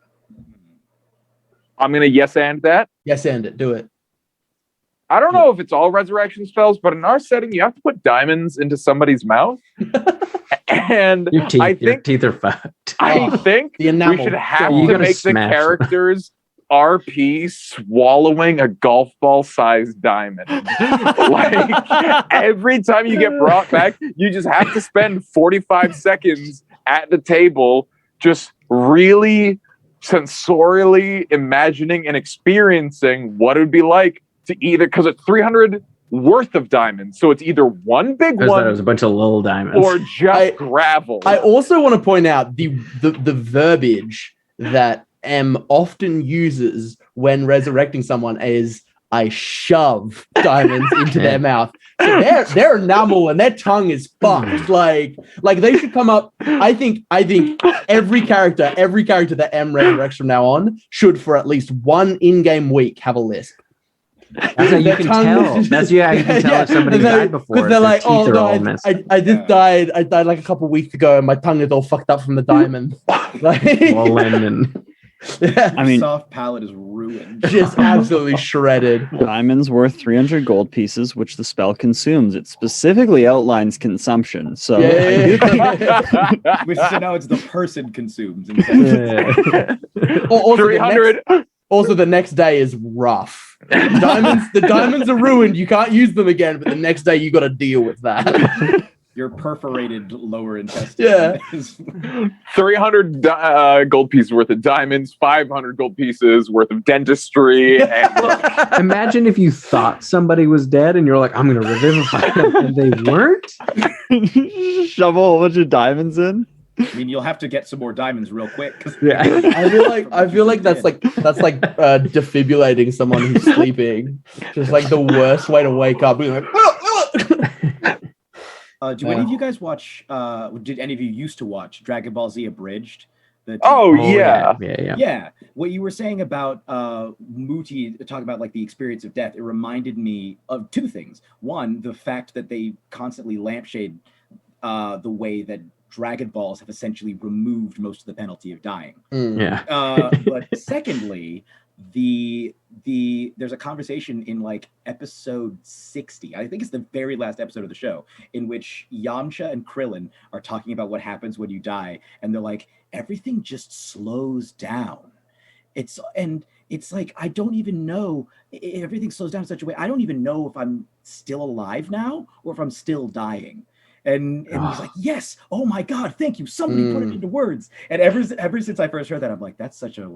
I'm going to yes and that. Yes and it. Do it. I don't know if it's all resurrection spells, but in our setting, you have to put diamonds into somebody's mouth. And Your teeth are fucked. I think the we enamel. should have You to gotta make the smash. characters RP swallowing a golf ball sized diamond. Like, every time you get brought back, you just have to spend 45 seconds at the table just really sensorially imagining and experiencing what it would be like to either, because it's 300 worth of diamonds, so it's either one big It one was a bunch of little diamonds. or just gravel. I also want to point out the verbiage that M often uses when resurrecting someone is I shove diamonds into their mouth. So their enamel and their tongue is fucked. Like they should come up. I think every character that M resurrects from now on should for at least one in-game week have a lisp. That's how you can tell. That's how you can tell if somebody died before. Because they're like, oh no, I just died. I died like a couple of weeks ago, and my tongue is all fucked up from the diamond. Like, I mean, soft palate is ruined. Just absolutely shredded. Diamonds worth 300 gold pieces, which the spell consumes. It specifically outlines consumption. So, So now it's the person consumes. Also, 300. The next day is rough. The diamonds are ruined. You can't use them again, but the next day you got to deal with that. Your perforated lower intestine. Yeah. 300 gold pieces worth of diamonds, 500 gold pieces worth of dentistry. And imagine if you thought somebody was dead and you're like, I'm going to revivify them, and they weren't. Shove a whole bunch of diamonds in. I mean, you'll have to get some more diamonds real quick. Yeah. I feel like that's like defibrillating someone who's sleeping. Just like the worst way to wake up. Being like, do any of you guys watch? Did any of you used to watch Dragon Ball Z Abridged? yeah. What you were saying about Muti talking about like the experience of death, it reminded me of two things. One, the fact that they constantly lampshade the way that Dragon Balls have essentially removed most of the penalty of dying. But secondly, there's a conversation in like episode 60, I think it's the very last episode of the show, in which Yamcha and Krillin are talking about what happens when you die, and they're like, everything just slows down. It's like, I don't even know, everything slows down in such a way, I don't even know if I'm still alive now or if I'm still dying. And he's like, yes, oh my God, thank you, somebody put it into words. And ever since I first heard that, I'm like, that's such a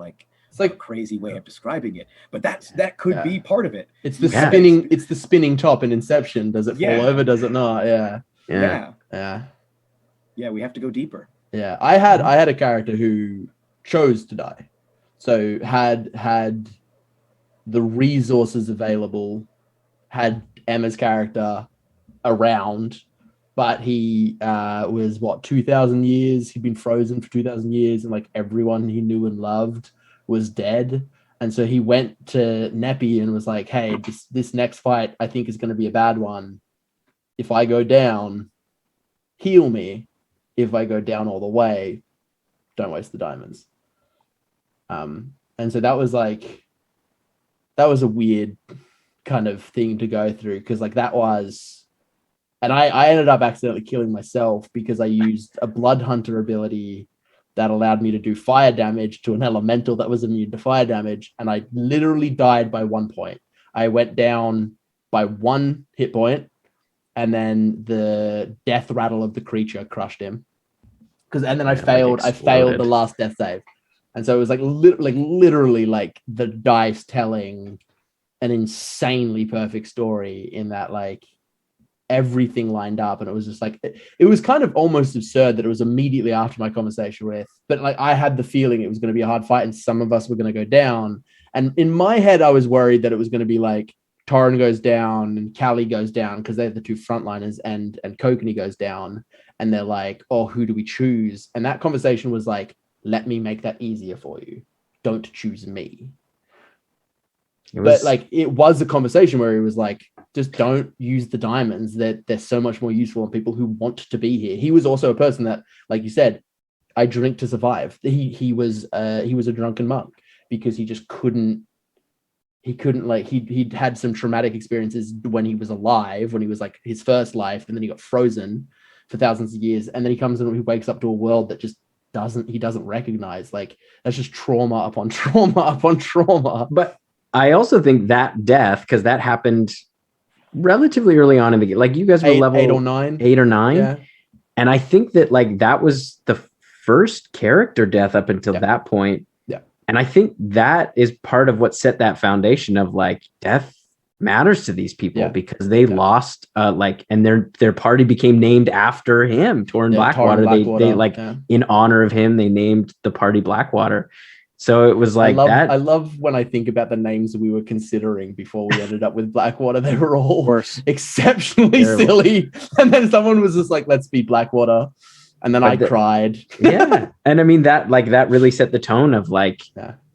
it's like crazy way of describing it, but that could be part of it. It's the spinning top in Inception. Does it fall over? Does it not? Yeah. We have to go deeper. I had a character who chose to die, so had the resources available, had Emma's character around, but he was 2,000 years. He'd been frozen for 2,000 years, and like everyone he knew and loved was dead. And so he went to Neppy and was like, "Hey, this next fight I think is going to be a bad one. If I go down, heal me. If I go down all the way, don't waste the diamonds." And so that was a weird kind of thing to go through, because like that was, and I ended up accidentally killing myself because I used a blood hunter ability that allowed me to do fire damage to an elemental that was immune to fire damage, and I literally died by 1 point. I went down by 1 hit point, and then the death rattle of the creature crushed him. And then I failed the last death save. And so it was like literally like the dice telling an insanely perfect story in that like everything lined up. And it was just like, it was kind of almost absurd that it was immediately after my conversation with, but like I had the feeling it was going to be a hard fight and some of us were going to go down. And in my head, I was worried that it was going to be like Torrin goes down and Callie goes down because they're the two frontliners, and Kokanee goes down. And they're like, "Oh, who do we choose?" And that conversation was like, "Let me make that easier for you. Don't choose me." But like, it was a conversation where he was like, "Just don't use the diamonds. That they're so much more useful on people who want to be here." He was also a person that, like you said, I drink to survive. He was a drunken monk because he just couldn't. He couldn't like he'd had some traumatic experiences when he was alive, when he was like his first life, and then he got frozen for thousands of years, and then he comes in and he wakes up to a world that just doesn't recognize. Like, that's just trauma upon trauma upon trauma. But I also think that death, because that happened relatively early on in the game, like you guys were level 8 or 9. Yeah. And I think that like that was the first character death up until that point. Yeah. And I think that is part of what set that foundation of like death matters to these people, because they lost and their party became named after him, Torrin Blackwater. They like in honor of him, they named the party Blackwater. So it was like I love when I think about the names that we were considering before we ended up with Blackwater. They were all exceptionally silly. And then someone was just like, "Let's be Blackwater." And then I cried. Yeah. And I mean that really set the tone of like,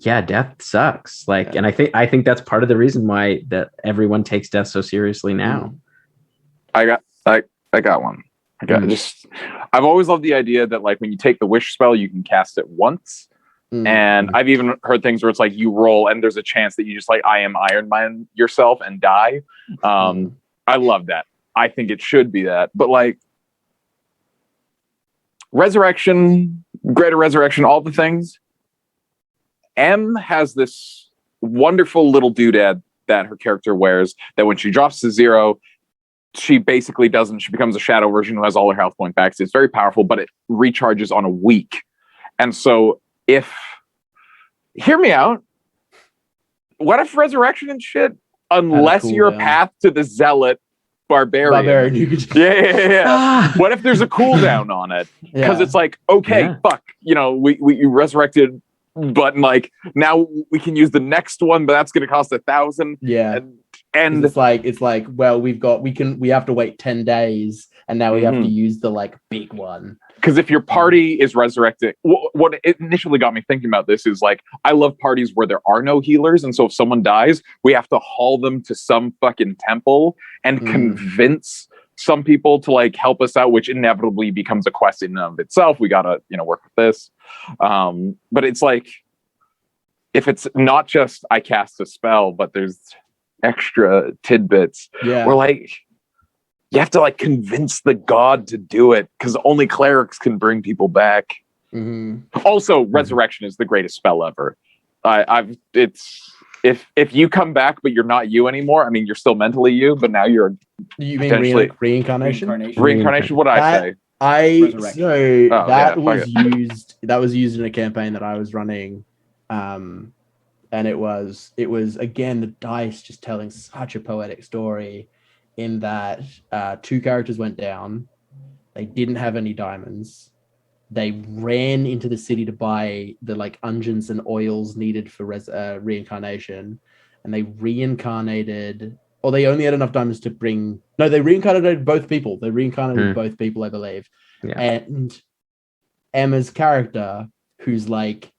death sucks. Like, and I think that's part of the reason why that everyone takes death so seriously now. I got one. I've always loved the idea that like when you take the wish spell, you can cast it once. And I've even heard things where it's like you roll and there's a chance that you just like I am Iron Man yourself and die. I love that. I think it should be that. But like resurrection, greater resurrection, all the things. M has this wonderful little doodad that her character wears that when she drops to 0, she basically she becomes a shadow version who has all her health point back. So it's very powerful, but it recharges on a week. And so hear me out. What if resurrection and shit, unless you're a path to the zealot barbarian. Yeah. What if there's a cooldown on it? Because it's like, okay, fuck, we resurrected, but like now we can use the next one, but that's going to cost 1,000. Yeah. And it's like, well, we have to wait 10 days, and now we have to use the like big one. Because if your party is resurrecting, what initially got me thinking about this is like, I love parties where there are no healers. And so if someone dies, we have to haul them to some fucking temple and convince some people to like help us out, which inevitably becomes a quest in and of itself. We got to, work with this. But it's like, if it's not just I cast a spell, but there's extra tidbits, we're like, you have to like convince the god to do it, because only clerics can bring people back. Also, resurrection is the greatest spell ever. If you come back but you're not you anymore, I mean you're still mentally you, but now you're potentially reincarnation. What did I say? That was used in a campaign that I was running, and it was again the dice just telling such a poetic story. In that 2 characters went down, they didn't have any diamonds, they ran into the city to buy the like unguents and oils needed for reincarnation, and they reincarnated or they only had enough diamonds to bring. No, they reincarnated both people. They reincarnated both people, I believe. Yeah. And Emma's character, whose like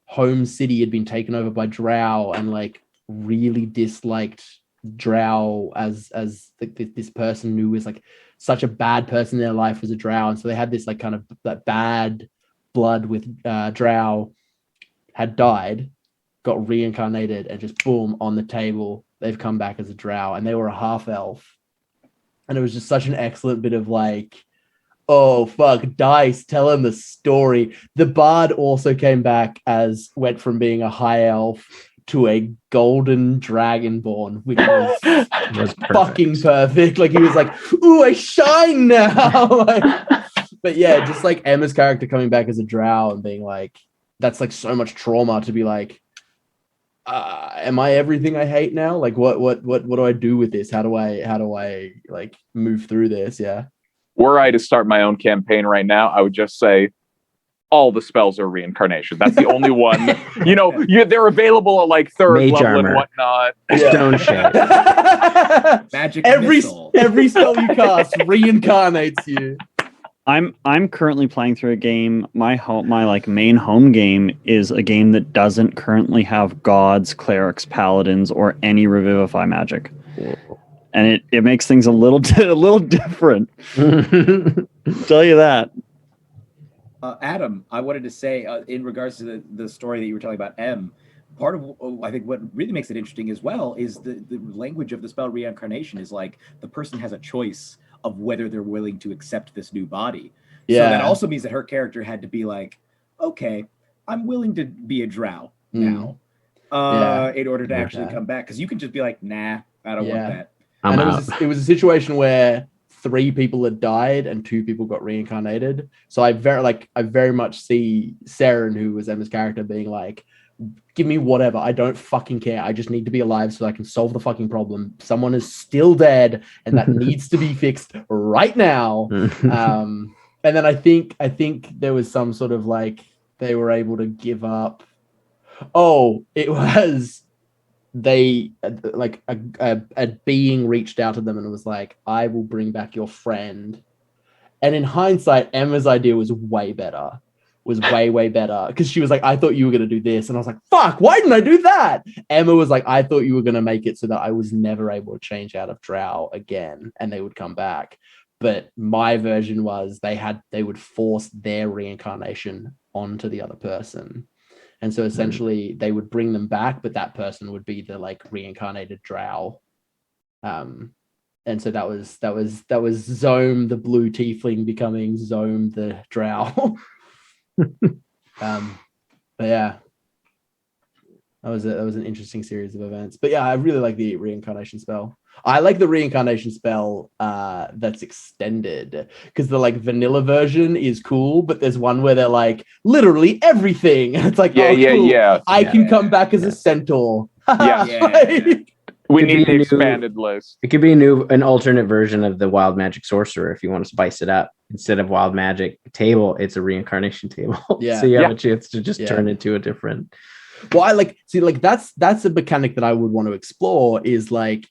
home city had been taken over by Drow, and like really disliked Drow as this person who was like such a bad person in their life was a Drow, and so they had this like kind of that bad blood with Drow, had died, got reincarnated, and just boom, on the table they've come back as a Drow, and they were a half elf, and it was just such an excellent bit of like, oh fuck, dice telling the story. The bard also came back went from being a high elf to a golden dragonborn, which was fucking perfect. Like he was like, ooh, I shine now. Like, but yeah, just like Emma's character coming back as a drow and being like, that's like so much trauma to be like, am I everything I hate now? Like what do I do with this? How do I like move through this? Yeah. Were I to start my own campaign right now, I would just say all the spells are reincarnation. That's the only one. They're available at like third Mage level armor. and whatnot. Stone shade. Magic every missile. every spell you cast reincarnates you. I'm currently playing through a game. My like main home game is a game that doesn't currently have gods, clerics, paladins, or any revivify magic. And it makes things a little different. Tell you that. Adam, I wanted to say in regards to the story that you were telling about M, part of I think what really makes it interesting as well is the language of the spell reincarnation is like the person has a choice of whether they're willing to accept this new body. Yeah. So that also means that her character had to be like, okay, I'm willing to be a drow now in order to actually come back. Because you can just be like, nah, I don't want that. I'm and out. it was a situation where 3 people had died and 2 people got reincarnated. So I very much see Saren, who was Emma's character, being like, give me whatever. I don't fucking care. I just need to be alive so I can solve the fucking problem. Someone is still dead and that needs to be fixed right now. And then I think there was some sort of like, they were able to give up. Oh, it was they like a being reached out to them and it was like, I will bring back your friend. And in hindsight, Emma's idea was way better. Way better, because she was like, I thought you were going to do this, and I was like, fuck, why didn't I do that? Emma was like, I thought you were going to make it so that I was never able to change out of drow again and they would come back. But my version was they would force their reincarnation onto the other person, and so essentially they would bring them back, but that person would be the like reincarnated drow. And so that was Zome the blue tiefling becoming Zome the drow. But yeah, that was an interesting series of events. But yeah, I really like the reincarnation spell. I like the reincarnation spell that's extended, because the like vanilla version is cool, but there's one where they're like literally everything. It's like, cool. I can come back as a centaur. We need the expanded list. It could be an alternate version of the wild magic sorcerer if you want to spice it up. Instead of wild magic table, it's a reincarnation table. Yeah. So you have a chance to just turn into a different. Well, that's a mechanic that I would want to explore, is like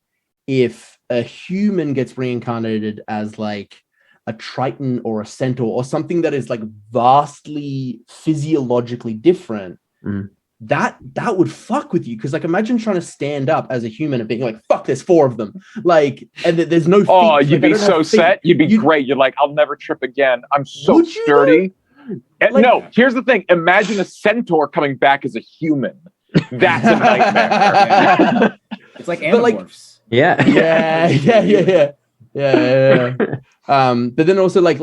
if a human gets reincarnated as like a triton or a centaur or something that is like vastly physiologically different. That would fuck with you, because like imagine trying to stand up as a human and being like, fuck, there's 4 of them, like, and there's no feet. Oh, you'd like, be so set. You'd be great. You're like, I'll never trip again. I'm so sturdy. No, here's the thing. Imagine a centaur coming back as a human. That's a nightmare. It's like animorphs. Yeah. But then also like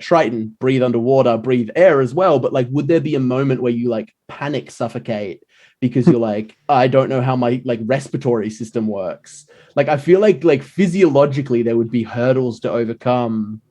Triton, breathe underwater, breathe air as well. But like, would there be a moment where you like panic suffocate because you're like, I don't know how my like respiratory system works? Like, I feel like physiologically there would be hurdles to overcome.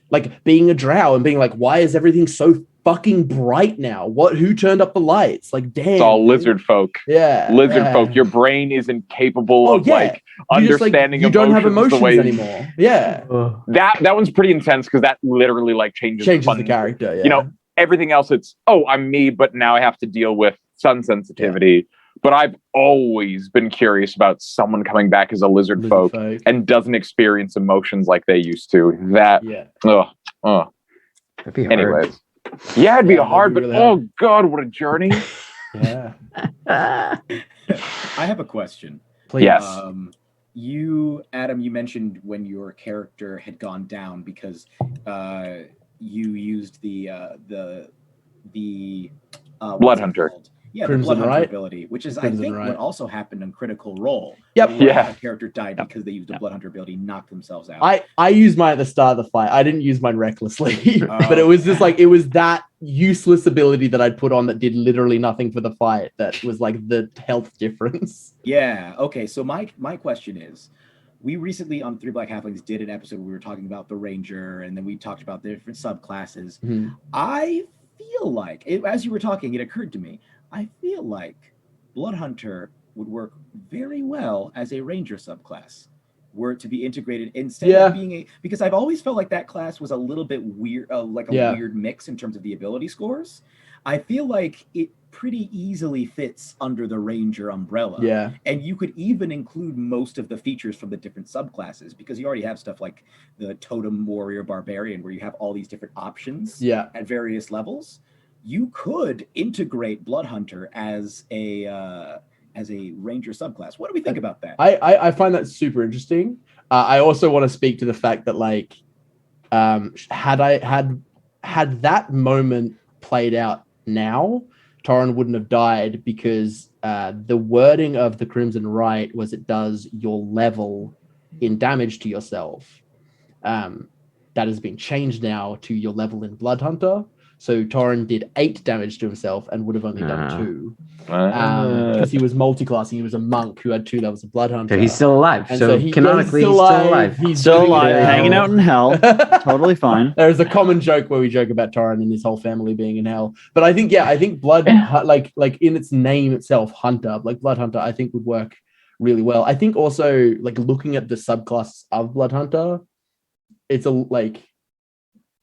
Like being a drow and being like, why is everything so fucking bright now? Who turned up the lights? Like, damn, it's all lizard folk. Lizard folk. Your brain isn't capable of like understanding. You don't have emotions anymore. That one's pretty intense, because that literally like changes the character. You know, everything else, it's I'm me, but now I have to deal with sun sensitivity. but I've always been curious about someone coming back as a lizard folk and doesn't experience emotions like they used to. That, That'd be hard. anyways. Yeah, it'd be hard, really but hard. oh God, what a journey. Yeah. I have a question. Please. Yes. You, Adam, you mentioned when your character had gone down because you used the Blood Hunter. Yeah, Crimson the Blood Hunter Right? ability, which is Crimson I think Right. what also happened in Critical Role. Yep. where Yeah. a character died because they used the Blood Hunter ability, knocked themselves out. I used mine at the start of the fight. I didn't use mine recklessly, Oh. but it was just like it was that useless ability that I'd put on that did literally nothing for the fight. That was like the health difference. Yeah. Okay. So my question is, we recently on Three Black Halflings did an episode where we were talking about the Ranger, and then we talked about the different subclasses. Mhm. I feel like, as you were talking, it occurred to me, I feel like Blood Hunter would work very well as a Ranger subclass, were it to be integrated instead of being because I've always felt like that class was a little bit weird, weird mix in terms of the ability scores. I feel like it pretty easily fits under the Ranger umbrella. Yeah. And you could even include most of the features from the different subclasses because you already have stuff like the Totem Warrior Barbarian where you have all these different options at various levels. You could integrate Blood Hunter as a Ranger subclass. What do we think about that? I find that super interesting. I also want to speak to the fact that like had that moment played out now, Torrin wouldn't have died because the wording of the Crimson Right was it does your level in damage to yourself. That has been changed now to your level in Blood Hunter. So Torrin did 8 damage to himself and would have only done 2. Because he was multi-classing. He was a monk who had 2 levels of Blood Hunter. So he's still alive. And so canonically, he's still alive. He's Still doing alive, it now. hanging out in hell. Totally fine. There's a common joke where we joke about Torrin and his whole family being in hell. But I think, Blood, like in its name itself, Hunter, like Blood Hunter, I think would work really well. I think also, like looking at the subclass of Blood Hunter, it's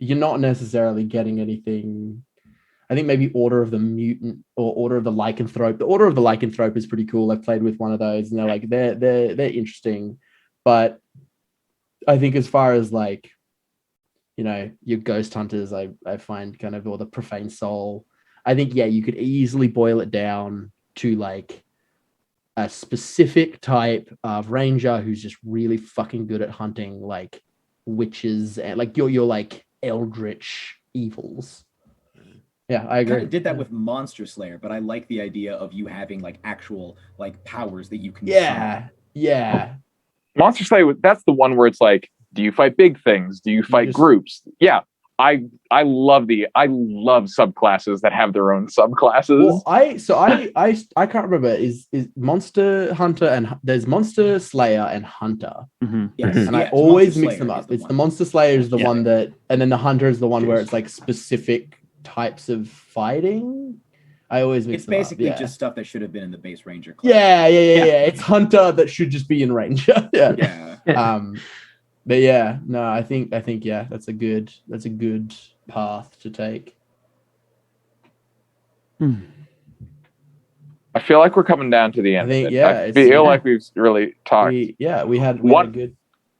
you're not necessarily getting anything. I think maybe Order of the Mutant or Order of the Lycanthrope. The Order of the Lycanthrope is pretty cool. I've played with one of those, and they're interesting. But I think as far as like, your Ghost Hunters, I find kind of, or the Profane Soul, I think you could easily boil it down to like a specific type of Ranger who's just really fucking good at hunting like witches and like your like eldritch evils. Yeah, I agree. Kind of did that with Monster Slayer, but I like the idea of you having like actual like powers that you can. Yeah. Monster Slayer, that's the one where it's like, do you fight big things? Do you fight groups? Yeah, I love subclasses that have their own subclasses. Well, I can't remember. Is Monster Hunter and there's Monster Slayer and Hunter. Mm-hmm. Yes. And I always mix them up. It's the Monster Slayer is the one that, and then the Hunter is the one where it's like specific types of fighting. I always mix them up. It's basically just stuff that should have been in the base Ranger class. Yeah. It's Hunter that should just be in Ranger. Yeah. But I think that's a good path to take. I feel like we're coming down to the end. I feel like we've really talked. We had one, a good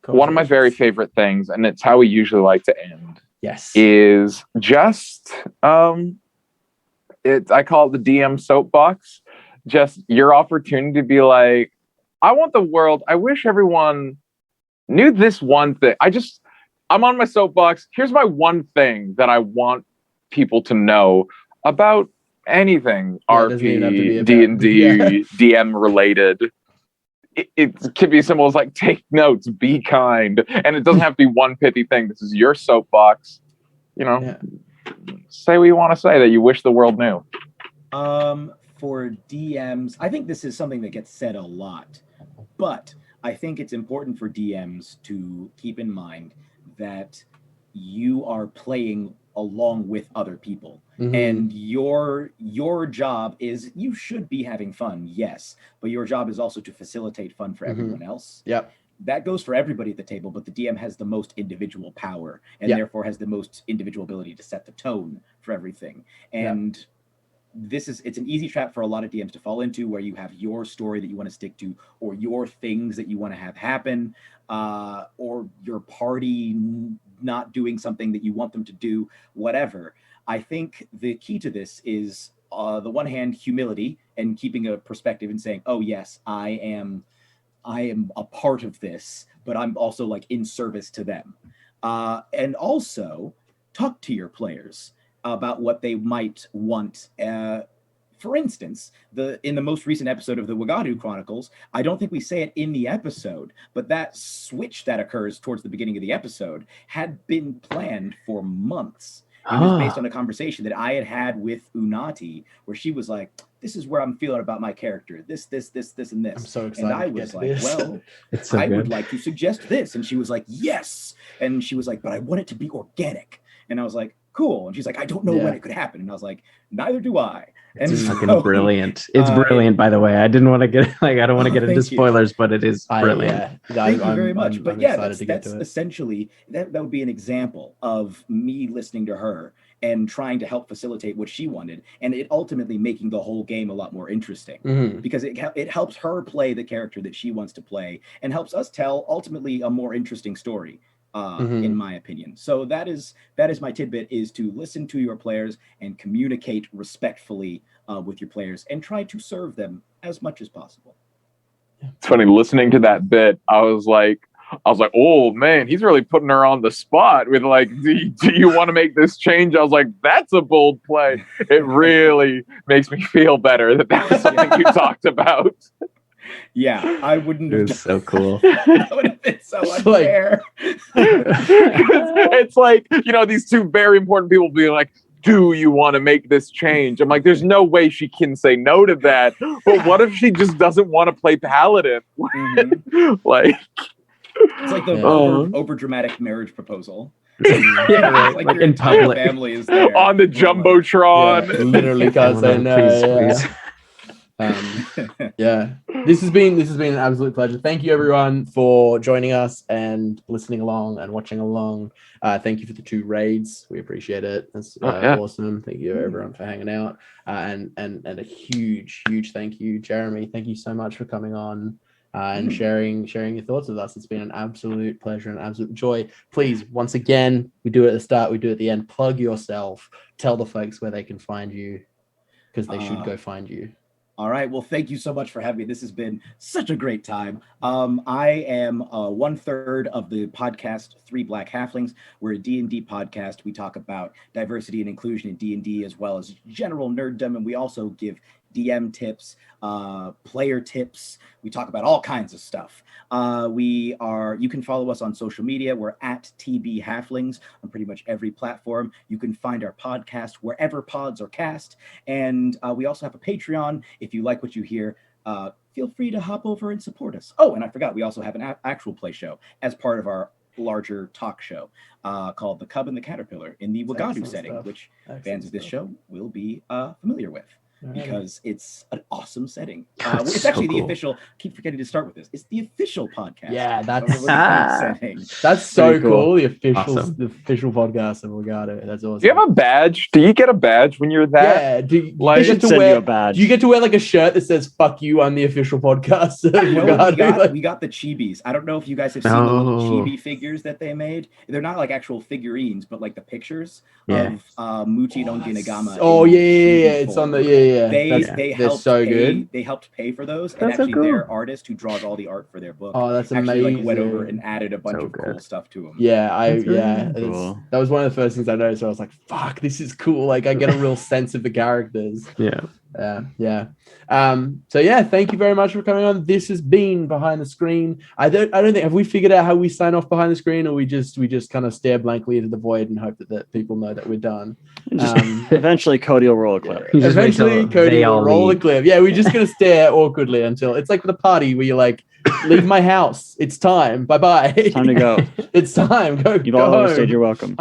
one of my very favorite things, and it's how we usually like to end. Yes. Is just I call it the DM soapbox. Just your opportunity to be like, I want the world. I wish everyone knew this one thing. I'm on my soapbox. Here's my one thing that I want people to know about anything RP, D&D, DM related. It can be simple as like, take notes, be kind. And it doesn't have to be one pithy thing. This is your soapbox. Say what you want to say that you wish the world knew. For DMs, I think this is something that gets said a lot, but I think it's important for DMs to keep in mind that you are playing along with other people. Mm-hmm. And your job is, you should be having fun, yes, but your job is also to facilitate fun for everyone else. Yep. That goes for everybody at the table, but the DM has the most individual power and therefore has the most individual ability to set the tone for everything. And it's an easy trap for a lot of DMs to fall into, where you have your story that you want to stick to, or your things that you want to have happen, or your party not doing something that you want them to do, whatever. I think the key to this is, the one hand, humility and keeping a perspective and saying, oh yes, I am a part of this, but I'm also like in service to them. And also talk to your players about what they might want. For instance, in the most recent episode of the Wagadu Chronicles, I don't think we say it in the episode, but that switch that occurs towards the beginning of the episode had been planned for months. It was based on a conversation that I had with Unati, where she was like, this is where I'm feeling about my character. This, and this. I'm so excited. And I was like, this. well, So I good. would like to suggest this. And she was like, yes. And she was like, but I want it to be organic. And I was like, cool. And she's like, I don't know when it could happen. And I was like, neither do I. And It's fucking brilliant. It's brilliant, by the way. I didn't want to get I don't want to get into spoilers, but it is brilliant. Thank you very much. But yeah, that's to essentially that would be an example of me listening to her and trying to help facilitate what she wanted, and it ultimately making the whole game a lot more interesting, because it helps her play the character that she wants to play and helps us tell ultimately a more interesting story. In my opinion. So that is my tidbit, is to listen to your players and communicate respectfully with your players and try to serve them as much as possible. It's funny, listening to that bit, I was like, oh man, he's really putting her on the spot with like, do you want to make this change? I was like, that's a bold play. It really makes me feel better that was something you talked about. Yeah, I wouldn't have. It was so cool. That would have been so unfair. It's like, these two very important people being like, do you want to make this change? I'm like, there's no way she can say no to that. But what if she just doesn't want to play Paladin? Like, it's like the over dramatic marriage proposal. Yeah, like in public. Family is there. On the Jumbotron. Yeah, literally can't say no. Please. Yeah, this has been an absolute pleasure. Thank you everyone for joining us and listening along and watching along. Thank you for the 2 raids, we appreciate it. That's awesome. Thank you everyone for hanging out, and a huge thank you, Jeremy. Thank you so much for coming on and sharing your thoughts with us. It's been an absolute pleasure and absolute joy. Please, once again, we do it at the start, we do it at the end. Plug yourself, tell the folks where they can find you, because they should go find you. All right. Well, thank you so much for having me. This has been such a great time. I am 1/3 of the podcast Three Black Halflings. We're a D&D podcast. We talk about diversity and inclusion in D&D, as well as general nerddom, and we also give DM tips, player tips. We talk about all kinds of stuff. You can follow us on social media. We're at TB Halflings on pretty much every platform. You can find our podcast wherever pods are cast. And we also have a Patreon. If you like what you hear, feel free to hop over and support us. Oh, and I forgot, we also have an actual play show as part of our larger talk show called the Cub and The Caterpillar in the Wagadu setting, which fans of this show will be familiar with. Because it's an awesome setting. It's actually the official. Keep forgetting to start with this. It's the official podcast. Yeah, that's that's so cool. The official, awesome. The official podcast of Wagadu. That's awesome. Do you have a badge? Do you get a badge when you're that? Yeah. Do you get to wear a badge? Do you get to wear like a shirt that says "Fuck you"? I'm the official podcast of Wagadu. We got the chibis. I don't know if you guys have seen the little chibi figures that they made. They're not like actual figurines, but like the pictures of Muchi no Ginagama. Oh yeah. It's on the They helped so pay, good. They helped pay for those, That's and so actually cool. their artist who draws all the art for their book. Oh, that's actually amazing. went over and added a bunch So of cool good. stuff to them. Yeah, cool. That was one of the first things I noticed. I was like, "Fuck, this is cool!" Like, I get a real sense of the characters. Yeah. So yeah, thank you very much for coming on. This has been Behind the Screen. I don't think, have we figured out how we sign off behind the screen, or we just kind of stare blankly into the void and hope that people know that we're done. Eventually, Cody will roll a clip. You just wait Eventually, till Cody they will all roll leave. the clip. Yeah, we're just gonna stare awkwardly until it's like the party where you're like, "Leave my house. It's time. Bye bye. Time to go. It's time. Go. You've go all home. overstayed your welcome.